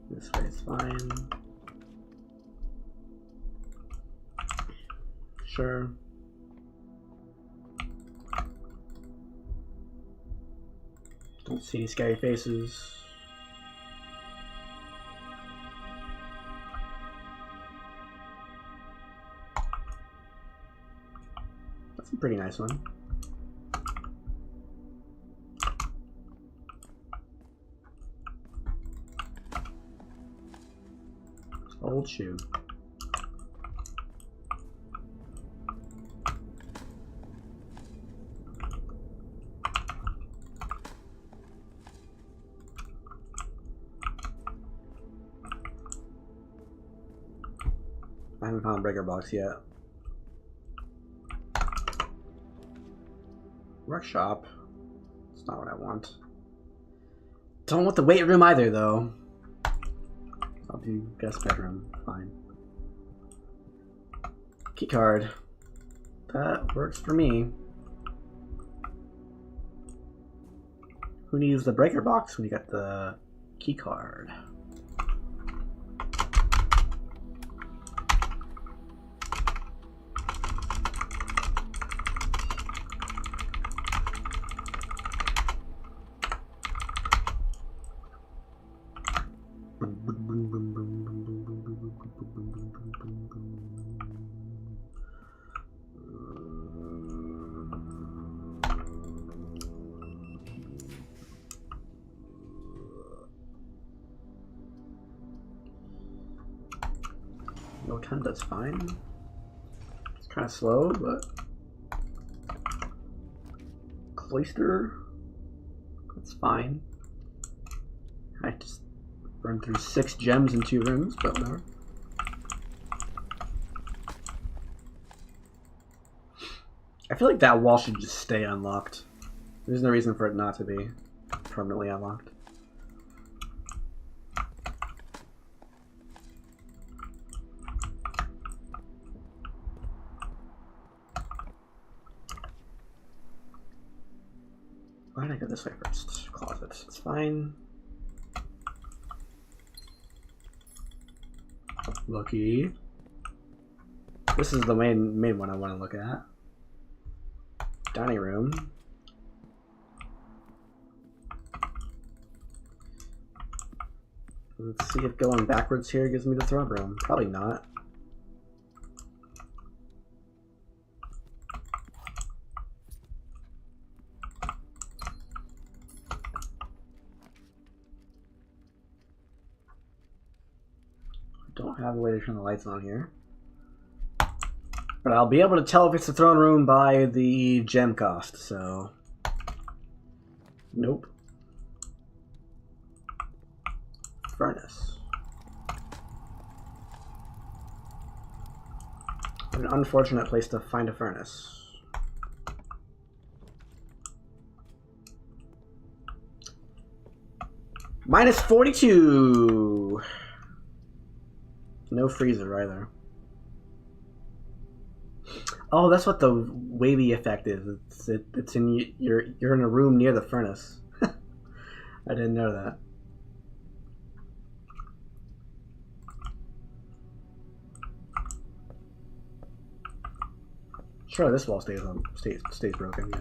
Speaker 1: This way is fine. Sure. Don't see any scary faces. That's a pretty nice one. Old shoe. I haven't found a breaker box yet. Workshop. It's not what I want. Don't want the weight room either, though. I'll do guest bedroom. Fine. Key card. That works for me. Who needs the breaker box when you got the key card? No 10, that's fine. It's kind of slow, but cloister, that's fine. I just burned through 6 gems in 2 rooms, but whatever. I feel like that wall should just stay unlocked. There's no reason for it not to be permanently unlocked. Why did I go this way first? Closet. It's fine. Lucky. This is the main one I want to look at. Dining room. Let's see if going backwards here gives me the throne room. Probably not. Don't have a way to turn the lights on here. But I'll be able to tell if it's the throne room by the gem cost, so... Nope. Furnace. An unfortunate place to find a furnace. Minus 42! No freezer either. Oh, that's what the wavy effect is. It's in you're in a room near the furnace. I didn't know that. Sure, this wall stays broken. Yeah.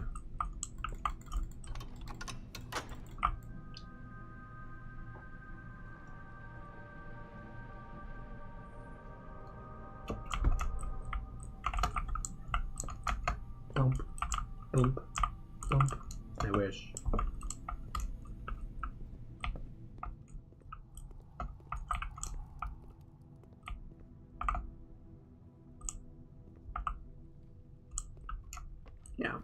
Speaker 1: Bump, bump, bump. I wish. Yeah.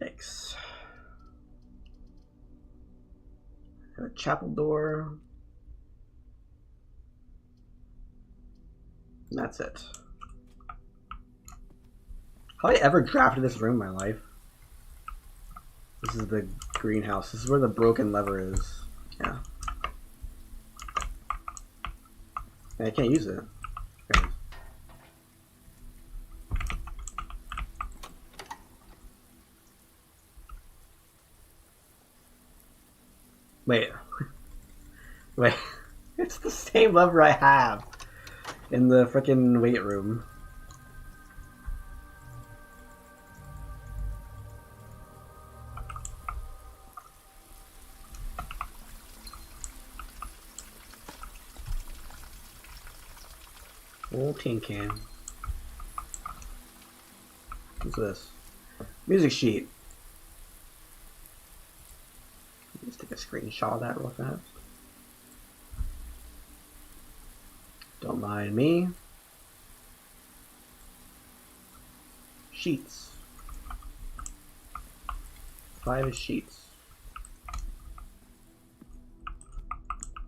Speaker 1: Yikes. Got a chapel door. And that's it. Have I ever drafted this room in my life? This is the greenhouse. This is where the broken lever is. Yeah. I can't use it. Okay. Wait. Wait. It's the same lever I have in the frickin' weight room. Old tin can. What's this? Music sheet. Let's take a screenshot of that real fast. Don't mind me. Sheets. 5 is sheets.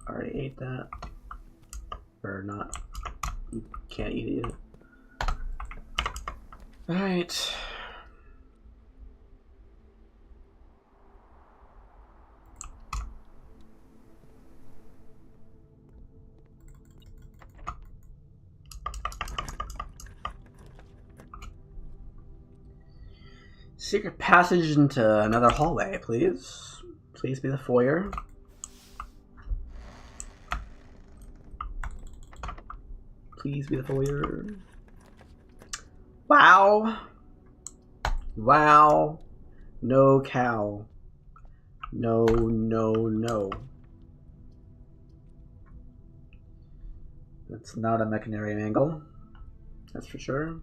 Speaker 1: Already ate that. Or not. You can't eat it. Alright. Secret passage into another hallway, please. Please be the foyer. Please be the foyer. Wow. Wow. No cow. No, no, no. That's not a mechanarium angle. That's for sure.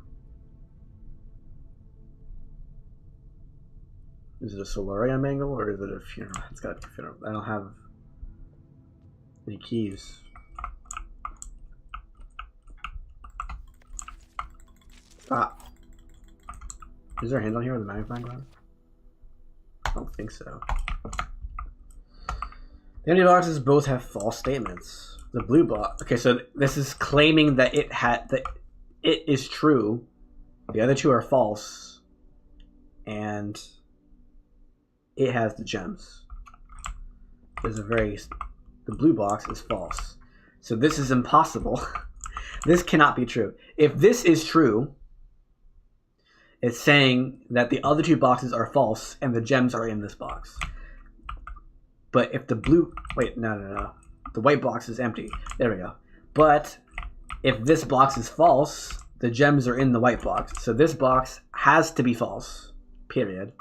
Speaker 1: Is it a solarium angle or is it a funeral? It's got to be a funeral. I don't have any keys. Stop. Is there a hand on here with a magnifying glass? I don't think so. The empty boxes both have false statements. The blue box. Okay, so this is claiming that it is true. The other two are false, and it has the gems. The blue box is false. So this is impossible. This cannot be true. If this is true, it's saying that the other two boxes are false and the gems are in this box. But if the blue... Wait, no. The white box is empty. There we go. But if this box is false, the gems are in the white box. So this box has to be false. Period.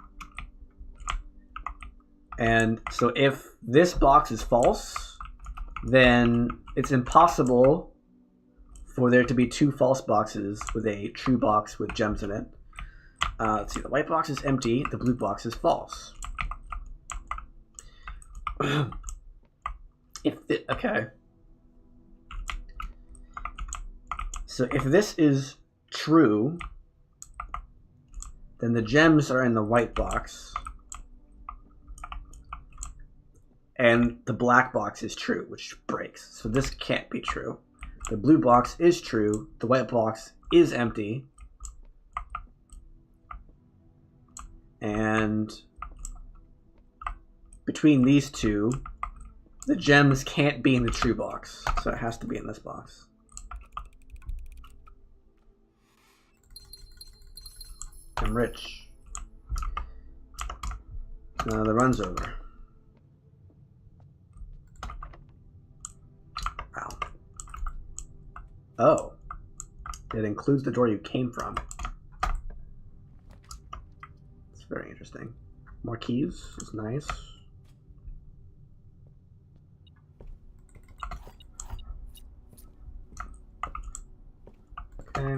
Speaker 1: And so if this box is false, then it's impossible for there to be two false boxes with a true box with gems in it. Let's see, the white box is empty, the blue box is false. Okay. So if this is true, then the gems are in the white box, and the black box is true, which breaks. So this can't be true. The blue box is true, the white box is empty, and between these two, the gems can't be in the true box, so it has to be in this box. I'm rich. Now the run's over. Wow. Oh. It includes the door you came from. It's very interesting. More keys is nice. Okay.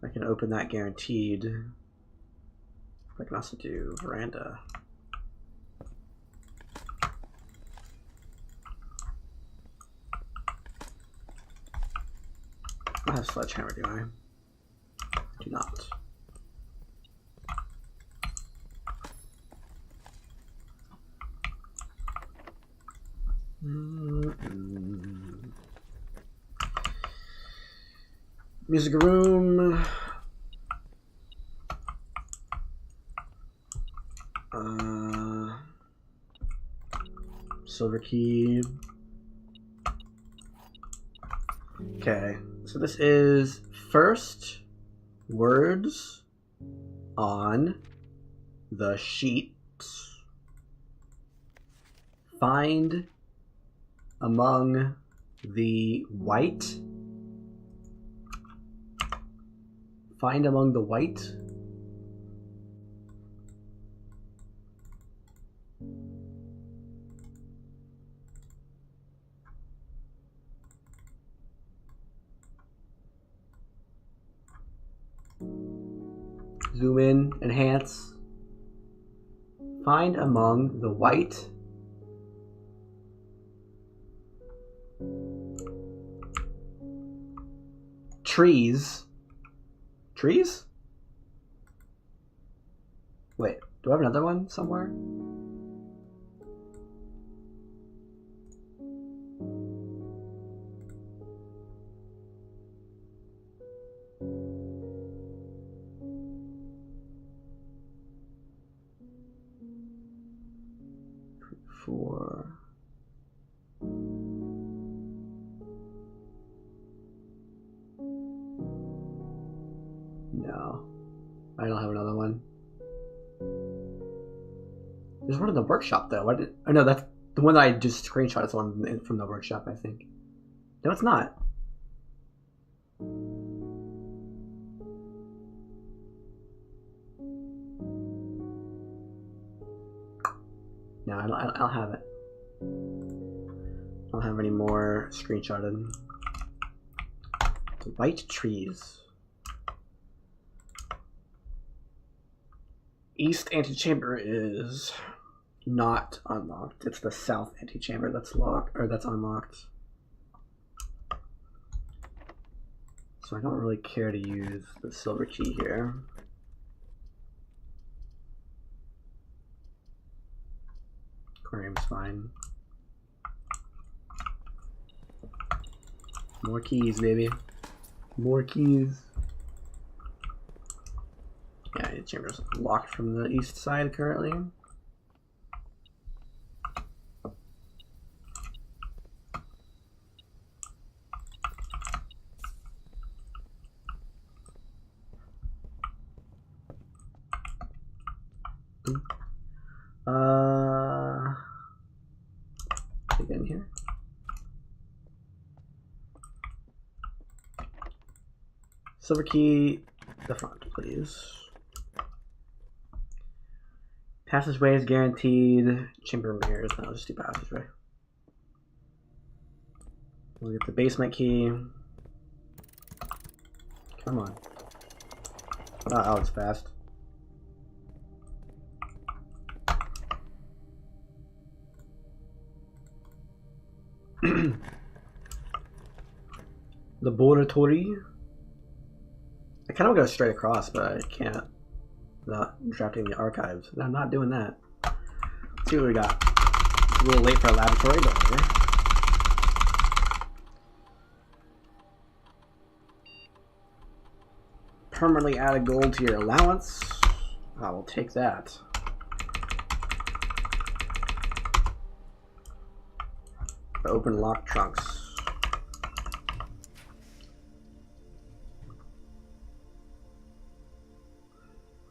Speaker 1: I can open that guaranteed. I can also do veranda. I have sledgehammer, do I? Do not. Music room. Silver key. Okay, so this is first words on the sheet. Find among the white. Find among the white. Zoom in, enhance. Find among the white. Trees. Trees? Wait, do I have another one somewhere? Four. I don't have another one. There's one in the workshop though. Oh no, that's the one that I just screenshot. Is one from the workshop, I think. No, it's not. No, I don't have it. I don't have any more screenshotted. The white trees. East antechamber is not unlocked. It's the south antechamber that's locked, or that's unlocked. So I don't really care to use the silver key here. Aquarium's fine. More keys, baby. More keys. Yeah, the chamber's locked from the east side currently. Get in here. Silver key, the front, please. Passageway is guaranteed. Chamber mirrors. No, I'll just do passageway. We'll get the basement key. Come on. Oh, it's fast. Laboratory. I kind of go straight across, but I can't without drafting the archives. I'm not doing that. Let's see what we got. It's a little late for a laboratory, but whatever. Permanently added gold to your allowance. I will take that. Open locked trunks.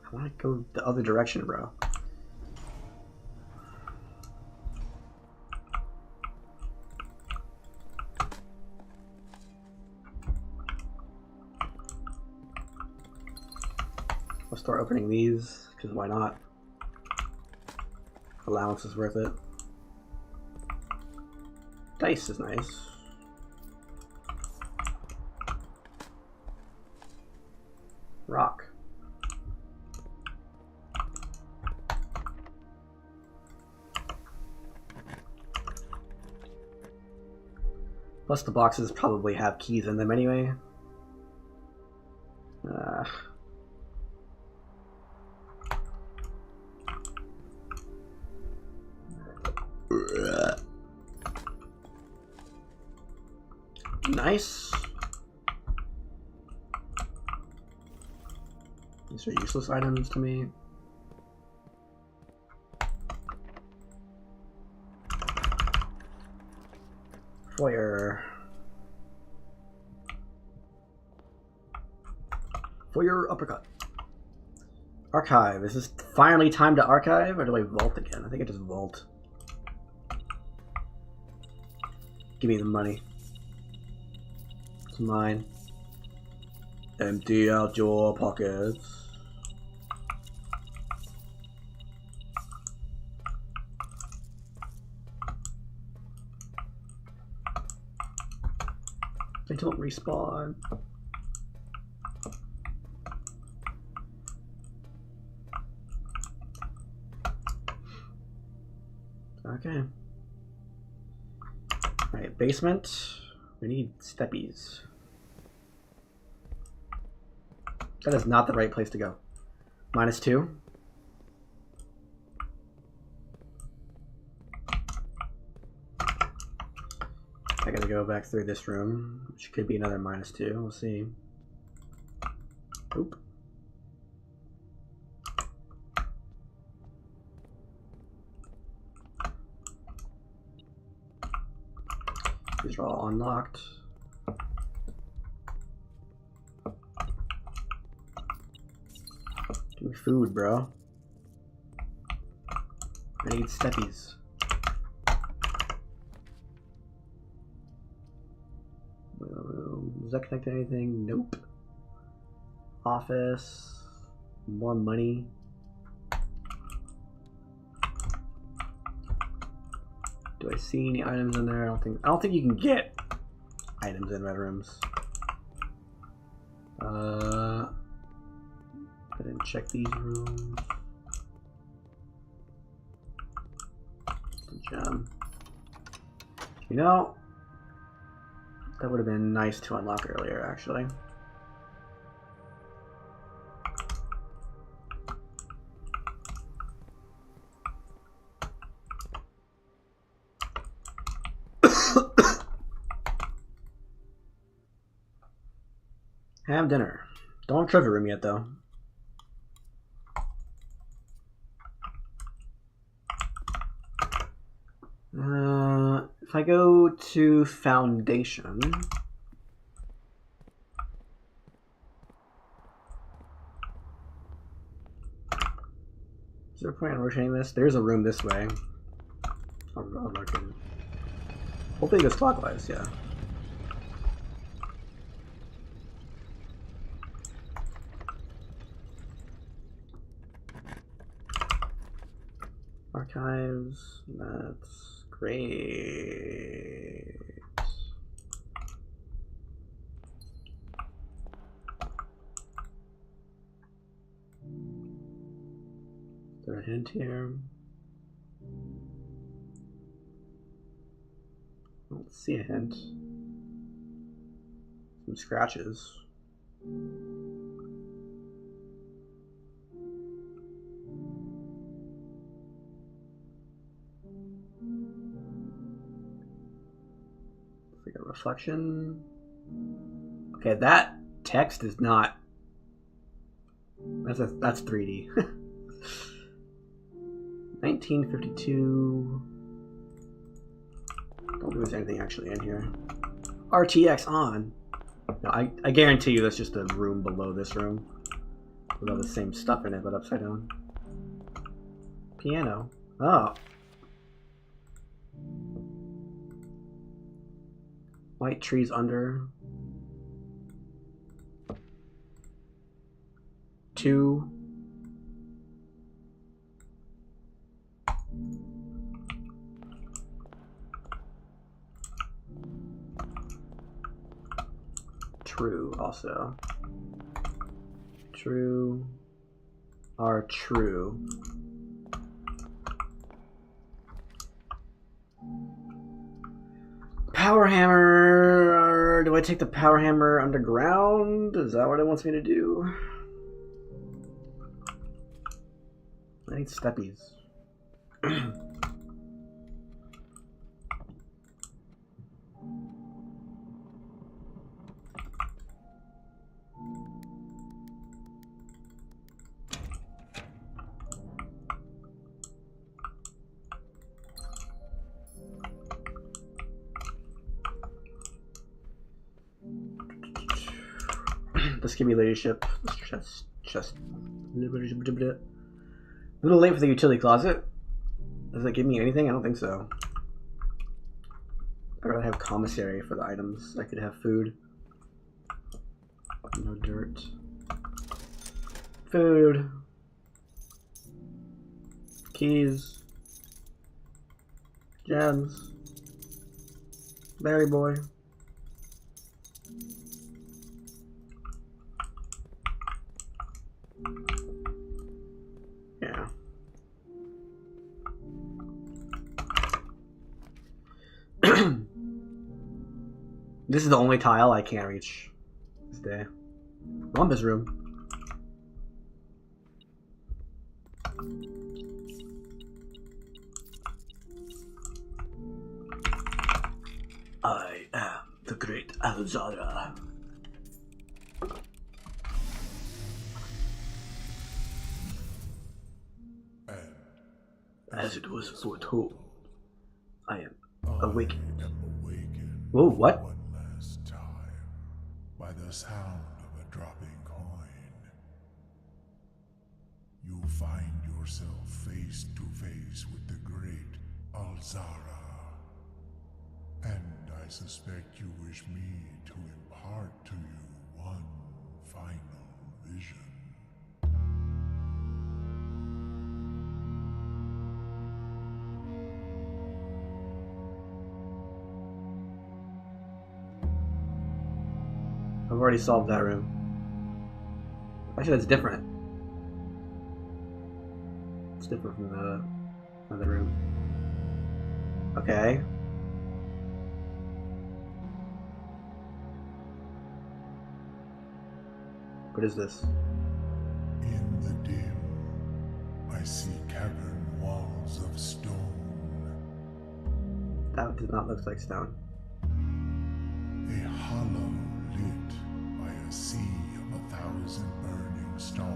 Speaker 1: I want to go the other direction, bro. I'll start opening these, because why not? Allowance is worth it. Dice is nice. Rock. Plus the boxes probably have keys in them anyway. Nice. These are useless items to me. Foyer. Foyer uppercut. Archive. Is this finally time to archive, or do I vault again? I think I just vault. Give me the money. It's mine. Empty out your pockets. They don't respawn. Okay. Alright, basement. We need steppies. That is not the right place to go. -2. I gotta go back through this room, which could be another -2. We'll see. Oop. These are all unlocked. food, bro. I need steppies. Does that connect to anything? Nope. Office. More money. Do I see any items in there? I don't think you can get items in red rooms. I didn't check these rooms. Gem. You know, that would have been nice to unlock earlier, actually. Have dinner. Don't have trophy room yet, though. If I go to Foundation, is there a point in rotating this? There's a room this way. I'll mark it. Hopefully it goes clockwise, yeah. Archives, that's great. Is there a hint here? I don't see a hint. Some scratches. Like a reflection. Okay, that text is not. That's 3D. 1952. Don't think there's anything actually in here. RTX on. No, I guarantee you that's just a room below this room. With all the same stuff in it, but upside down. Piano. Oh. White trees under. 2. True also. True. Are true. Power hammer. Do I take the power hammer underground? Is that what it wants me to do? I need steppies. Let's give me leadership. Just a little late for the utility closet. Does it give me anything? I don't think so. I'd rather have commissary for the items. I could have food. No dirt. Food. Keys. Gems. Berry boy. Yeah. This is the only tile I can't reach this day. Rhombus room. I am the great Alzara. As it was foretold, I am awakened. Whoa, what?
Speaker 2: One last time, by the sound of a dropping coin. find yourself face to face with the great Alzara. And I suspect you wish me to impart to you one final vision.
Speaker 1: I've already solved that room. Actually, that's different. It's different from the other room. Okay. What is this?
Speaker 2: In the dim, I see cavern walls of stone.
Speaker 1: That does not look like stone.
Speaker 2: A hollow lit by a sea of 1,000 burning stars.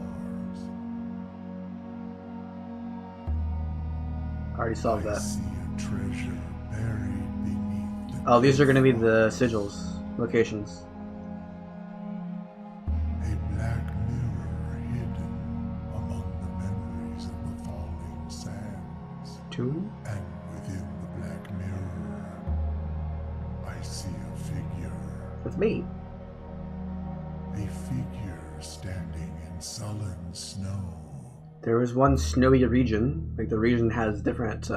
Speaker 1: I already solved
Speaker 2: I
Speaker 1: that.
Speaker 2: see a treasure buried beneath the
Speaker 1: Oh, these are going to be the sigils, locations.
Speaker 2: A black mirror hidden among the memories of the falling sands.
Speaker 1: Tomb?
Speaker 2: And within the black mirror, I see a figure.
Speaker 1: That's me.
Speaker 2: A figure standing in sullen snow.
Speaker 1: There was one snowy region. Like, the region has different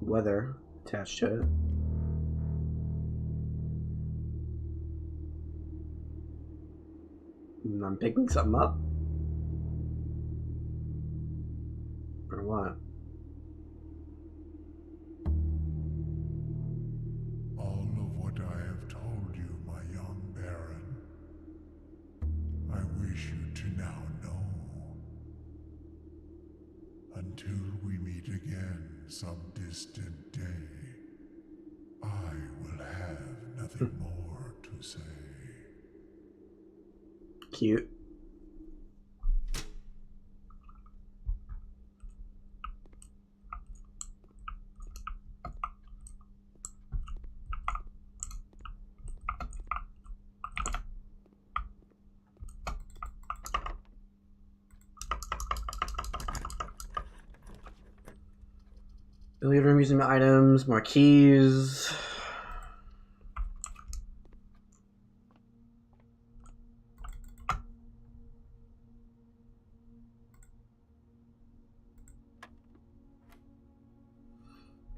Speaker 1: weather attached to it. And I'm picking something up. Or what?
Speaker 2: All of what I have told you, my young Baron, I wish you to now know. Until we meet again some distant day, I will have nothing more to say.
Speaker 1: Cute. Billiard room using items, more keys.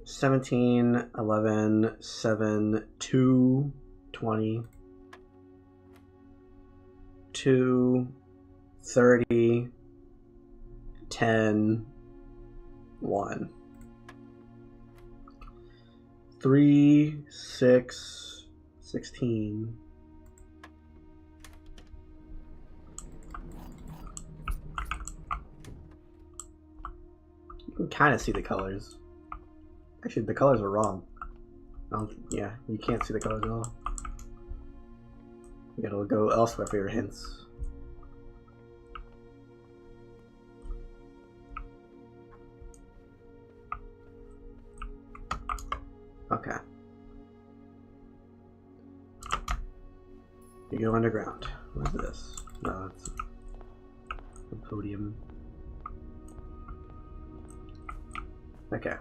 Speaker 1: $17, $11, $7, $2, $20, $2, $30, $10, $1. 3, 6, 16. You can kind of see the colors. Actually, the colors are wrong. Yeah, you can't see the colors at all. You gotta go elsewhere for your hints. Okay. You go underground. What is this? No, it's a podium. Okay.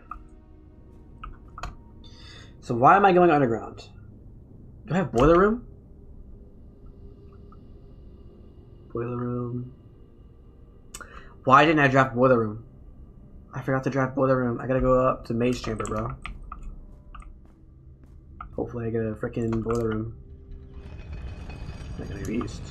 Speaker 1: So why am I going underground? Do I have boiler room? Boiler room. Why didn't I draft boiler room? I forgot to draft boiler room. I gotta go up to Maze Chamber, bro. Hopefully I get a freaking boiler room. I'm gonna be east.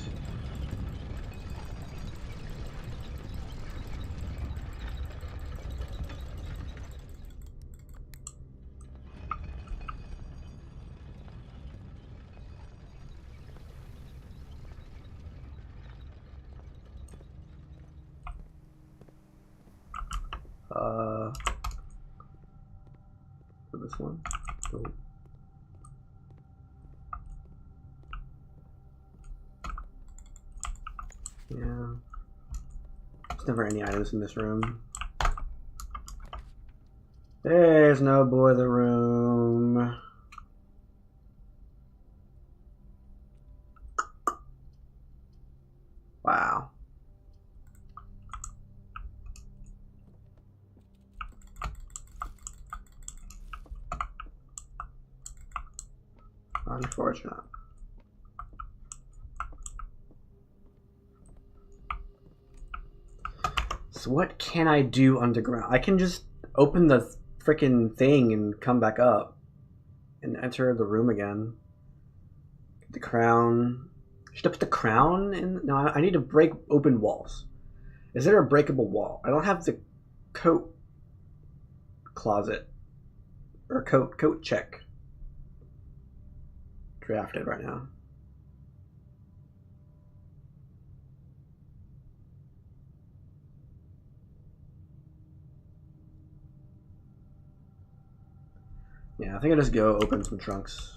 Speaker 1: For this one. Oh. Yeah. There's never any items in this room. There's no boiler room. Wow. Unfortunate. So what can I do underground? I can just open the freaking thing and come back up and enter the room again. The crown. Should I put the crown in? No, I need to break open walls. Is there a breakable wall? I don't have the coat closet or coat check drafted right now. Yeah, I think I just go open some trunks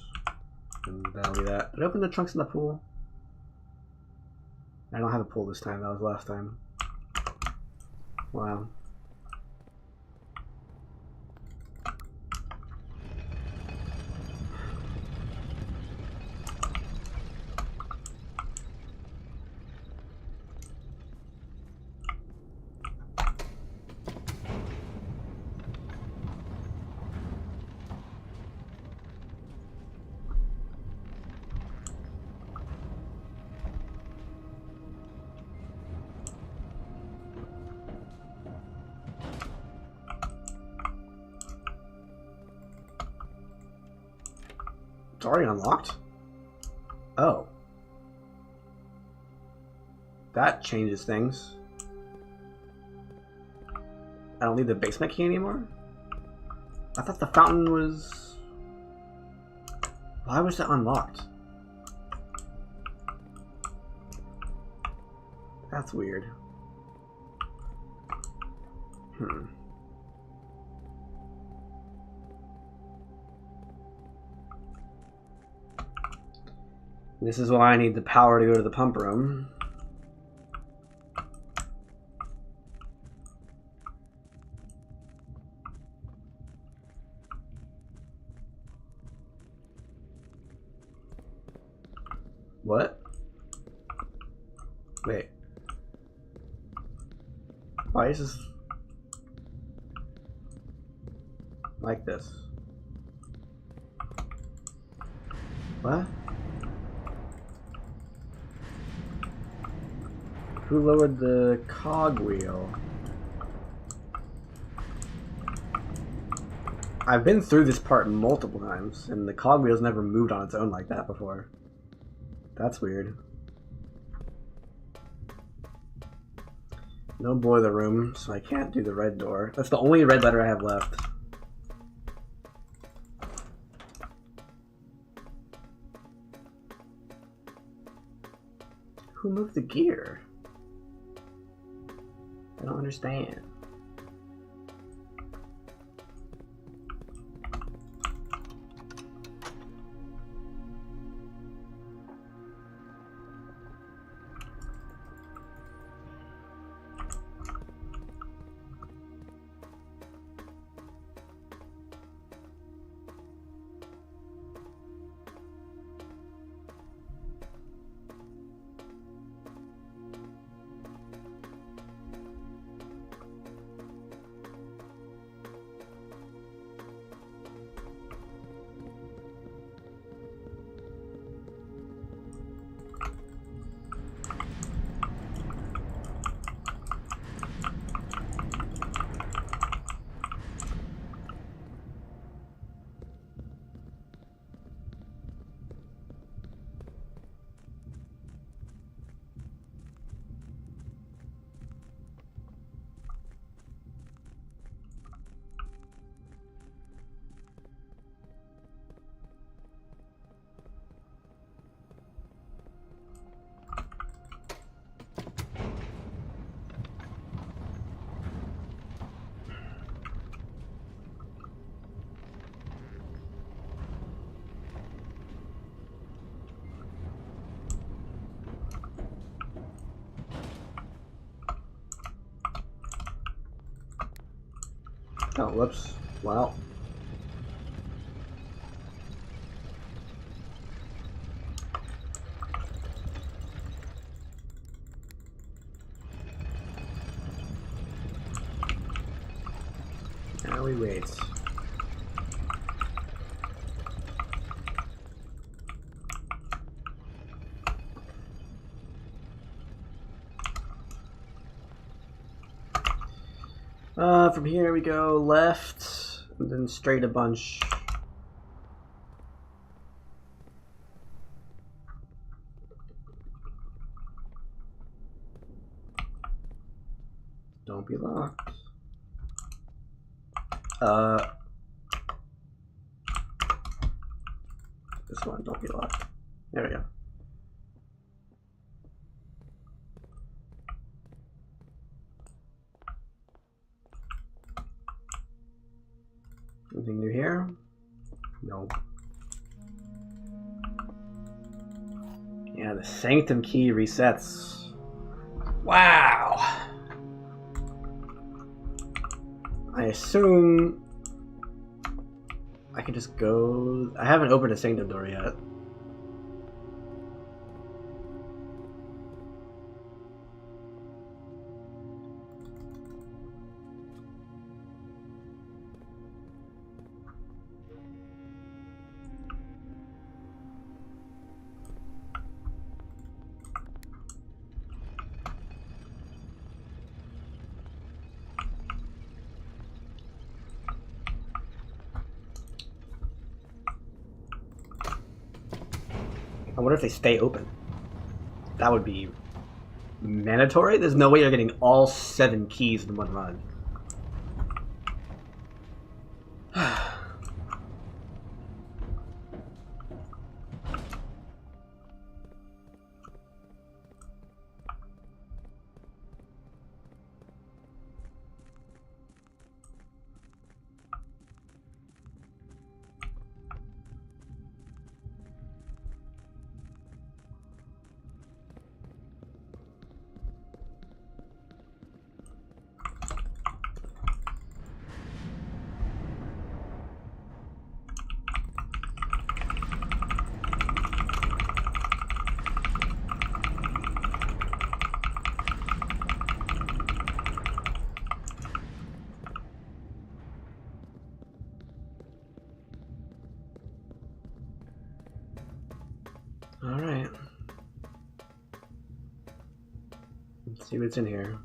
Speaker 1: and that'll be that. Did I open the trunks in the pool? I don't have a pool this time. That was last time. Wow. It's already unlocked? Oh. That changes things. I don't need the basement key anymore? I thought the fountain was... Why was it unlocked? That's weird. This is why I need the power to go to the pump room. What? Wait. Why is this like this? What? Who lowered the cogwheel? I've been through this part multiple times, and the cogwheel's never moved on its own like that before. That's weird. No boiler room, so I can't do the red door. That's the only red letter I have left. Who moved the gear? I don't understand. Oh, whoops. Wow. While we wait. From here we go left, and then straight a bunch. Don't be locked. This one, don't be locked. There we go. Anything new here? No. Yeah, the Sanctum key resets. Wow! I assume I can just go... I haven't opened a Sanctum door yet. I wonder if they stay open. That would be mandatory? There's no way you're getting all 7 keys in one run. Alright. Let's see what's in here.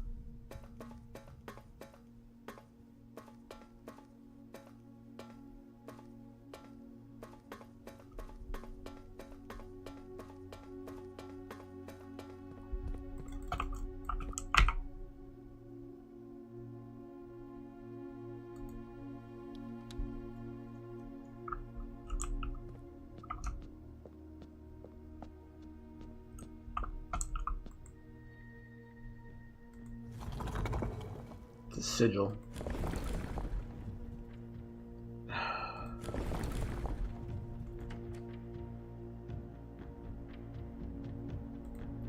Speaker 1: Sigil.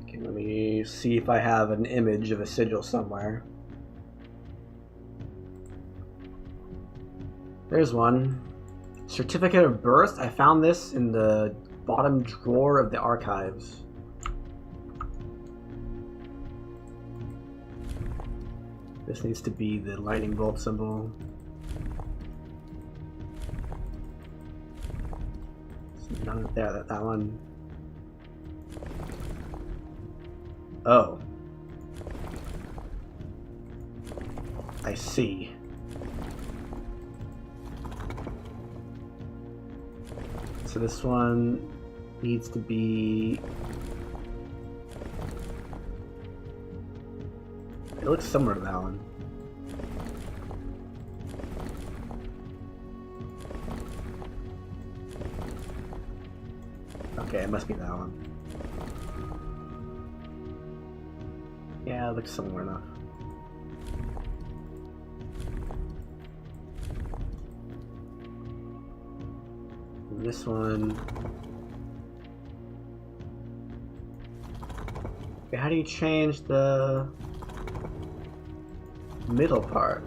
Speaker 1: Okay, let me see if I have an image of a sigil somewhere. There's one. Certificate of birth. I found this in the bottom drawer of the archives. This needs to be the lightning bolt symbol. There's none there. That one. Oh. I see. So this one needs to be... It looks similar to that one. Okay, it must be that one. Yeah, it looks similar enough. And this one... Okay, how do you change the middle part?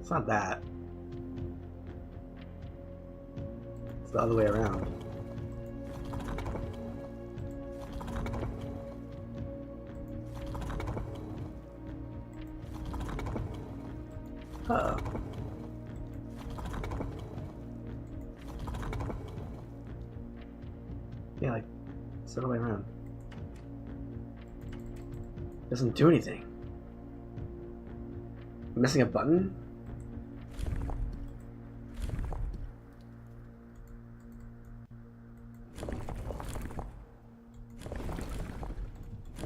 Speaker 1: It's not that. It's the other way around. Yeah, like, it's the other way around. Doesn't do anything. I'm missing a button?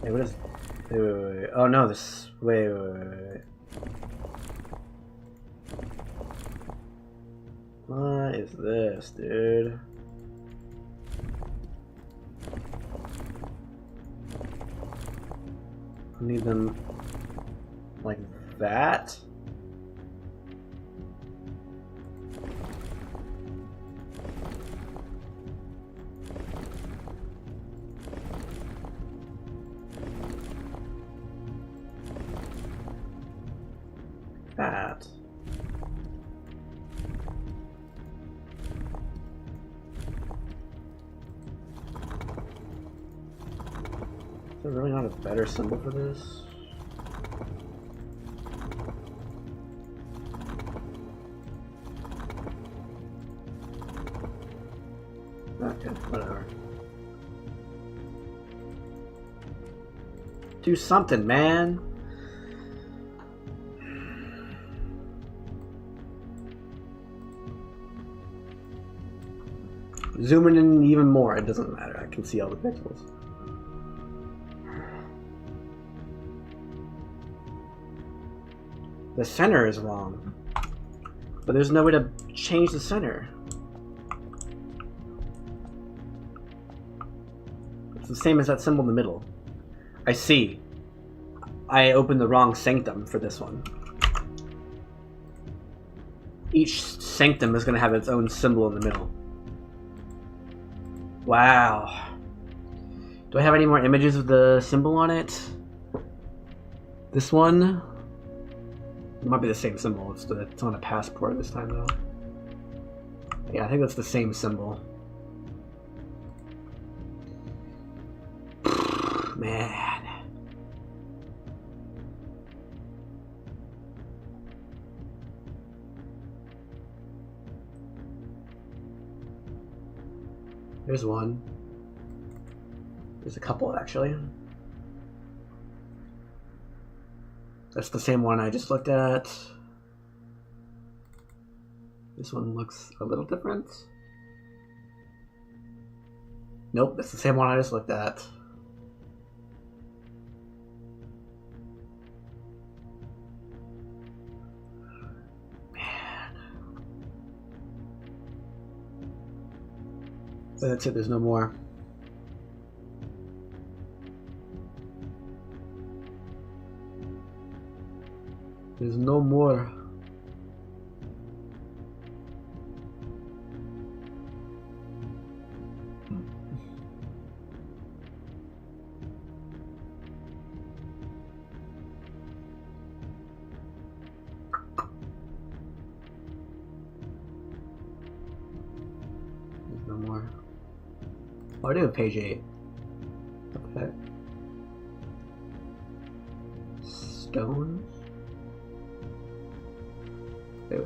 Speaker 1: Hey, what is... Wait. Oh no, this... Wait. What is this, dude? I need them... like that? That. Is there really not a better symbol for this? Okay, whatever. Do something, man! Zooming in even more, it doesn't matter. I can see all the pixels. The center is wrong. But there's no way to change the center. It's the same as that symbol in the middle. I see. I opened the wrong sanctum for this one. Each sanctum is going to have its own symbol in the middle. Wow. Do I have any more images of the symbol on it? This one? It might be the same symbol. It's on a passport this time, though. Yeah, I think that's the same symbol. Man. There's one. There's a couple, actually. That's the same one I just looked at. This one looks a little different. Nope, that's the same one I just looked at. Man. So that's it, there's no more. There's no more. There's no more. Oh, I do have page 8. Okay. Stones? Wait.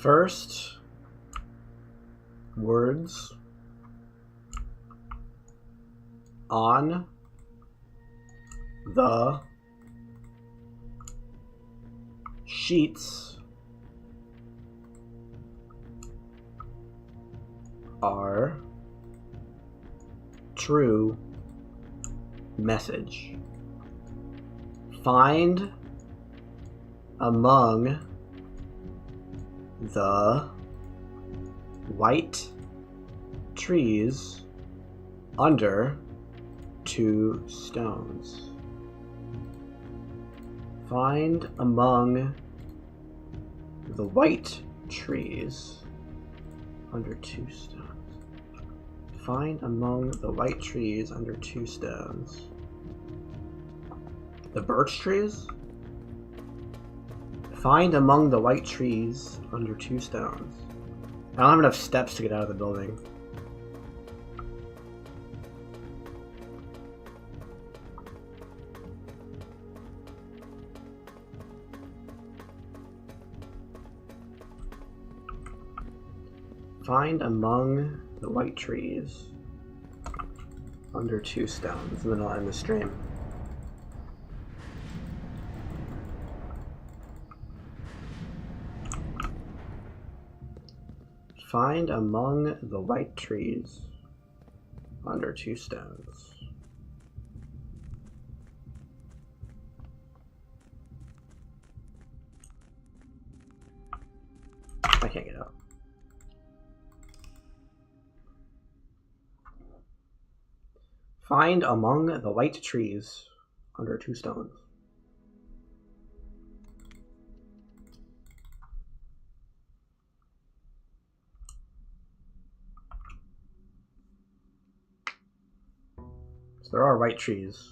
Speaker 1: First, words on the sheets are true message. Find among the white trees under 2 stones. Find among the white trees under 2 stones. Find among the white trees under 2 stones. The birch trees? Find among the white trees under 2 stones. I don't have enough steps to get out of the building. Find among the white trees under 2 stones, and then I'll end the stream. Find among the white trees under 2 stones. I can't get out. Find among the white trees under 2 stones. So there are white trees.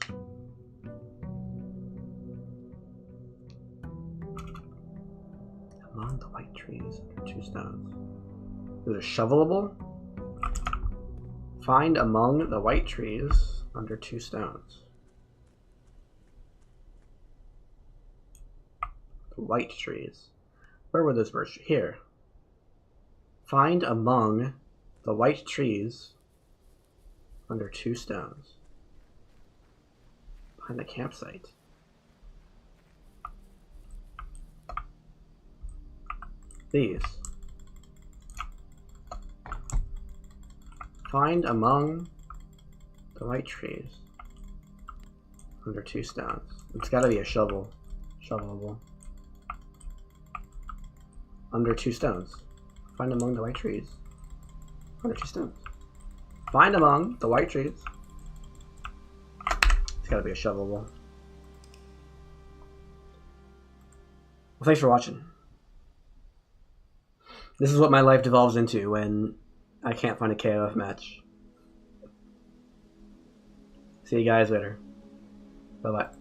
Speaker 1: Among the white trees under 2 stones. Is it shovelable? Find among the white trees under 2 stones. The white trees. Where were those birds? Here. Find among the white trees under 2 stones. Behind the campsite. These. Find among the white trees under 2 stones. It's gotta be a shovel. Shovelable. Under 2 stones. Find among the white trees. Under 2 stones. Find among the white trees. It's gotta be a shovelable. Well, thanks for watching. This is what my life devolves into when I can't find a KOF match. See you guys later. Bye-bye.